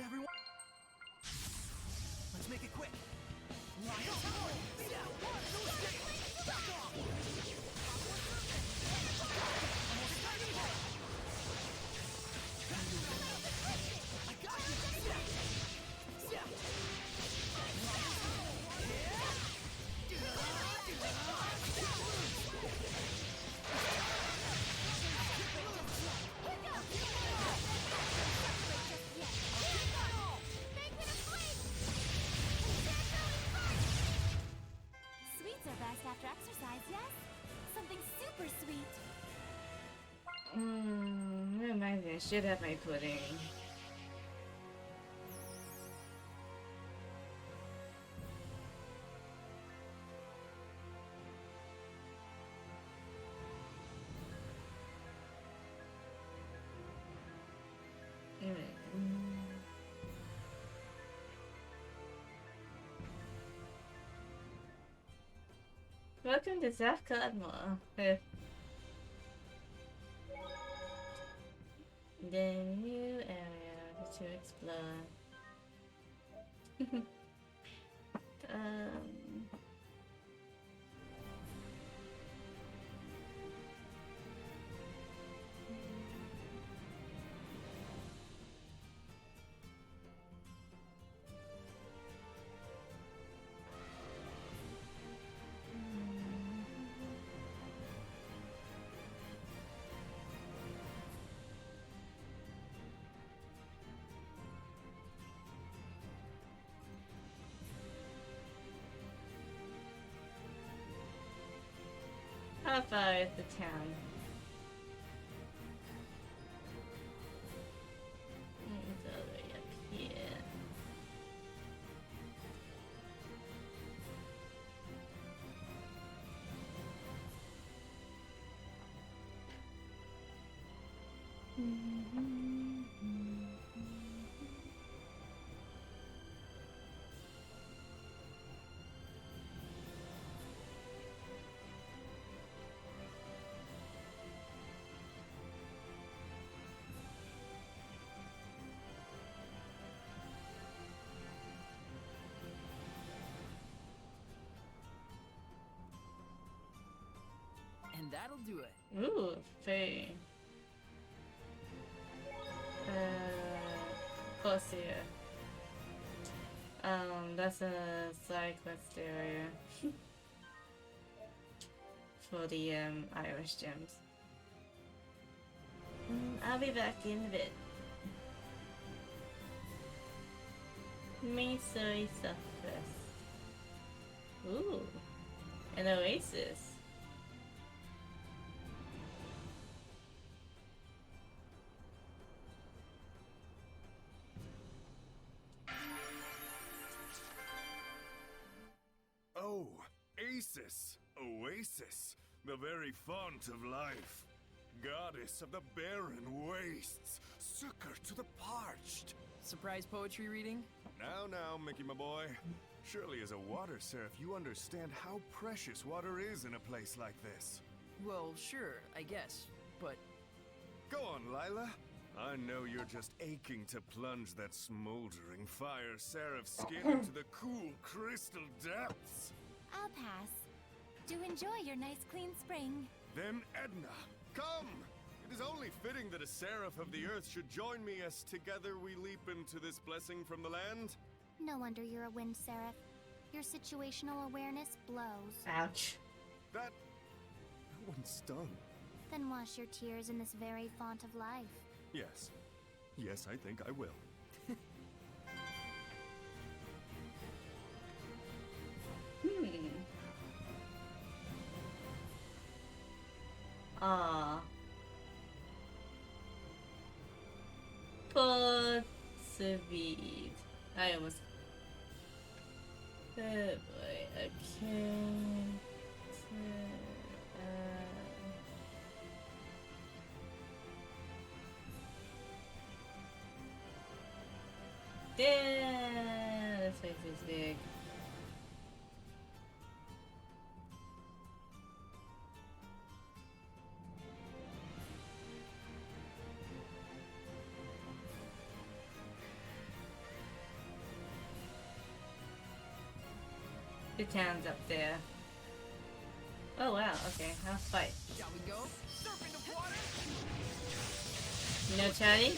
S18: Everyone, let's make it quick.
S6: Sweets are best after exercise, yes? Something super sweet.
S1: That reminds me, I should have my pudding. Welcome to South Codmore. The new area to explore. How far is the town? It's all the way up here.
S2: And that'll do it.
S1: Ooh, very. Closer. That's a side quest area for the Irish gems. I'll be back in a bit. Missouri surface. Ooh, an oasis.
S17: Oh, Acis, Oasis, the very font of life. Goddess of the barren wastes, succor to the parched.
S2: Surprise poetry reading?
S17: Now, Mickey, my boy. Surely as a water seraph, you understand how precious water is in a place like this.
S2: Well, sure, I guess, but...
S17: Go on, Lila. I know you're just aching to plunge that smoldering fire seraph skin into the cool crystal depths.
S6: I'll pass.
S16: Do enjoy your nice clean spring.
S20: Then Edna, come! It is only fitting that a seraph of the earth should join me as together we leap into this blessing from the land.
S6: No wonder you're a wind seraph. Your situational awareness blows.
S1: Ouch.
S20: That one stung.
S6: Then wash your tears in this very font of life.
S20: Yes. Yes, I think I will.
S1: Ah. Put Sevid. I almost. Oh boy. Okay. Damn, this place is big. The town's up there. Oh wow, okay, I'll fight.
S12: Shall we go? Surf into water?
S1: No chatting?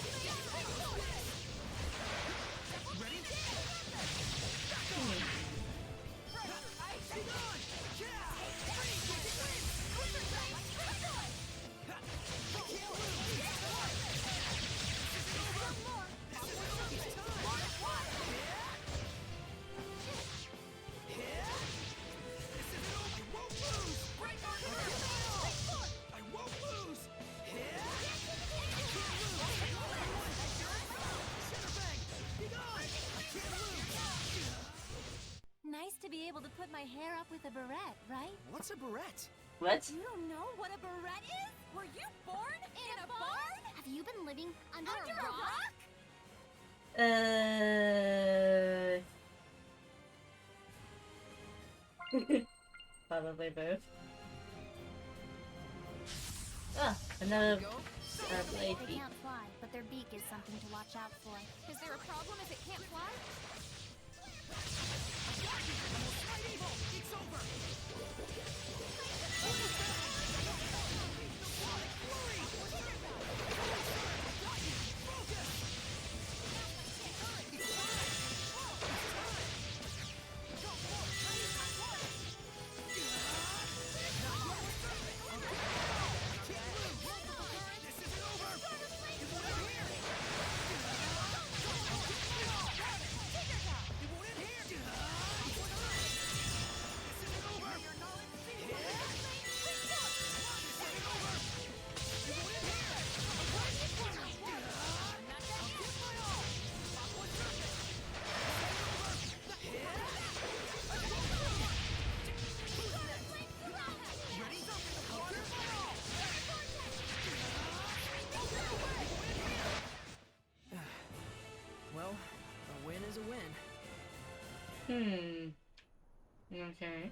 S16: Nice to be able to put my hair up with a barrette, right?
S18: What's a barrette?
S1: What?
S16: You don't know what a barrette is? Were you born in a barn?
S6: Have you been living under
S16: a
S6: a rock?
S1: Probably both. Ah, another blade
S6: They
S1: beak.
S6: can't fly, but their beak is something to watch out for.
S2: Is there a problem if it can't fly?
S12: It's over!
S18: Well, a win is a win.
S1: Okay.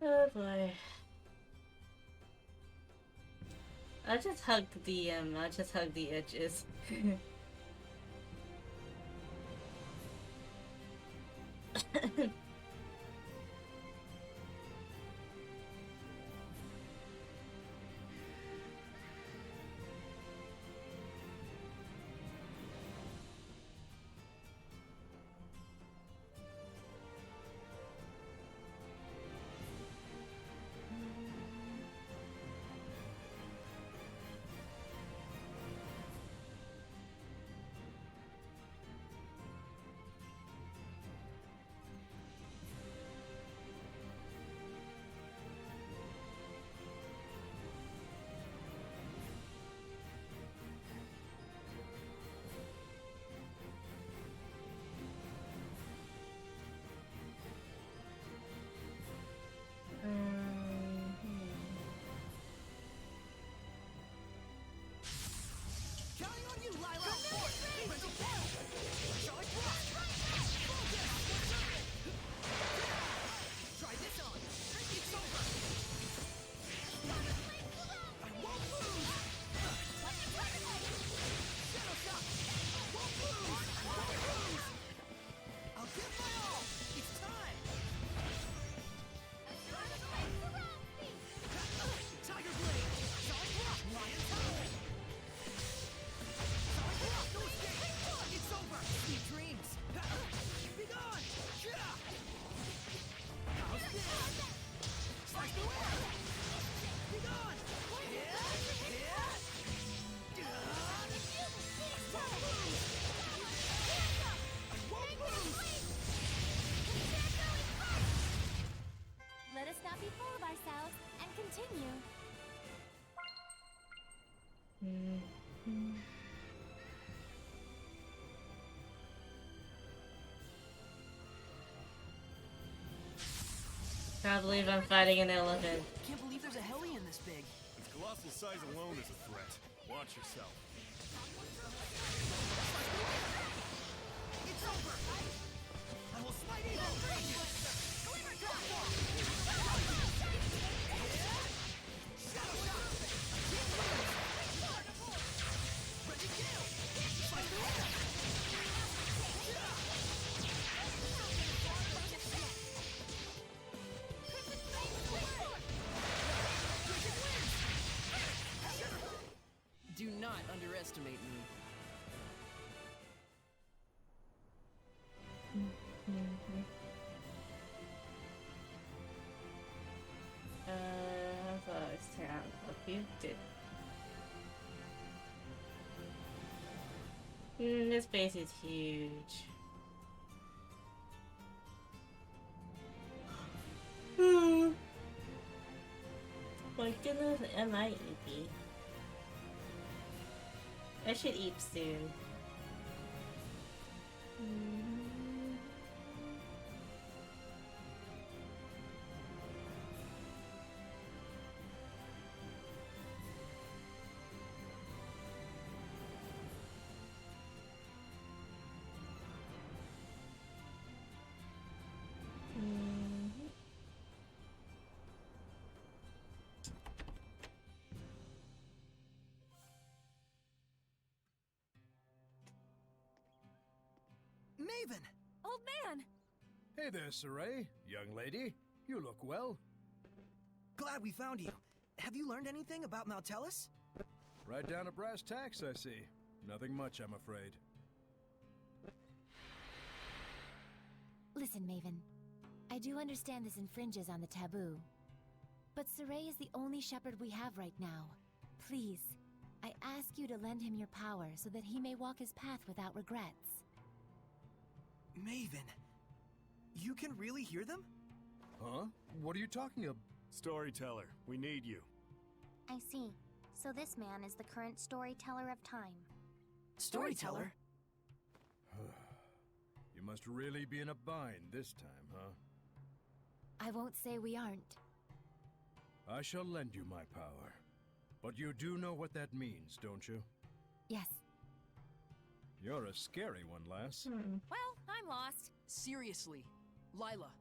S1: Oh boy. I just hugged the edges. Can't believe I'm fighting an elephant.
S18: Can't believe there's a Hellion this big.
S20: Its colossal size alone is a threat. Watch yourself.
S18: It's over! I will smite evil!
S2: Do not underestimate me.
S1: So it's town. You did. This base is huge. My goodness, am I eepy? I should eat soon.
S18: Maven!
S16: Old man!
S11: Hey there, Saray. Young lady. You look well.
S18: Glad we found you. Have you learned anything about Maltellus?
S11: Right down to brass tacks, I see. Nothing much, I'm afraid.
S19: Listen, Maven. I do understand this infringes on the taboo. But Saray is the only shepherd we have right now. Please, I ask you to lend him your power so that he may walk his path without regrets.
S18: Maven, you can really hear them?
S11: Huh? What are you talking about?
S20: Storyteller, we need you.
S6: I see. So this man is the current storyteller of time.
S18: Storyteller?
S11: You must really be in a bind this time, huh?
S19: I won't say we aren't.
S11: I shall lend you my power. But you do know what that means, don't you?
S19: Yes.
S11: You're a scary one, lass.
S16: Well, I'm lost.
S2: Seriously. Lila,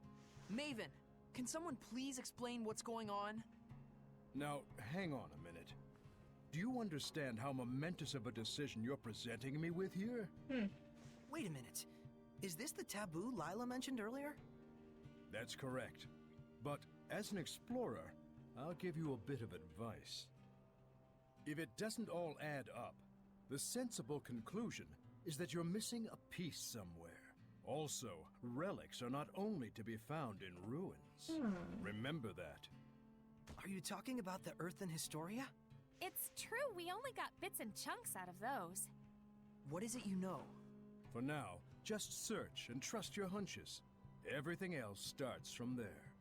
S2: Maven, can someone please explain what's going on?
S11: Now, hang on a minute. Do you understand how momentous of a decision you're presenting me with here?
S18: Wait a minute. Is this the taboo Lila mentioned earlier?
S11: That's correct. But as an explorer, I'll give you a bit of advice. If it doesn't all add up, the sensible conclusion is that you're missing a piece somewhere. Also, relics are not only to be found in ruins. Remember that.
S18: Are you talking about the Earth in Historia?
S16: It's true, we only got bits and chunks out of those.
S18: What is it you know?
S11: For now, just search and trust your hunches. Everything else starts from there.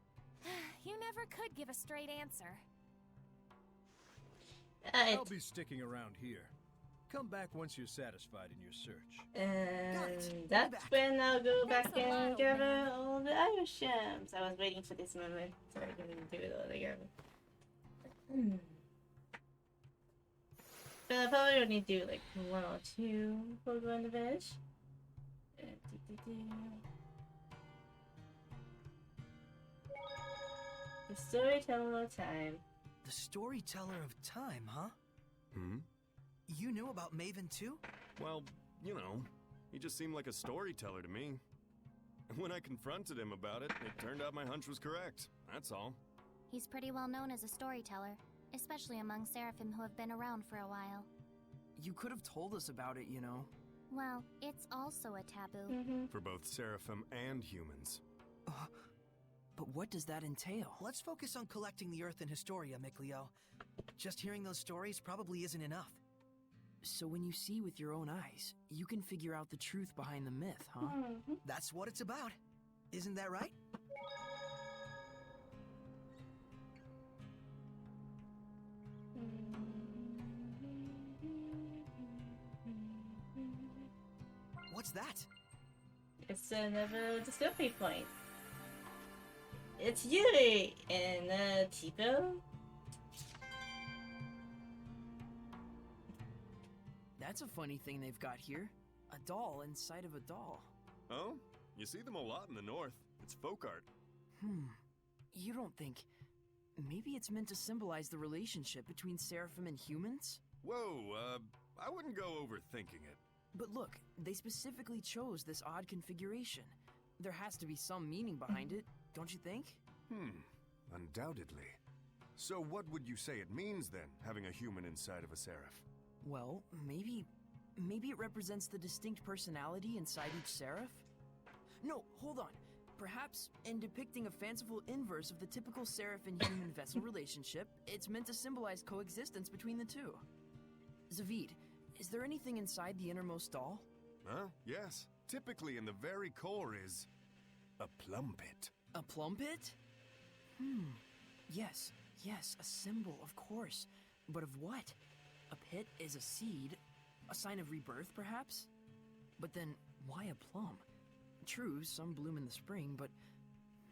S16: You never could give a straight answer.
S11: I'll be sticking around here. Come back once you're satisfied in your search.
S1: And that's when I'll go back and gather all the items. I was waiting for this moment so I can do it all together. But I probably only do like 1 or 2 before going to finish. The storyteller of time.
S18: The storyteller of time, huh? You knew about Maven too?
S20: Well, you know, he just seemed like a storyteller to me. And when I confronted him about it, it turned out my hunch was correct. That's all.
S6: He's pretty well known as a storyteller, especially among Seraphim who have been around for a while.
S2: You could have told us about it, you know.
S6: Well, it's also a taboo.
S20: For both Seraphim and humans.
S2: But what does that entail?
S18: Let's focus on collecting the Earth in Historia, Mikleo. Just hearing those stories probably isn't enough.
S2: So when you see with your own eyes, you can figure out the truth behind the myth, huh?
S18: That's what it's about. Isn't that right? What's that?
S1: It's another discovery point. It's Yuri and Tipo.
S2: That's a funny thing they've got here. A doll inside of a doll.
S20: Oh? You see them a lot in the north. It's folk art.
S2: You don't think... Maybe it's meant to symbolize the relationship between Seraphim and humans?
S20: Whoa, I wouldn't go overthinking it.
S2: But look, they specifically chose this odd configuration. There has to be some meaning behind it, don't you think?
S20: Undoubtedly. So what would you say it means then, having a human inside of a seraph?
S2: Well, maybe it represents the distinct personality inside each seraph? No, hold on. Perhaps, in depicting a fanciful inverse of the typical seraph and human vessel relationship, it's meant to symbolize coexistence between the two. Zavid, is there anything inside the innermost doll?
S20: Yes. Typically in the very core is... a plum pit.
S2: A plum pit? Yes, a symbol, of course. But of what? A pit is a seed, a sign of rebirth, perhaps? But then, why a plum? True, some bloom in the spring, but...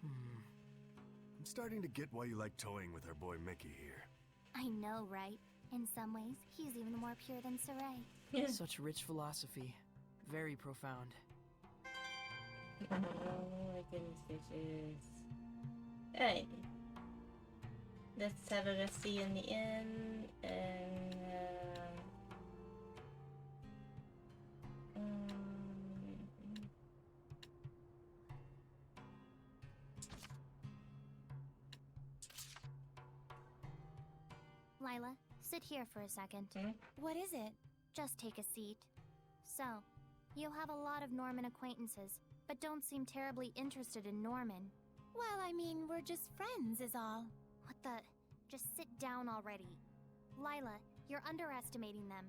S20: I'm starting to get why you like toying with our boy Mickey here.
S6: I know, right? In some ways, he's even more pure than Sarai.
S2: Such rich philosophy. Very profound.
S1: Oh my goodness gracious. Alright. Let's have a resty in the inn, and
S6: Lila, sit here for a second.
S19: What is it?
S6: Just take a seat. So, you have a lot of Norman acquaintances, but don't seem terribly interested in Norman.
S19: Well, I mean, we're just friends is all.
S6: What the? Just sit down already. Lila, you're underestimating them.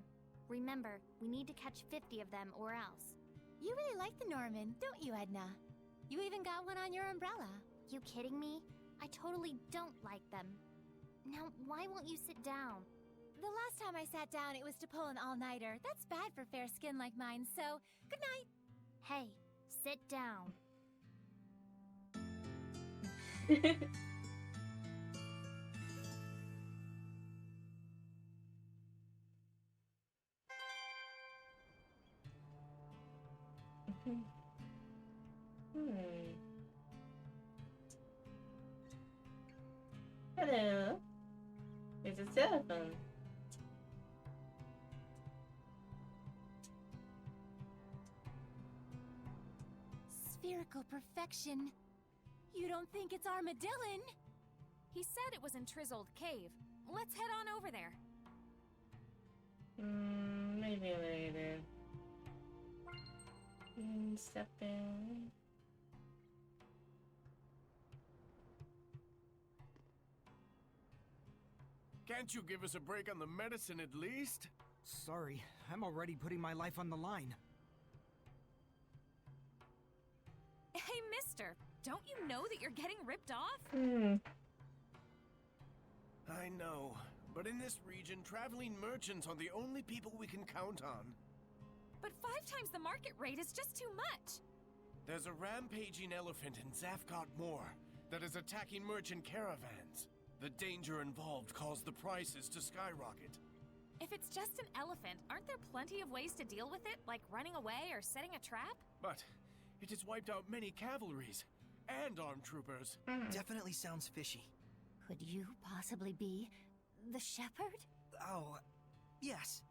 S6: Remember, we need to catch 50 of them or else.
S19: You really like the Norman, don't you, Edna? You even got one on your umbrella.
S6: You kidding me? I totally don't like them. Now, why won't you sit down?
S19: The last time I sat down, it was to pull an all-nighter. That's bad for fair skin like mine, so good night.
S6: Hey, sit down.
S1: Hello. There's a telephone.
S19: Spherical perfection. You don't think it's Armadillon?
S16: He said it was in Trizold Cave. Let's head on over there.
S1: Maybe later. Step in.
S12: Can't you give us a break on the medicine at least?
S18: Sorry, I'm already putting my life on the line.
S16: Hey, mister, don't you know that you're getting ripped off?
S12: I know, but in this region, traveling merchants are the only people we can count on.
S16: But 5 times the market rate is just too much.
S12: There's a rampaging elephant in Zafkot Moor that is attacking merchant caravans. The danger involved caused the prices to skyrocket.
S16: If it's just an elephant, aren't there plenty of ways to deal with it, like running away or setting a trap?
S12: But it has wiped out many cavalries and armed troopers.
S18: Definitely sounds fishy.
S19: Could you possibly be the shepherd?
S18: Oh, yes.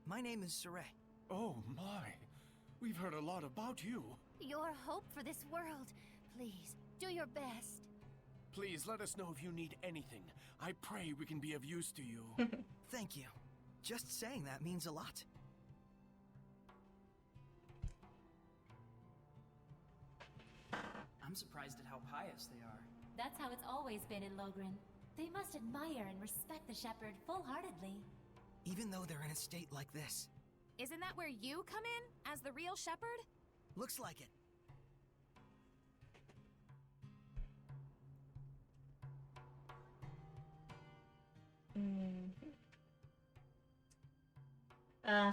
S18: My name is Sarai.
S12: Oh my. We've heard a lot about you.
S19: Your hope for this world. Please, do your best.
S12: Please let us know if you need anything. I pray we can be of use to you.
S18: Thank you. Just saying that means a lot.
S2: I'm surprised at how pious they are.
S19: That's how it's always been in Logren. They must admire and respect the shepherd full-heartedly.
S18: Even though they're in a state like this.
S16: Isn't that where you come in, as the real shepherd?
S18: Looks like it.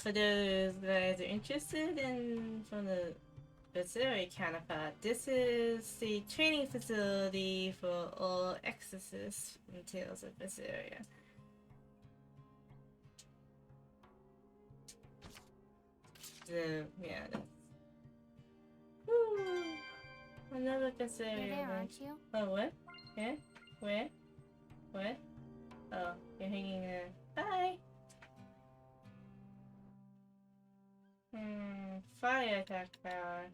S1: For those guys are interested in from the Zestiria counterpart, this is the training facility for all exorcists in Tales of Zestiria. So, yeah, that's... Woo! Another Zestiria.
S19: You're there, aren't you?
S1: Oh, what? Yeah? Where? What? Oh, you're hanging there. Bye! Fire attack power.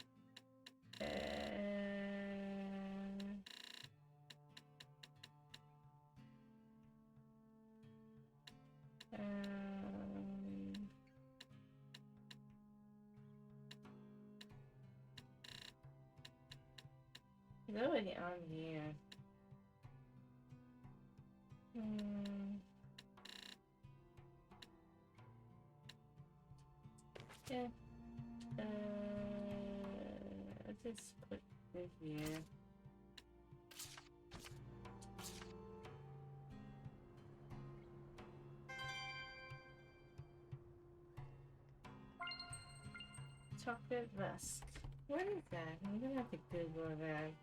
S1: It's already on here. Yeah. I'll just put it here. Chocolate Rusk. What is that? I'm gonna have to Google that.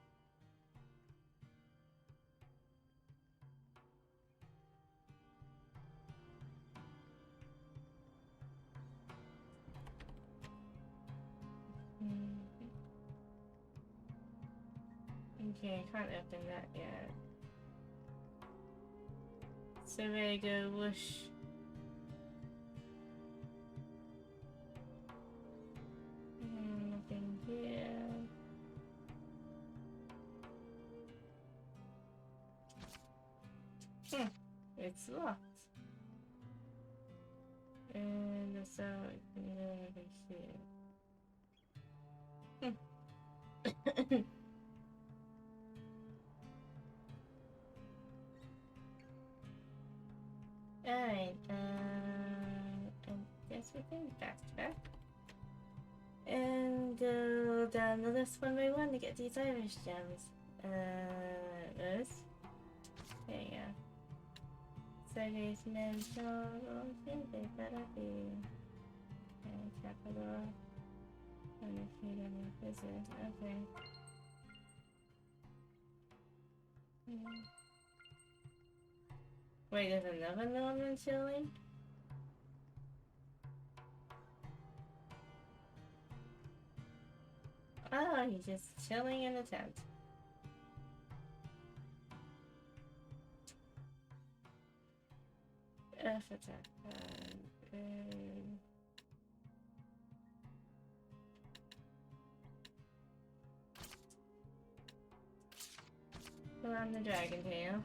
S1: Okay, I can't open that yet. So there you go, whoosh. Nothing here. It's locked. And so I can go over here. Alright, I guess we can backtrack. And go down the list one by one to get these Irish gems. Those. There you go. Sergey's mental, they better be. And capital. And the freedom of visit. Okay. Wait, there's another Norman chilling? Oh, he's just chilling in the tent. F attack. Around the dragon tail.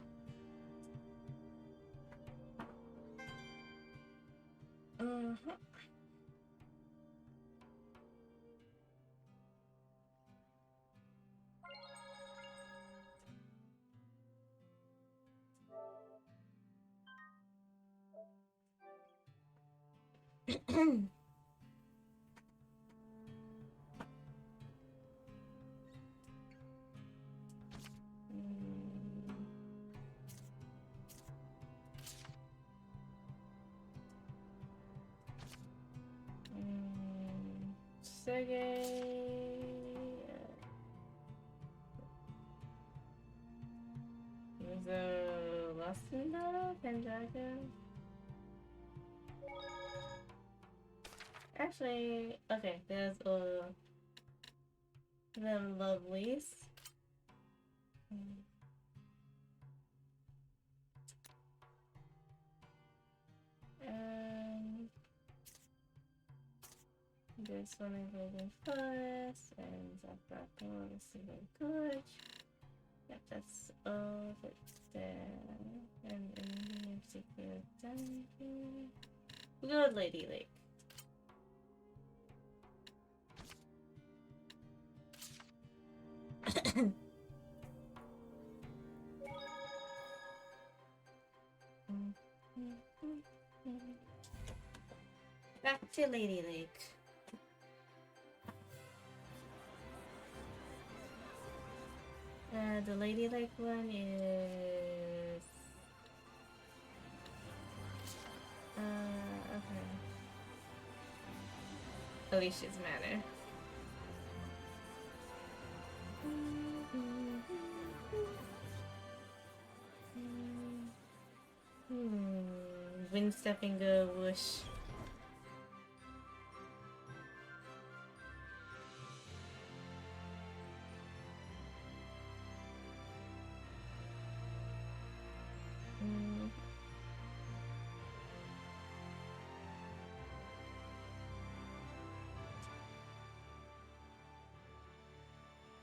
S1: Sergey. There's a lost in battle, Pendragon. Actually, okay, there's the lovelies. This one is Golden Forest, and Zaprato is Silver Gorge. Yep, that's all of it there. And then secret dungeon. Good Lady Lake. Back to Lady Lake. The Lady Lake one is... okay. Alicia's manner. Windstepping go whoosh.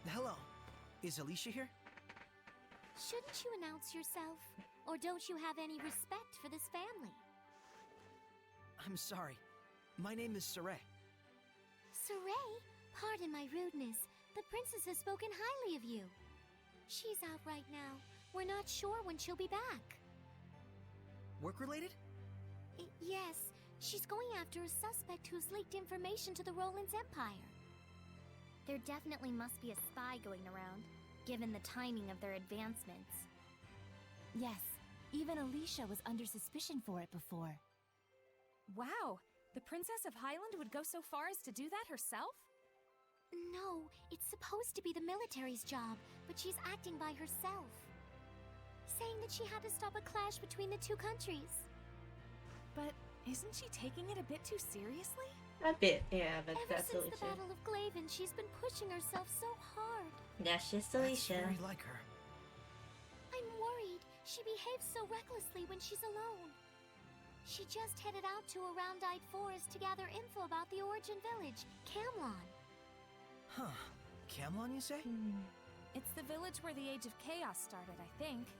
S18: Hello. Is Alicia here?
S6: Shouldn't you announce yourself? Or don't you have any respect for this family?
S18: I'm sorry. My name is Saray.
S6: Saray? Pardon my rudeness. The princess has spoken highly of you. She's out right now. We're not sure when she'll be back.
S18: Work-related?
S6: Yes. She's going after a suspect who's leaked information to the Roland's Empire. There definitely must be a spy going around, given the timing of their advancements.
S19: Yes, even Alicia was under suspicion for it before.
S16: Wow, the Princess of Highland would go so far as to do that herself?
S6: No, it's supposed to be the military's job, but she's acting by herself. Saying that she had to stop a clash between the two countries.
S16: But isn't she taking it a bit too seriously?
S1: A bit, yeah, but
S6: Ever
S1: that's
S6: since
S1: Alicia.
S6: the Battle of Glaven, she's been pushing herself so hard.
S1: That's just Alicia.
S18: Very like her.
S6: I'm worried. She behaves so recklessly when she's alone. She just headed out to a round-eyed forest to gather info about the origin village, Camlon.
S18: Huh. Camlon, you say?
S16: It's the village where the Age of Chaos started, I think.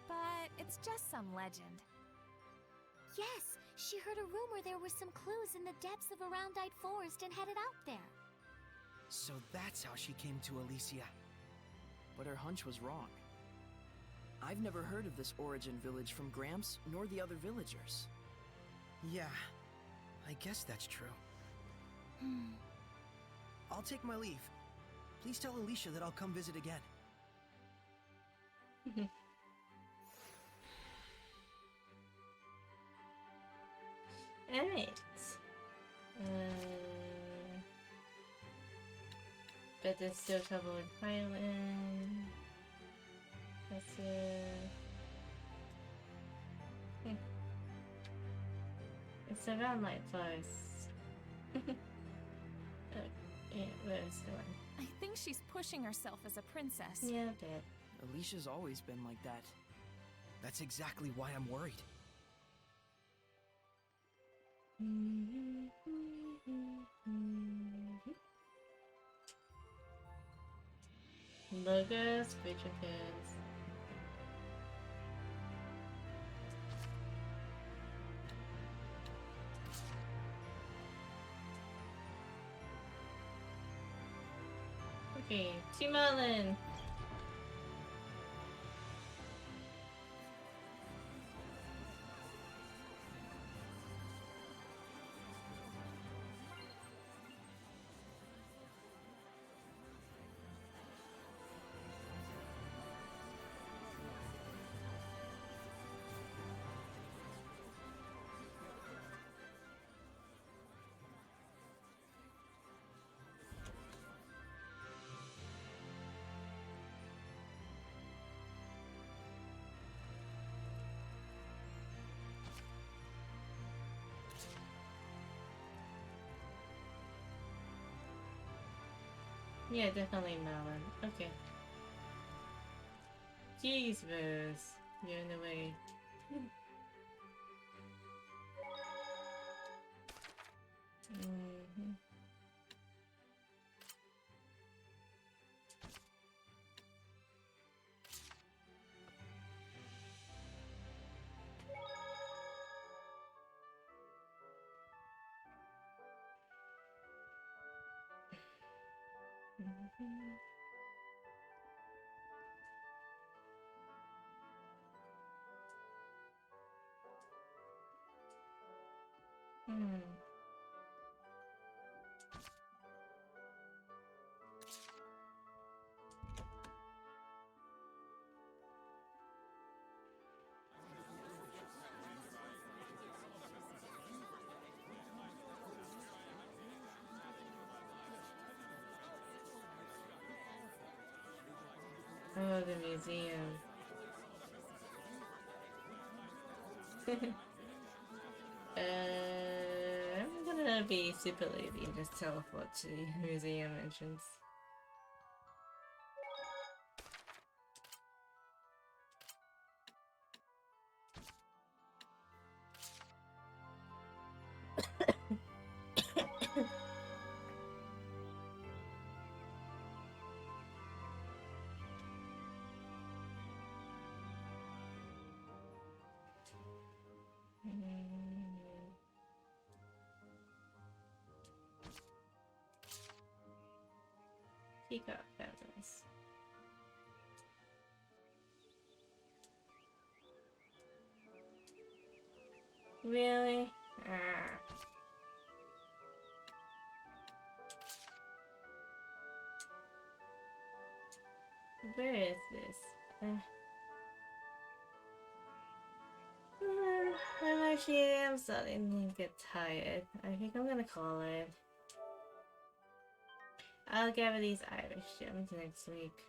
S16: But it's just some legend.
S6: Yes, she heard a rumor there were some clues in the depths of a round-eyed forest and headed out there.
S18: So that's how she came to Alicia.
S2: But her hunch was wrong. I've never heard of this origin village from Gramps nor the other villagers.
S18: Yeah, I guess that's true. I'll take my leave. Please tell Alicia that I'll come visit again.
S1: Alright. But there's still trouble in Highland. That's It's around like close. Yeah, where's the one?
S16: I think she's pushing herself as a princess.
S1: Yeah, a bit.
S2: Alicia's always been like that.
S18: That's exactly why I'm worried.
S1: Logos, creature cards. Okay, Team Merlin. Yeah, definitely melon. Okay. Jeez, Verse. You're in the way. the museum. I'm gonna be super lazy and just teleport to the museum entrance. Peacock feathers. Really? Where is this? I'm starting to get tired. I think I'm gonna call it. I'll gather these Irish gems next week.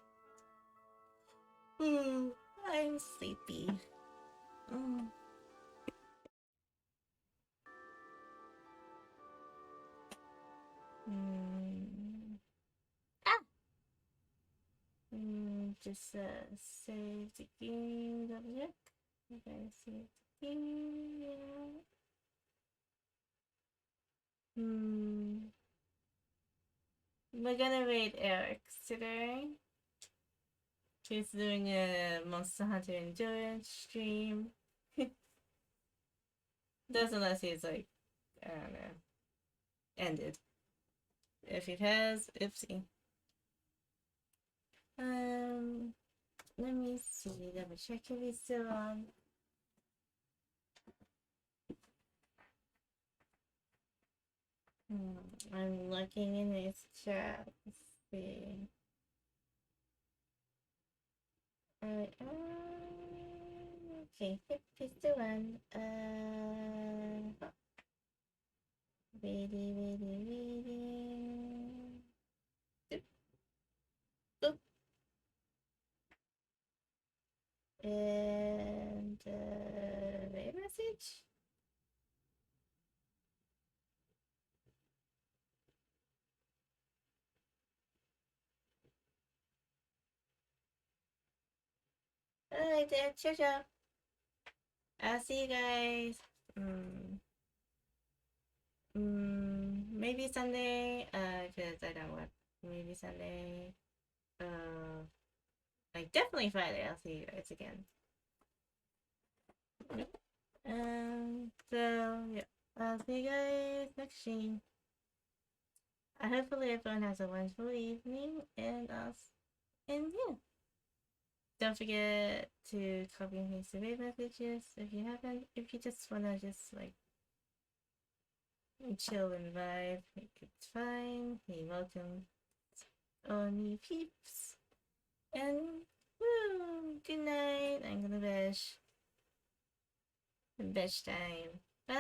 S1: I'm sleepy. Just save the game. Double check. Okay, save the game. Yeah. We're gonna raid Eric today. He's doing a Monster Hunter Endurance stream. That's unless he's like, I don't know, ended. If it has, oopsie. Let me see, double check if he's still on. I'm looking in his chat. Let's see. Okay, yep, he's still on. Waiting. Boop. And wait message. Alright then, ciao. I'll see you guys. Maybe Sunday. Cause I don't work. Maybe Sunday. Like definitely Friday. I'll see you guys again. Nope. So yeah, I'll see you guys next stream. Hopefully everyone has a wonderful evening, and yeah. Don't forget to copy and paste the raid messages if you haven't. If you just wanna just like chill and vibe, it's fine. Hey, welcome, all new peeps, and woo, good night. I'm gonna bash time. Bye.